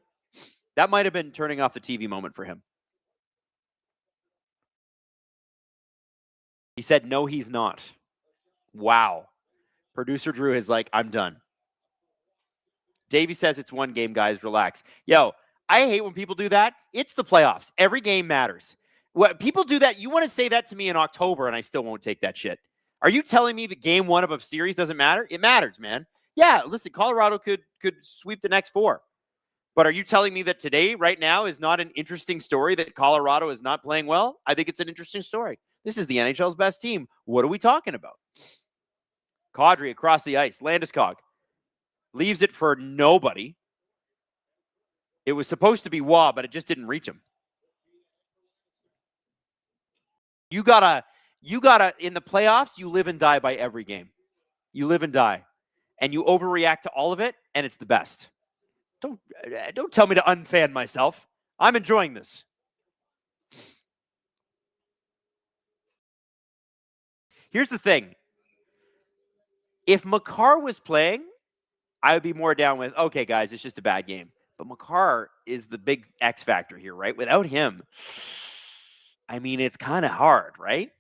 That might have been turning off the TV moment for him. He said, no, he's not. Wow. Producer Drew is like, I'm done. Davey says it's 1 game, guys. Relax. Yo, I hate when people do that. It's the playoffs. Every game matters. What people do that, you want to say that to me in October, and I still won't take that shit. Are you telling me that game 1 of a series doesn't matter? It matters, man. Yeah, listen, Colorado could sweep the next 4. But are you telling me that today, right now, is not an interesting story that Colorado is not playing well? I think it's an interesting story. This is the NHL's best team. What are we talking about? Kadri across the ice. Landeskog leaves it for nobody. It was supposed to be Waugh, but it just didn't reach him. You gotta, in the playoffs, you live and die by every game. You live and die. And you overreact to all of it, and it's the best. Don't tell me to unfan myself. I'm enjoying this. Here's the thing. If Makar was playing, I would be more down with, okay, guys, it's just a bad game. But Makar is the big X factor here, right? Without him, I mean, it's kind of hard, right?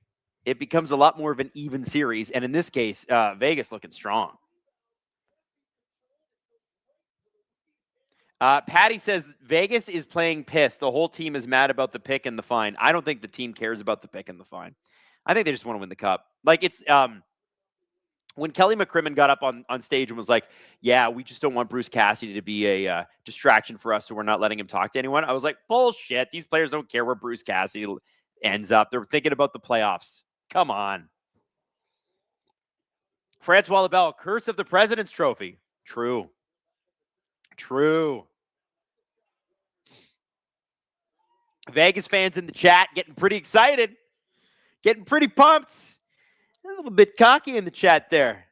It becomes a lot more of an even series. And in this case, Vegas looking strong. Patty says Vegas is playing pissed. The whole team is mad about the pick and the fine. I don't think the team cares about the pick and the fine. I think they just want to win the cup. Like it's when Kelly McCrimmon got up on stage and was like, yeah, we just don't want Bruce Cassidy to be a distraction for us, so we're not letting him talk to anyone. I was like, bullshit. These players don't care where Bruce Cassidy ends up. They're thinking about the playoffs. Come on. Francois Lebel, curse of the President's Trophy. True. Vegas fans in the chat getting pretty excited. Getting pretty pumped. A little bit cocky in the chat there.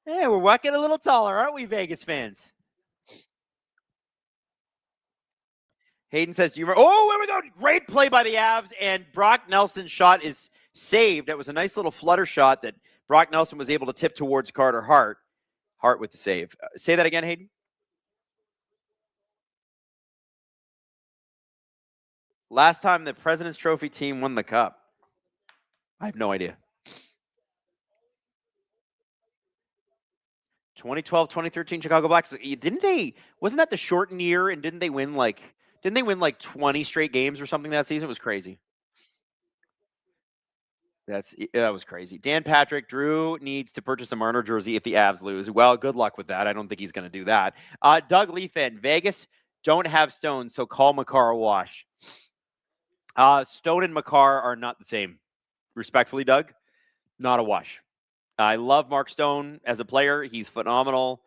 Hey, we're walking a little taller, aren't we, Vegas fans? Hayden says, do you remember? Oh, there we go. Great play by the Avs, and Brock Nelson's shot is saved. That was a nice little flutter shot that Brock Nelson was able to tip towards Carter Hart. Hart with the save. Say that again, Hayden. Last time the President's Trophy team won the cup. I have no idea. 2012, 2013 Chicago Blacks. Wasn't that the shortened year, and didn't they win like 20 straight games or something that season? It was crazy. That was crazy. Dan Patrick, Drew needs to purchase a Marner jersey if the Avs lose. Well, good luck with that. I don't think he's going to do that. Doug Leafin, Vegas don't have Stone, so call Makar a wash. Stone and Makar are not the same. Respectfully, Doug, not a wash. I love Mark Stone as a player. He's phenomenal.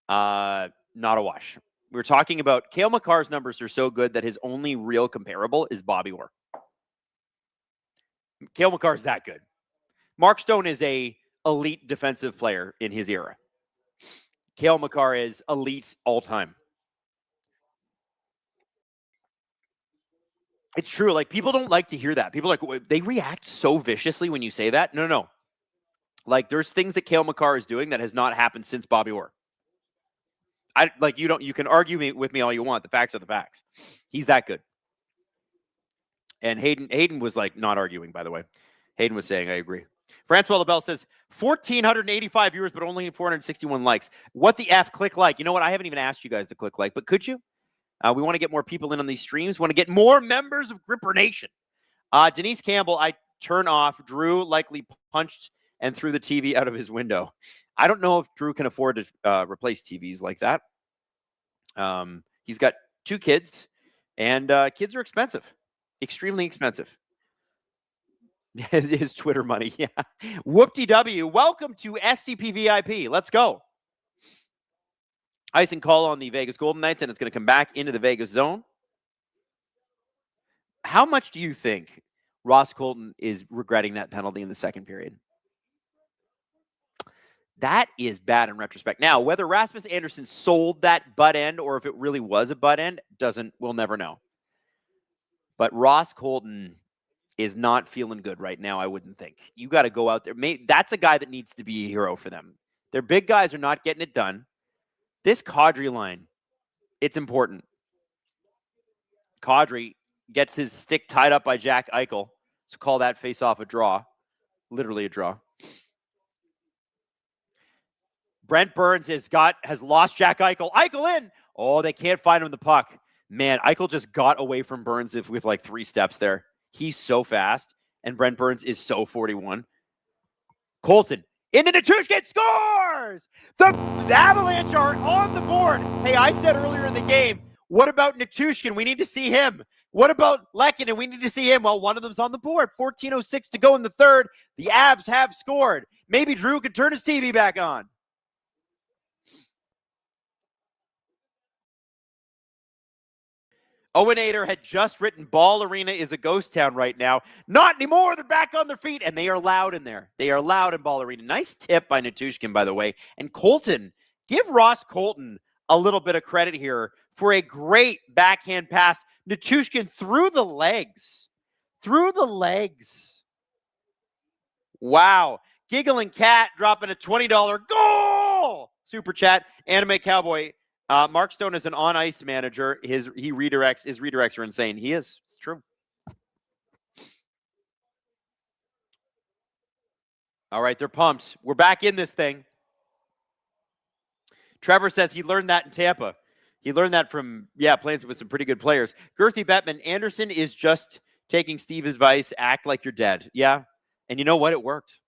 Not a wash. We're talking about Cale Makar's numbers are so good that his only real comparable is Bobby Orr. Cale Makar's that good. Mark Stone is a elite defensive player in his era. Cale Makar is elite all time. It's true. Like, people don't like to hear that. People they react so viciously when you say that. No. Like, there's things that Cale Makar is doing that has not happened since Bobby Orr. You can argue with me all you want. The facts are the facts. He's that good. And Hayden was not arguing, by the way. Hayden was saying, I agree. Francois LaBelle says, 1,485 viewers, but only 461 likes. What the F? Click like. You know what? I haven't even asked you guys to click like, but could you? We want to get more people in on these streams. We want to get more members of Gripper Nation. Denise Campbell, I turn off. Drew likely punched and threw the TV out of his window. I don't know if Drew can afford to replace TVs like that. He's got 2 kids, and kids are expensive. Extremely expensive. His Twitter money, yeah. Whoop-de-W, welcome to SDP VIP. Let's go. Icing call on the Vegas Golden Knights, and it's going to come back into the Vegas zone. How much do you think Ross Colton is regretting that penalty in the second period? That is bad in retrospect. Now, whether Rasmus Anderson sold that butt end or if it really was a butt end, we'll never know. But Ross Colton is not feeling good right now, I wouldn't think. You got to go out there. That's a guy that needs to be a hero for them. Their big guys are not getting it done. This Kadri line, it's important. Kadri gets his stick tied up by Jack Eichel. So call that face-off a draw. Literally a draw. Brent Burns has lost Jack Eichel. Eichel in! Oh, they can't find him the puck. Man, Eichel just got away from Burns with 3 steps there. He's so fast, and Brent Burns is so 41. Colton into Nichushkin, scores! The Avalanche are on the board. Hey, I said earlier in the game, what about Nichushkin? We need to see him. What about Lehkonen? We need to see him. Well, one of them's on the board. 14:06 to go in the third. The Avs have scored. Maybe Drew could turn his TV back on. Owen Ader had just written Ball Arena is a ghost town right now. Not anymore. They're back on their feet, and they are loud in there. They are loud in Ball Arena. Nice tip by Nichushkin, by the way. And Colton, give Ross Colton a little bit of credit here for a great backhand pass. Nichushkin through the legs. Through the legs. Wow. Giggling Cat dropping a $20 goal. Super chat. Anime Cowboy. Mark Stone is an on-ice manager. His redirects are insane. He is. It's true. All right, they're pumped. We're back in this thing. Trevor says he learned that in Tampa. He learned that from, playing with some pretty good players. Girthy Bettman, Anderson is just taking Steve's advice, act like you're dead. Yeah, and you know what? It worked.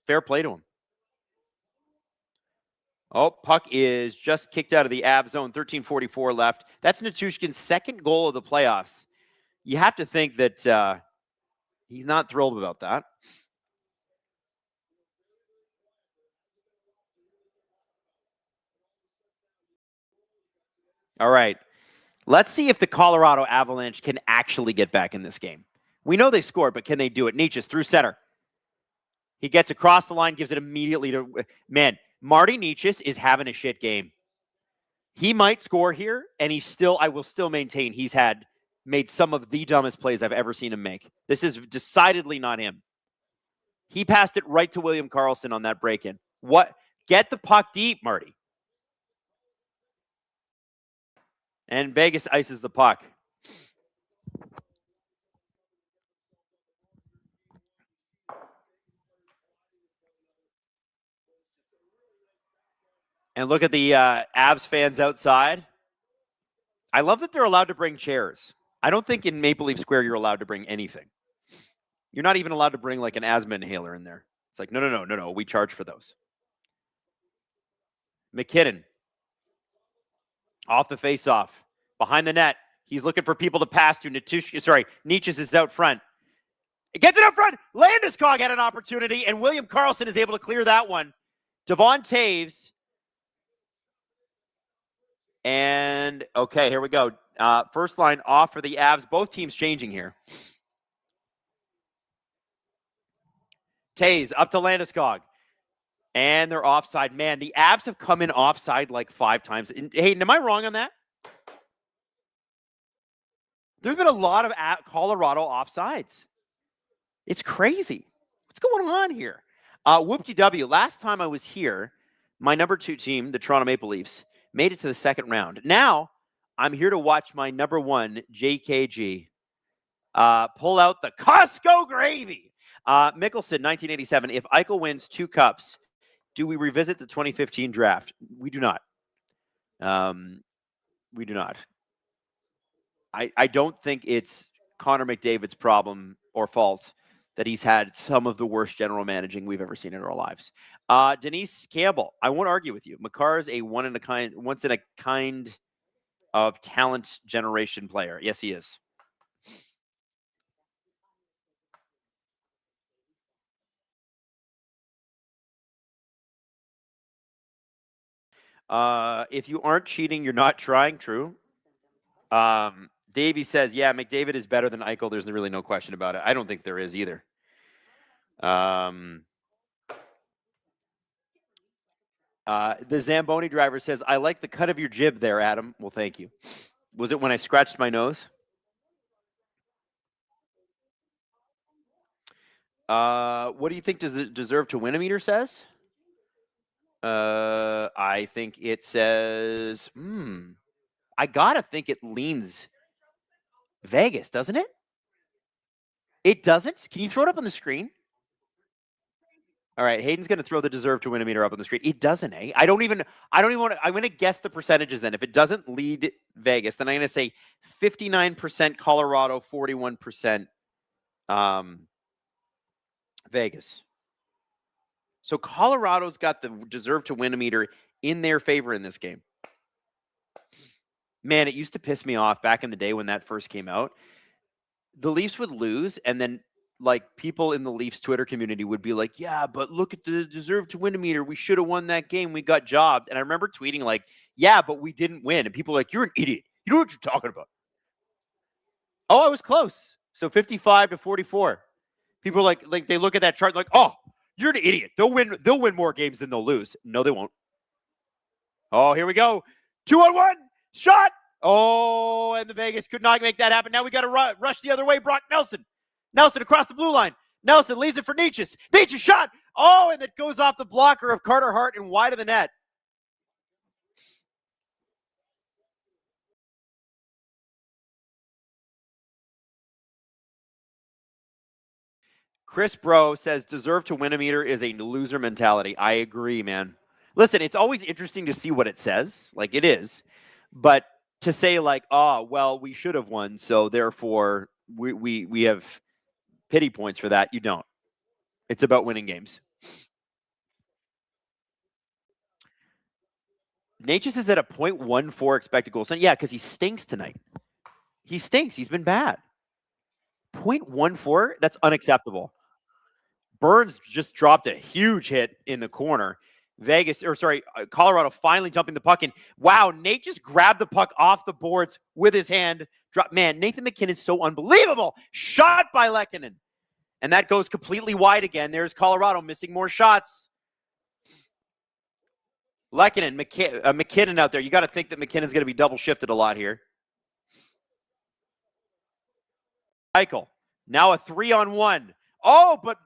Fair play to him. Oh, puck is just kicked out of the Av zone. 13:44 left. That's Nichushkin's second goal of the playoffs. You have to think that he's not thrilled about that. All right. Let's see if the Colorado Avalanche can actually get back in this game. We know they scored, but can they do it? Nietzsche's through center. He gets across the line, gives it immediately to... Man, Marty Nietzsche is having a shit game. He might score here, and I will still maintain he's made some of the dumbest plays I've ever seen him make. This is decidedly not him. He passed it right to William Karlsson on that break-in. What? Get the puck deep, Marty. And Vegas ices the puck. And look at the Avs fans outside. I love that they're allowed to bring chairs. I don't think in Maple Leaf Square you're allowed to bring anything. You're not even allowed to bring like an asthma inhaler in there. It's like, no. We charge for those. McKinnon. Off the faceoff. Behind the net. He's looking for people to pass to. Nietzsche's is out front. It gets it up front. Landeskog had an opportunity, and William Karlsson is able to clear that one. Devon Taves. And, okay, here we go. First line off for the Avs. Both teams changing here. Taves up to Landeskog. And they're offside. Man, the Avs have come in offside like 5 times. Hayden, am I wrong on that? There's been a lot of Colorado offsides. It's crazy. What's going on here? Whoop-de-W. Last time I was here, my number 2 team, the Toronto Maple Leafs, made it to the second round. Now, I'm here to watch my number 1, JKG, pull out the Costco gravy. Mickelson, 1987. If Eichel wins 2 cups, do we revisit the 2015 draft? We do not. We do not. I don't think it's Connor McDavid's problem or fault that he's had some of the worst general managing we've ever seen in our lives. Denise Campbell, I won't argue with you. Makar is a once in a kind of talent generation player. Yes, he is. If you aren't cheating, you're not trying. True. Davey says, yeah, McDavid is better than Eichel. There's really no question about it. I don't think there is either. The Zamboni driver says, I like the cut of your jib there, Adam. Well, thank you. Was it when I scratched my nose? What do you think does it deserve to win a meter says? I think it says, I gotta think it leans Vegas, doesn't it? It doesn't? Can you throw it up on the screen? All right, Hayden's going to throw the deserve to win a meter up on the screen. It doesn't, eh? I don't even want to, I'm going to guess the percentages then. If it doesn't lead Vegas, then I'm going to say 59% Colorado, 41% Vegas. So Colorado's got the deserve to win a meter in their favor in this game. Man, it used to piss me off back in the day when that first came out. The Leafs would lose, and then like people in the Leafs Twitter community would be like, yeah, but look at the deserve to win a meter. We should have won that game. We got jobbed. And I remember tweeting like, yeah, but we didn't win. And people were like, you're an idiot. You know what you're talking about. Oh, I was close. So 55 to 44. People are like they look at that chart like, oh, you're an idiot. They'll win more games than they'll lose. No, they won't. Oh, here we go. 2-on-1. Shot. Oh, and the Vegas could not make that happen. Now we got to rush the other way. Brock Nelson. Nelson across the blue line. Nelson leaves it for Nietzsche. Nietzsche shot. Oh, and it goes off the blocker of Carter Hart and wide of the net. Chris Bro says deserve to win a meter is a loser mentality. I agree, man. Listen, it's always interesting to see what it says. Like it is. But to say like, oh, well, we should have won, so therefore we have pity points for that. You don't. It's about winning games. Natchez is at a .14 expected goals. Yeah, because he stinks tonight. He stinks. He's been bad. 0.14? That's unacceptable. Burns just dropped a huge hit in the corner. Colorado finally dumping the puck in. Wow, Nate just grabbed the puck off the boards with his hand. Man, Nathan McKinnon's so unbelievable. Shot by Lehkonen. And that goes completely wide again. There's Colorado missing more shots. Lehkonen, McKinnon out there. You got to think that McKinnon's going to be double shifted a lot here. Eichel, now a 3-on-1. Oh, but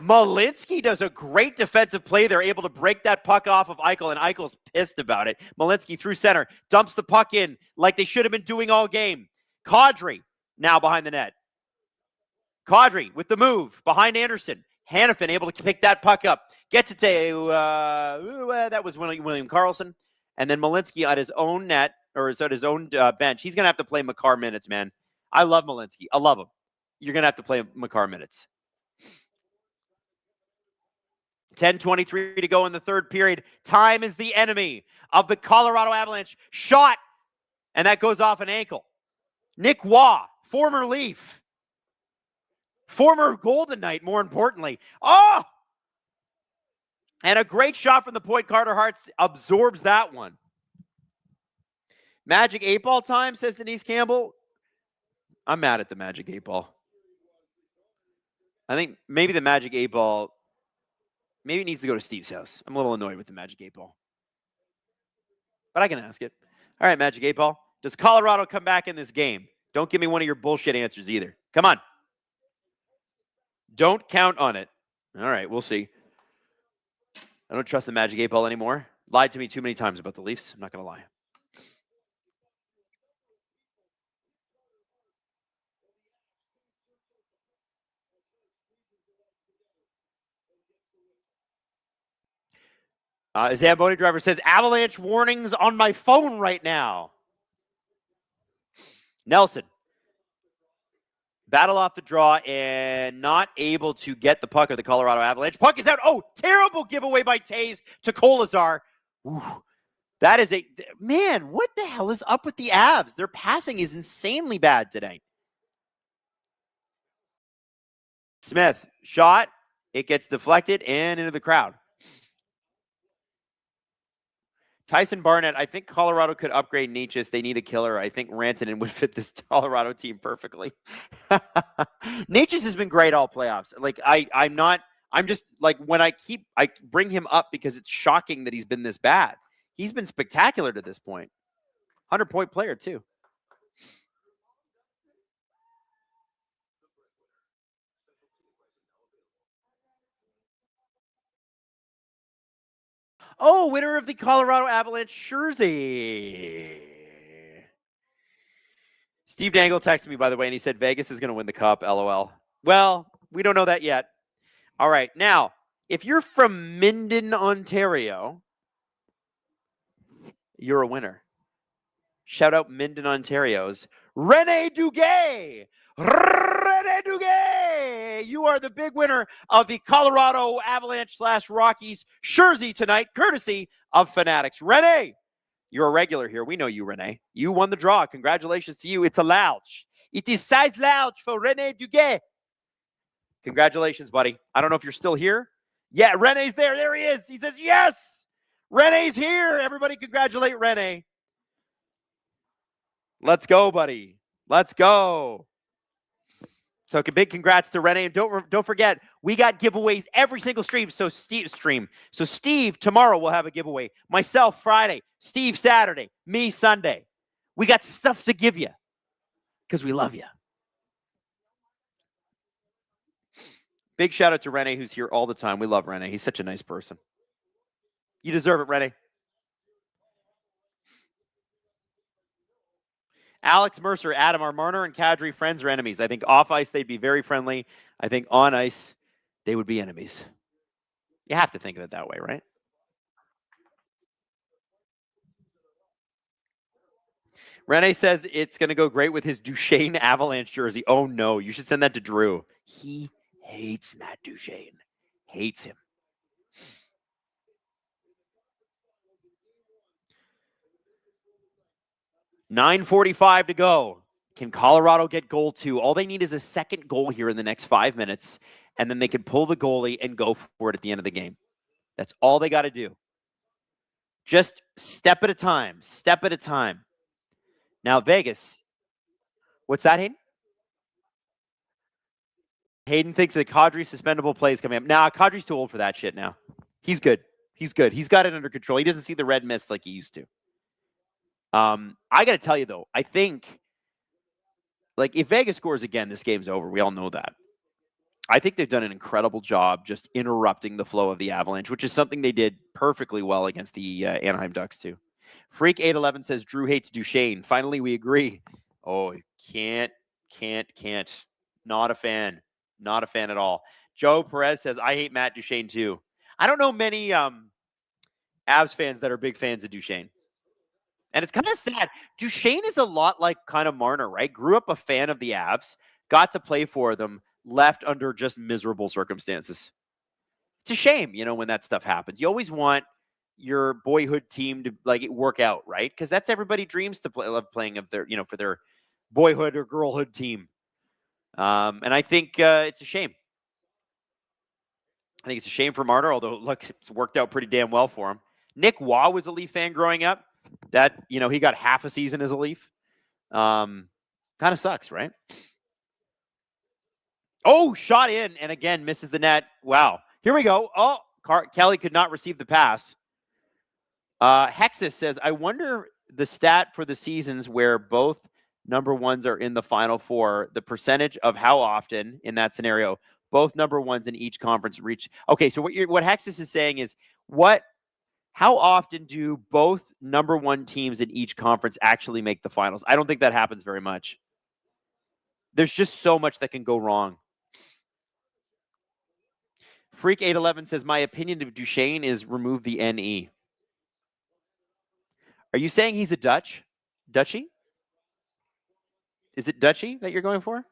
Malinsky does a great defensive play. They're able to break that puck off of Eichel, and Eichel's pissed about it. Malinsky through center, dumps the puck in like they should have been doing all game. Kadri now behind the net. Kadri with the move behind Anderson. Hannafin able to pick that puck up. Gets it to, that was William Karlsson. And then Malinsky at his own net, or is at his own bench. He's going to have to play Makar minutes, man. I love Malinsky. I love him. You're going to have to play Makar minutes. 10:23 to go in the third period. Time is the enemy of the Colorado Avalanche. Shot, and that goes off an ankle. Nick Waugh, former Leaf. Former Golden Knight, more importantly. Oh! And a great shot from the point. Carter Hart absorbs that one. Magic 8-ball time, says Denise Campbell. I'm mad at the Magic 8-ball. I think maybe the Magic 8-ball, maybe it needs to go to Steve's house. I'm a little annoyed with the Magic 8-ball. But I can ask it. All right, Magic 8-ball. Does Colorado come back in this game? Don't give me one of your bullshit answers either. Come on. Don't count on it. All right, we'll see. I don't trust the Magic 8-ball anymore. Lied to me too many times about the Leafs. I'm not going to lie. Zamboni Driver says, Avalanche warnings on my phone right now. Nelson. Battle off the draw and not able to get the puck of the Colorado Avalanche. Puck is out. Oh, terrible giveaway by Taze to Kolazar. Ooh, that is man, what the hell is up with the Avs? Their passing is insanely bad today. Smith, shot. It gets deflected and into the crowd. Tyson Barnett, I think Colorado could upgrade Nietzsche's. They need a killer. I think Rantanen would fit this Colorado team perfectly. Nietzsche's has been great all playoffs. Like, I'm just like, when I bring him up because it's shocking that he's been this bad. He's been spectacular to this point. 100-point player too. Oh, winner of the Colorado Avalanche jersey. Steve Dangle texted me, by the way, and he said Vegas is going to win the cup, LOL. Well, we don't know that yet. All right. Now, if you're from Minden, Ontario, you're a winner. Shout out Minden, Ontario's Rene Duguay. Rene Duguay. You are the big winner of the Colorado Avalanche / Rockies jersey tonight, courtesy of Fanatics. Rene, you're a regular here. We know you, Rene. You won the draw. Congratulations to you. It's a lounge. It is size lounge for Rene Duguay. Congratulations, buddy. I don't know if you're still here. Yeah, Rene's there. There he is. He says, yes, Rene's here. Everybody congratulate Rene. Let's go, buddy. Let's go. So big congrats to Rene. And don't forget, we got giveaways every single stream. So Steve tomorrow will have a giveaway. Myself Friday. Steve Saturday. Me Sunday. We got stuff to give you because we love you. Big shout out to Rene, who's here all the time. We love Rene. He's such a nice person. You deserve it, Rene. Alex Mercer, Adam, are Marner and Kadri friends or enemies? I think off ice they'd be very friendly. I think on ice they would be enemies. You have to think of it that way, right? Rene says it's going to go great with his Duchesne Avalanche jersey. Oh, no. You should send that to Drew. He hates Matt Duchesne. Hates him. .9:45 to go. Can Colorado get goal 2? All they need is a second goal here in the next 5 minutes, and then they can pull the goalie and go for it at the end of the game. That's all they got to do. Just step at a time. Step at a time. Now, Vegas. What's that, Hayden? Hayden thinks that Kadri's suspendable play is coming up. Nah, Kadri's too old for that shit now. He's good. He's good. He's got it under control. He doesn't see the red mist like he used to. I got to tell you, though, I think, like, if Vegas scores again, this game's over. We all know that. I think they've done an incredible job just interrupting the flow of the Avalanche, which is something they did perfectly well against the Anaheim Ducks, too. Freak811 says Drew hates Duchesne. Finally, we agree. Oh, can't. Not a fan. Not a fan at all. Joe Perez says, I hate Matt Duchene too. I don't know many Avs fans that are big fans of Duchene. And it's kind of sad. Duchene is a lot like kind of Marner, right? Grew up a fan of the Avs, got to play for them, left under just miserable circumstances. It's a shame, when that stuff happens. You always want your boyhood team to work out, right? Because that's everybody dreams to love playing of their, for their boyhood or girlhood team. And I think it's a shame. I think it's a shame for Marner, although it's worked out pretty damn well for him. Nick Waugh was a Leaf fan growing up. That, he got half a season as a Leaf. Kind of sucks, right? Oh, shot in, and again, misses the net. Wow. Here we go. Oh, Kelly could not receive the pass. Hexus says, I wonder the stat for the seasons where both number ones are in the Final Four, the percentage of how often, in that scenario, both number ones in each conference reach. Okay, so what Hexus is saying is, how often do both number one teams in each conference actually make the finals? I don't think that happens very much. There's just so much that can go wrong. Freak 811 says, my opinion of Duchene is remove the NE. Are you saying he's a Dutchie? Is it Dutchie that you're going for?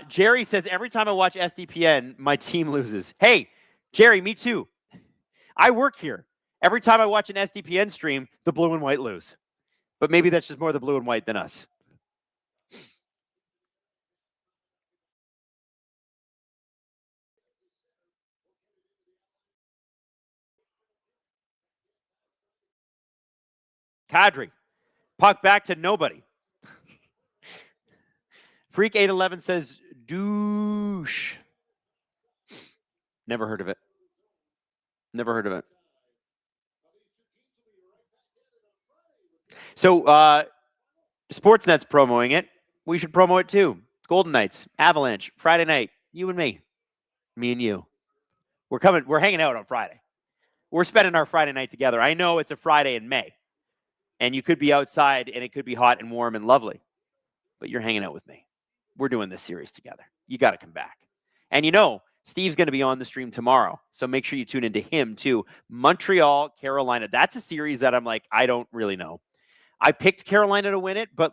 Jerry says, every time I watch SDPN, my team loses. Hey, Jerry, me too. I work here. Every time I watch an SDPN stream, the blue and white lose. But maybe that's just more the blue and white than us. Kadri. Puck back to nobody. Freak 811 says, douche. Never heard of it. Never heard of it. So, Sportsnet's promoting it. We should promo it too. Golden Knights, Avalanche, Friday night. You and me. Me and you. We're hanging out on Friday. We're spending our Friday night together. I know it's a Friday in May. And you could be outside and it could be hot and warm and lovely. But you're hanging out with me. We're doing this series together. You got to come back. And Steve's going to be on the stream tomorrow. So make sure you tune into him too. Montreal, Carolina. That's a series that I'm like, I don't really know. I picked Carolina to win it, but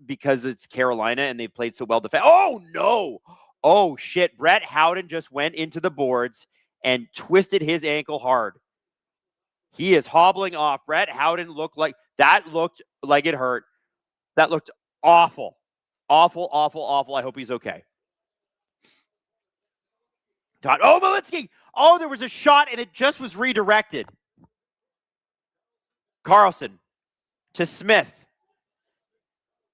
because it's Carolina and they've played so well defense. Oh, no. Oh, shit. Brett Howden just went into the boards and twisted his ankle hard. He is hobbling off. Brett Howden looked like it hurt. That looked awful. Awful, awful, awful. I hope he's okay. Oh, Malinsky. Oh, there was a shot and it just was redirected. Carlson to Smith.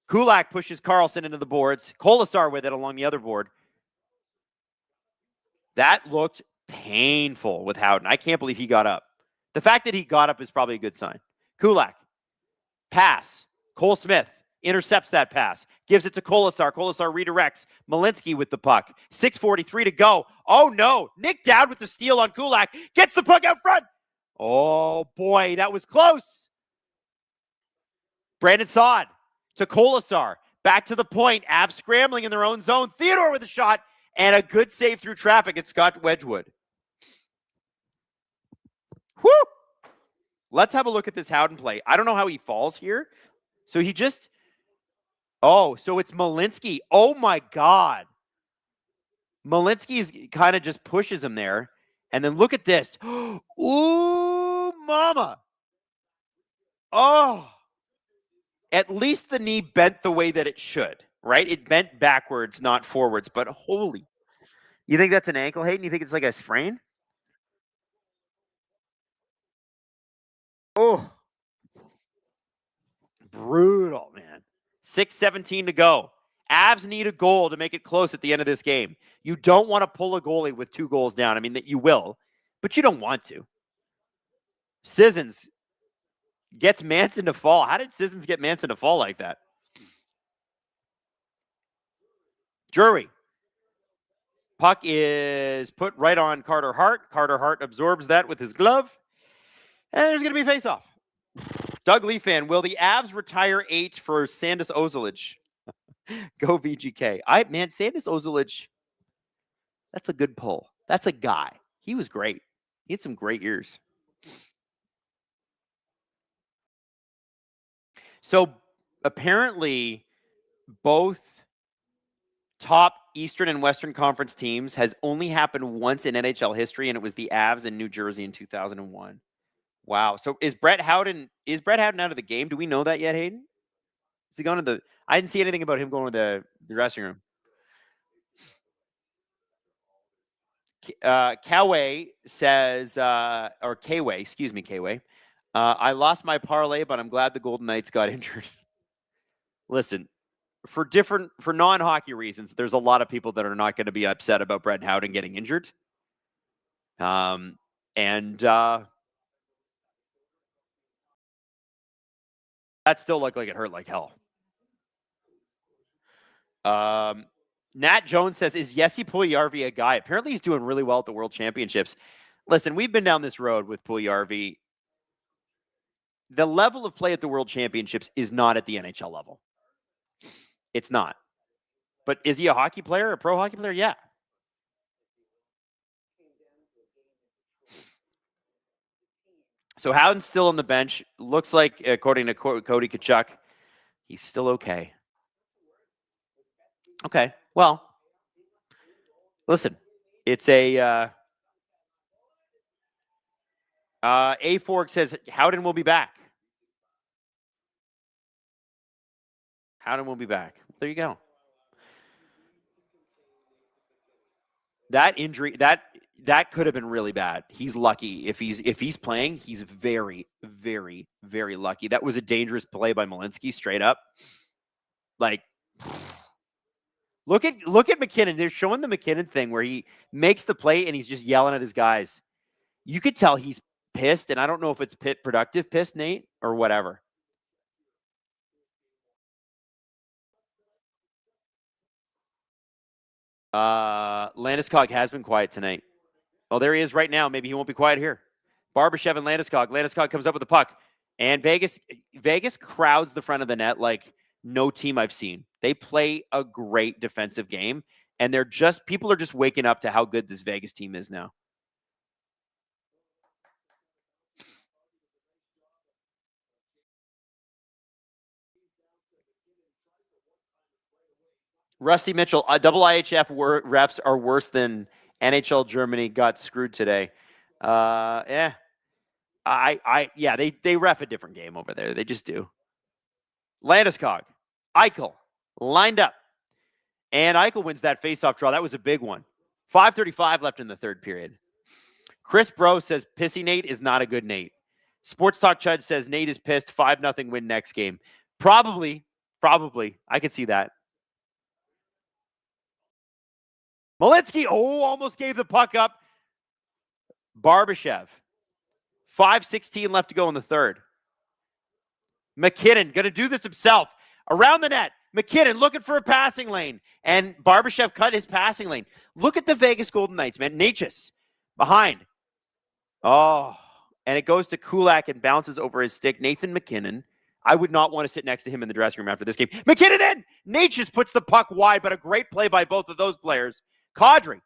Kulak pushes Carlson into the boards. Kolasar with it along the other board. That looked painful with Howden. I can't believe he got up. The fact that he got up is probably a good sign. Kulak. Pass. Cole Smith intercepts that pass. Gives it to Kolasar. Kolasar redirects. Malinsky with the puck. 6:43 to go. Oh, no. Nick Dowd with the steal on Kulak. Gets the puck out front. Oh, boy. That was close. Brandon Saad to Kolasar. Back to the point. Avs scrambling in their own zone. Theodore with a shot. And a good save through traffic. It's Scott Wedgwood. Whew. Let's have a look at this Howden play. I don't know how he falls here. So he just... Oh, so it's Malinsky. Oh, my God. Malinsky kind of just pushes him there. And then look at this. Ooh, mama. Oh. At least the knee bent the way that it should, right? It bent backwards, not forwards. But holy. You think that's an ankle, Hayden? You think it's like a sprain? Oh. Brutal, man. 6:17 to go. Avs need a goal to make it close at the end of this game. You don't want to pull a goalie with 2 goals down. I mean, that you will, but you don't want to. Sissons gets Manson to fall. How did Sissons get Manson to fall like that? Drury. Puck is put right on Carter Hart. Carter Hart absorbs that with his glove. And there's going to be a face-off. Doug Lee fan, will the Avs retire 8 for Sandis Ozilage? Go VGK. Man, Sandis Ozulich, that's a good pull. That's a guy. He was great. He had some great years. So apparently both top Eastern and Western Conference teams has only happened once in NHL history, and it was the Avs in New Jersey in 2001. Wow. So is Brett Howden out of the game? Do we know that yet, Hayden? Is he going to the I didn't see anything about him going to the dressing room. Kawe says, or Kway, excuse me, Kway. I lost my parlay, but I'm glad the Golden Knights got injured. Listen, for non-hockey reasons, there's a lot of people that are not going to be upset about Brett Howden getting injured. That still looked like it hurt like hell. Nat Jones says, is Jesse Puljujarvi a guy? Apparently he's doing really well at the World Championships. Listen, we've been down this road with Puljujarvi. The level of play at the World Championships is not at the NHL level. It's not. But is he a hockey player, a pro hockey player? Yeah. So Howden's still on the bench. Looks like, according to Cody Tkachuk, he's still okay. Okay. Well, listen, it's a A-Fork says Howden will be back. Howden will be back. There you go. That injury, that could have been really bad. He's lucky. If he's playing, he's very, very, very lucky. That was a dangerous play by Malinsky, straight up. Like, look at McKinnon. They're showing the McKinnon thing where he makes the play and he's just yelling at his guys. You could tell he's pissed, and I don't know if it's productive pissed, Nate, or whatever. Landeskog has been quiet tonight. Oh, there he is right now. Maybe he won't be quiet here. Barbashev and Landeskog. Landeskog comes up with the puck. And Vegas crowds the front of the net like no team I've seen. They play a great defensive game. And people are just waking up to how good this Vegas team is now. Rusty Mitchell, double IHF refs are worse than NHL Germany. Got screwed today. They ref a different game over there. They just do. Landeskog, Eichel lined up, and Eichel wins that faceoff draw. That was a big one. 5:35 left in the third period. Chris Bro says pissy Nate is not a good Nate. Sports Talk Chud says Nate is pissed. 5-0 win next game. Probably. I could see that. Malinsky, almost gave the puck up. Barbashev. 5:16 left to go in the third. McKinnon going to do this himself. Around the net. McKinnon looking for a passing lane. And Barbashev cut his passing lane. Look at the Vegas Golden Knights, man. Natchez behind. Oh, and it goes to Kulak and bounces over his stick. Nathan McKinnon. I would not want to sit next to him in the dressing room after this game. McKinnon in! Natchez puts the puck wide, but a great play by both of those players. Kadri.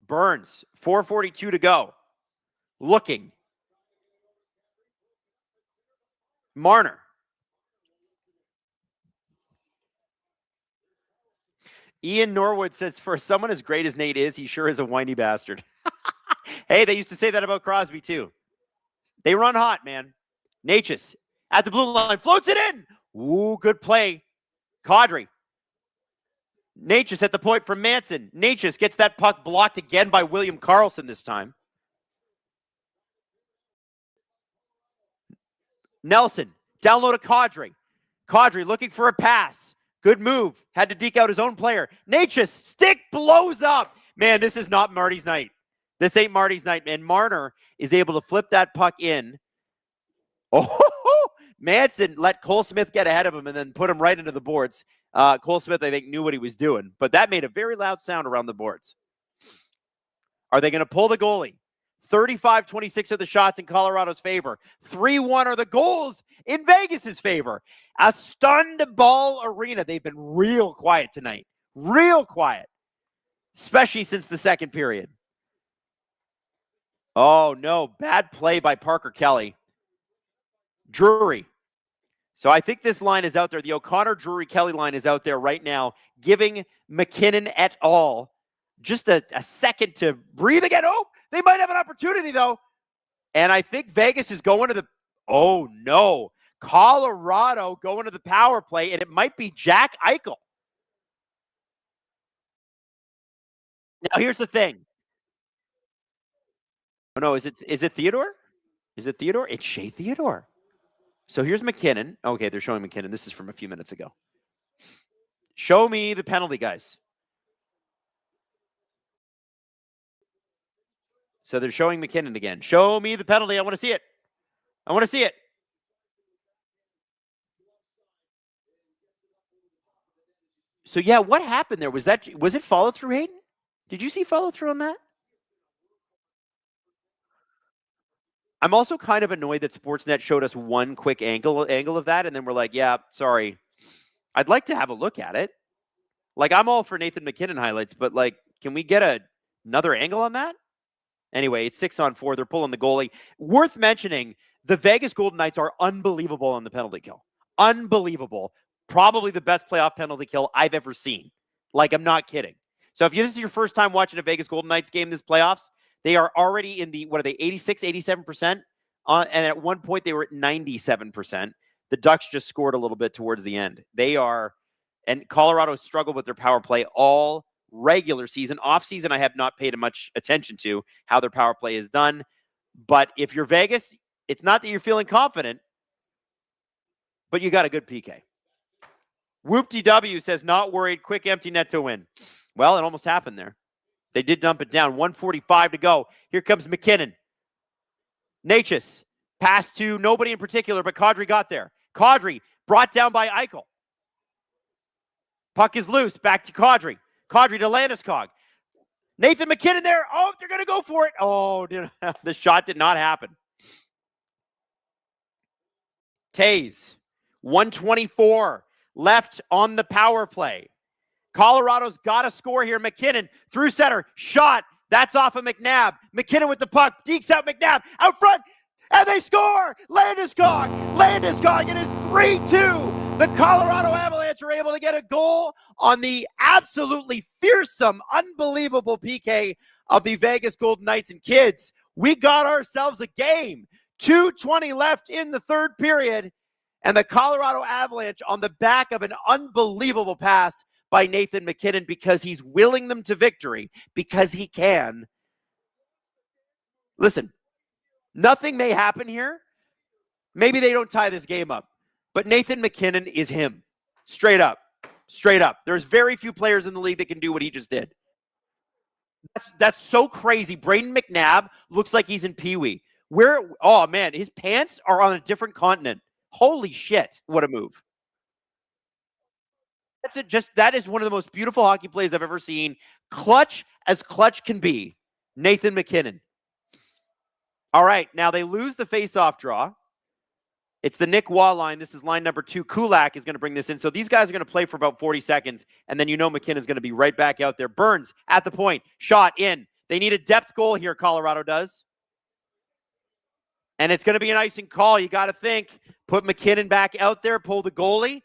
Burns, 4:42 to go. Looking. Marner. Ian Norwood says, for someone as great as Nate is, he sure is a whiny bastard. Hey, they used to say that about Crosby, too. They run hot, man. Natchez at the blue line, floats it in. Ooh, good play. Kadri. Natchez at the point from Manson. Natchez gets that puck blocked again by William Karlsson this time. Nelson, down low to Kadri. Kadri looking for a pass. Good move. Had to deke out his own player. Natchez, stick blows up. Man, this is not Marty's night. This ain't Marty's night, man. Marner is able to flip that puck in. Oh, Manson let Cole Smith get ahead of him and then put him right into the boards. Cole Smith, I think, knew what he was doing, but that made a very loud sound around the boards. Are they going to pull the goalie? 35-26 are the shots in Colorado's favor. 3-1 are the goals in Vegas's favor. A stunned ball arena. They've been real quiet tonight. Real quiet. Especially since the second period. Oh, no. Bad play by Parker Kelly. Drury. So I think this line is out there. The O'Connor, Drury, Kelly line is out there right now, giving McKinnon et al. Just a second to breathe again. Oh, they might have an opportunity, though. And I think Vegas is going to the... Oh, no. Colorado going to the power play, and it might be Jack Eichel. Now, here's the thing. Oh, no, is it Theodore? Is it Theodore? It's Shea Theodore. So here's McKinnon. Okay, they're showing McKinnon. This is from a few minutes ago. Show me the penalty, guys. So they're showing McKinnon again. Show me the penalty. I want to see it. I want to see it. So, yeah, what happened there? Was it follow through, Hayden? Did you see follow through on that? I'm also kind of annoyed that Sportsnet showed us one quick angle of that, and then we're like, yeah, sorry. I'd like to have a look at it. Like, I'm all for Nathan McKinnon highlights, but, like, can we get another angle on that? Anyway, it's 6-on-4. They're pulling the goalie. Worth mentioning, the Vegas Golden Knights are unbelievable on the penalty kill. Unbelievable. Probably the best playoff penalty kill I've ever seen. Like, I'm not kidding. So if this is your first time watching a Vegas Golden Knights game this playoffs, they are already in the, 86, 87%? And at one point, they were at 97%. The Ducks just scored a little bit towards the end. And Colorado struggled with their power play all regular season. Off season, I have not paid much attention to how their power play is done. But if you're Vegas, it's not that you're feeling confident, but you got a good PK. Whoop-de-W says, not worried, quick empty net to win. Well, it almost happened there. They did dump it down. 1:45 to go. Here comes McKinnon. Natchez. Pass to nobody in particular, but Kadri got there. Kadri brought down by Eichel. Puck is loose. Back to Kadri. Kadri to Landeskog. Nathan McKinnon there. Oh, they're going to go for it. Oh, the shot did not happen. Tays. 1:24 left on the power play. Colorado's got to score here. McKinnon through center. Shot. That's off of McNabb. McKinnon with the puck. Dekes out McNabb. Out front. And they score. Landeskog. It is 3-2. The Colorado Avalanche are able to get a goal on the absolutely fearsome, unbelievable PK of the Vegas Golden Knights. And kids, we got ourselves a game. 2:20 left in the third period. And the Colorado Avalanche on the back of an unbelievable pass by Nathan McKinnon, because he's willing them to victory, because he can. Listen, nothing may happen here. Maybe they don't tie this game up. But Nathan McKinnon is him. Straight up. Straight up. There's very few players in the league that can do what he just did. That's so crazy. Braden McNabb looks like he's in Pee-wee. Oh, man, his pants are on a different continent. Holy shit. What a move. That is one of the most beautiful hockey plays I've ever seen. Clutch as clutch can be. Nathan McKinnon. All right, now they lose the face-off draw. It's the Nick Waugh line. This is line number 2. Kulak is going to bring this in. So these guys are going to play for about 40 seconds, and then McKinnon's going to be right back out there. Burns at the point. Shot in. They need a depth goal here, Colorado does. And it's going to be an icing call. You got to think. Put McKinnon back out there. Pull the goalie.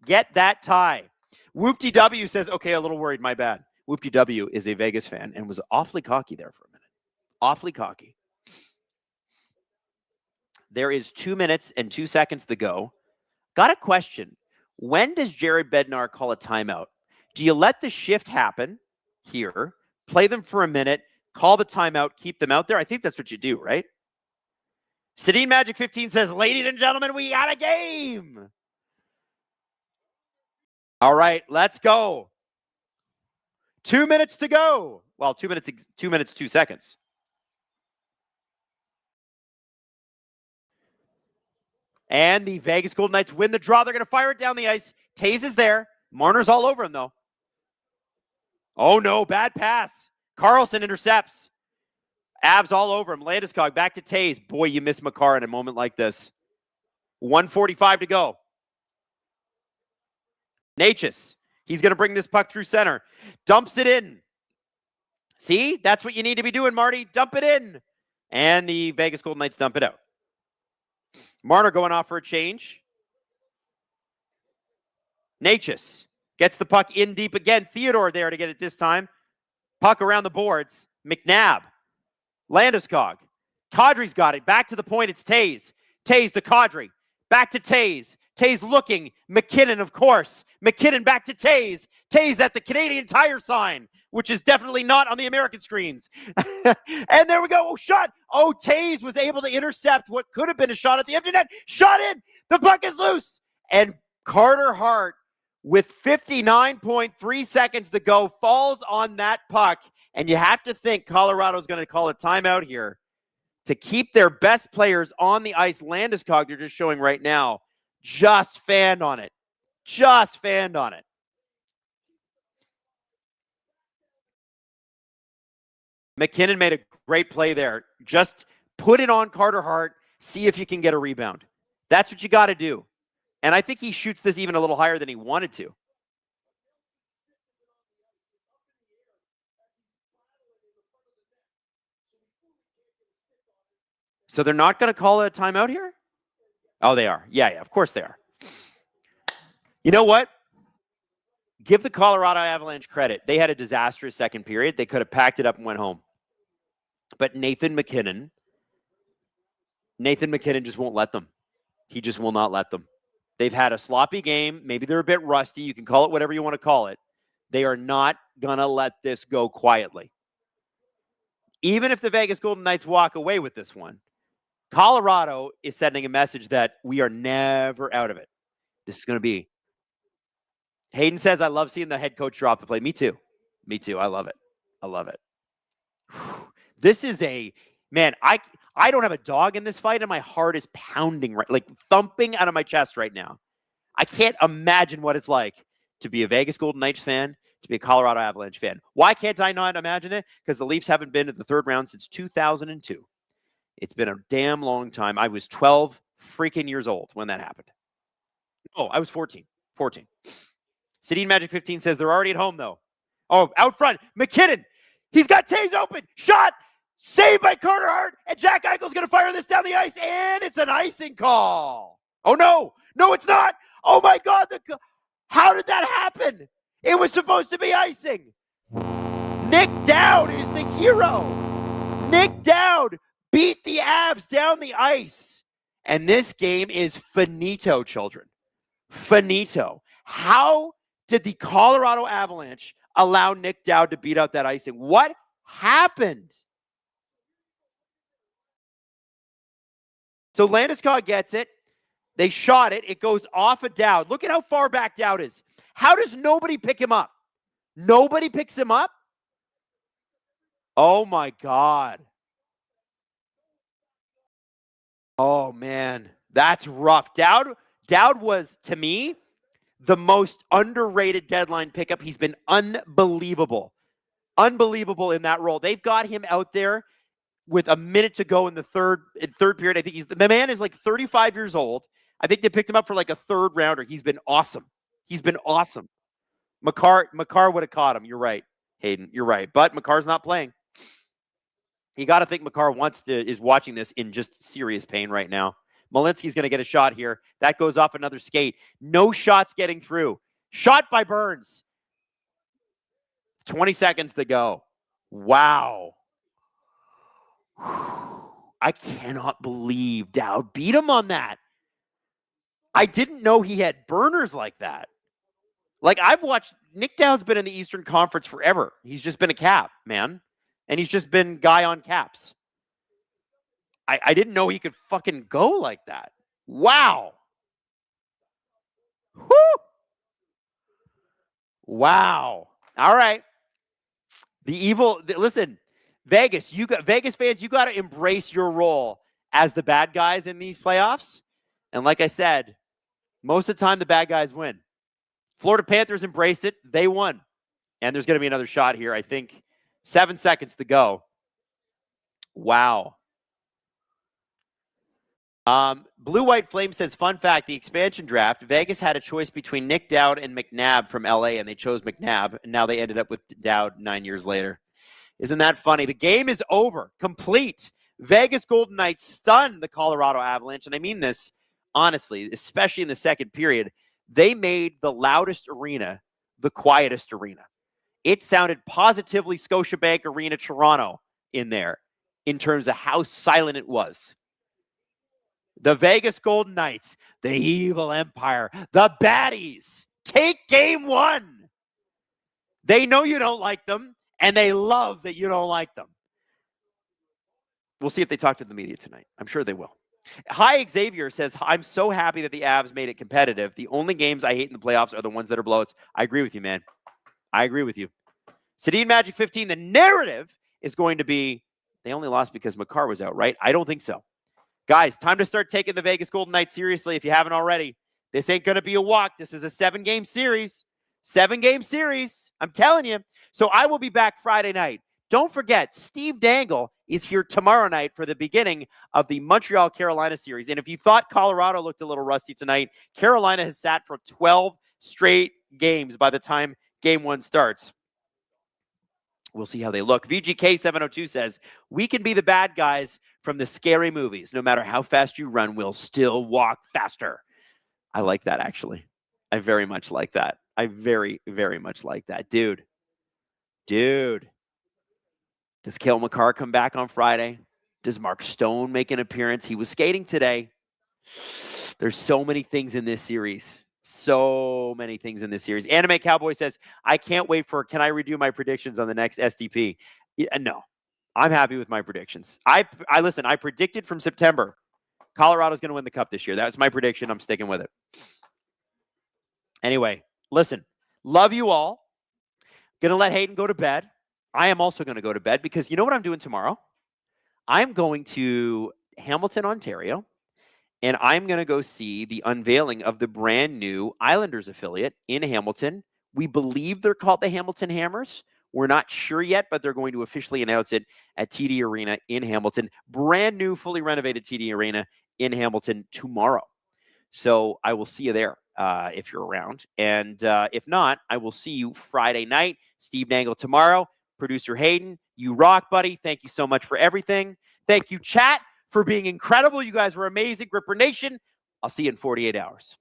Get that tie. Whoop-de-W says, okay, a little worried, my bad. Whoop-de-W is a Vegas fan and was awfully cocky there for a minute. Awfully cocky. There is 2 minutes and 2 seconds to go. Got a question. When does Jared Bednar call a timeout? Do you let the shift happen here, play them for a minute, call the timeout, keep them out there? I think that's what you do, right? Sedin Magic 15 says, ladies and gentlemen, we got a game. All right, let's go. 2 minutes to go. Well, 2 minutes, 2 seconds. And the Vegas Golden Knights win the draw. They're going to fire it down the ice. Tays is there. Marner's all over him, though. Oh, no, bad pass. Carlson intercepts. Avs all over him. Landeskog back to Tays. Boy, you miss Makar in a moment like this. 1:45 to go. Necas. He's going to bring this puck through center. Dumps it in. See? That's what you need to be doing, Marty. Dump it in. And the Vegas Golden Knights dump it out. Marner going off for a change. Necas gets the puck in deep again. Theodore there to get it this time. Puck around the boards. McNabb. Landeskog. Kadri's got it. Back to the point. It's Tays. Tays to Kadri. Back to Tays. Tays looking. McKinnon, of course. McKinnon back to Tays. Tays at the Canadian Tire sign, which is definitely not on the American screens. And there we go. Oh, shot. Oh, Tays was able to intercept what could have been a shot at the empty net. Shot in. The puck is loose. And Carter Hart, with 59.3 seconds to go, falls on that puck. And you have to think Colorado's going to call a timeout here to keep their best players on the ice. Landeskog, they're just showing right now, just fanned on it. Just fanned on it. McKinnon made a great play there. Just put it on Carter Hart, see if you can get a rebound. That's what you got to do. And I think he shoots this even a little higher than he wanted to. So they're not going to call a timeout here? Oh, they are. Yeah, of course they are. You know what? Give the Colorado Avalanche credit. They had a disastrous second period. They could have packed it up and went home. But Nathan McKinnon just won't let them. He just will not let them. They've had a sloppy game. Maybe they're a bit rusty. You can call it whatever you want to call it. They are not going to let this go quietly. Even if the Vegas Golden Knights walk away with this one, Colorado is sending a message that we are never out of it. This is going to be. Hayden says, I love seeing the head coach drop the play. Me too. Me too. I love it. I love it. This is a, man, I don't have a dog in this fight and my heart is pounding, like thumping out of my chest right now. I can't imagine what it's like to be a Vegas Golden Knights fan, to be a Colorado Avalanche fan. Why can't I not imagine it? Because the Leafs haven't been in the third round since 2002. It's been a damn long time. I was 12 freaking years old when that happened. Oh, I was 14. 14. Sedin Magic 15 says they're already at home, though. Oh, out front. McKinnon. He's got Tays open. Shot. Saved by Carter Hart. And Jack Eichel's going to fire this down the ice. And it's an icing call. Oh, no. No, it's not. Oh, my God. How did that happen? It was supposed to be icing. Nick Dowd is the hero. Nick Dowd beat the Avs down the ice. And this game is finito, children. Finito. How did the Colorado Avalanche allow Nick Dowd to beat out that icing? What happened? So Landeskog gets it. They shot it. It goes off of Dowd. Look at how far back Dowd is. How does nobody pick him up? Nobody picks him up? Oh, my God. Oh, man. That's rough. Dowd was, to me, the most underrated deadline pickup. He's been unbelievable. Unbelievable in that role. They've got him out there with a minute to go in the third period. I think the man is like 35 years old. I think they picked him up for like a third rounder. He's been awesome. He's been awesome. Makar would have caught him. You're right, Hayden. You're right. But Makar's not playing. You got to think Makar is watching this in just serious pain right now. Malinsky's going to get a shot here. That goes off another skate. No shots getting through. Shot by Burns. 20 seconds to go. Wow. I cannot believe Dowd beat him on that. I didn't know he had burners like that. Like, I've watched, Nick Dowd's been in the Eastern Conference forever. He's just been a cap, man. And he's just been guy on caps. I didn't know he could fucking go like that. Wow. Whoo. Wow. All right. Listen, Vegas fans, you got to embrace your role as the bad guys in these playoffs. And like I said, most of the time the bad guys win. Florida Panthers embraced it. They won. And there's going to be another shot here. I think 7 seconds to go. Wow. Blue White Flame says, fun fact, the expansion draft, Vegas had a choice between Nick Dowd and McNabb from LA, and they chose McNabb, and now they ended up with Dowd 9 years later. Isn't that funny? The game is over. Complete. Vegas Golden Knights stunned the Colorado Avalanche, and I mean this honestly, especially in the second period. They made the loudest arena the quietest arena. It sounded positively Scotiabank Arena Toronto in there in terms of how silent it was. The Vegas Golden Knights, the evil empire, the baddies, take game one. They know you don't like them, and they love that you don't like them. We'll see if they talk to the media tonight. I'm sure they will. Hi, Xavier says, I'm so happy that the Avs made it competitive. The only games I hate in the playoffs are the ones that are blowouts. I agree with you, man. I agree with you. Sedin Magic 15, the narrative is going to be they only lost because Makar was out, right? I don't think so. Guys, time to start taking the Vegas Golden Knights seriously if you haven't already. This ain't going to be a walk. This is a 7-game series. 7-game series. I'm telling you. So I will be back Friday night. Don't forget, Steve Dangle is here tomorrow night for the beginning of the Montreal-Carolina series. And if you thought Colorado looked a little rusty tonight, Carolina has sat for 12 straight games by the time game one starts. We'll see how they look. VGK702 says, we can be the bad guys from the scary movies. No matter how fast you run, we'll still walk faster. I like that, actually. I very much like that. I very, very much like that. Dude. Does Cale Makar come back on Friday? Does Mark Stone make an appearance? He was skating today. There's so many things in this series. So many things in this series. Anime Cowboy says, I can't wait for, can I redo my predictions on the next SDP? No, I'm happy with my predictions. I listen, I predicted from September, Colorado's going to win the cup this year. That's my prediction. I'm sticking with it. Anyway, listen, love you all. Going to let Hayden go to bed. I am also going to go to bed because you know what I'm doing tomorrow? I'm going to Hamilton, Ontario. And I'm going to go see the unveiling of the brand new Islanders affiliate in Hamilton. We believe they're called the Hamilton Hammers. We're not sure yet, but they're going to officially announce it at TD Arena in Hamilton. Brand new, fully renovated TD Arena in Hamilton tomorrow. So I will see you there if you're around. And if not, I will see you Friday night. Steve Dangle tomorrow. Producer Hayden, you rock, buddy. Thank you so much for everything. Thank you, chat, for being incredible. You guys were amazing. Gripper Nation, I'll see you in 48 hours.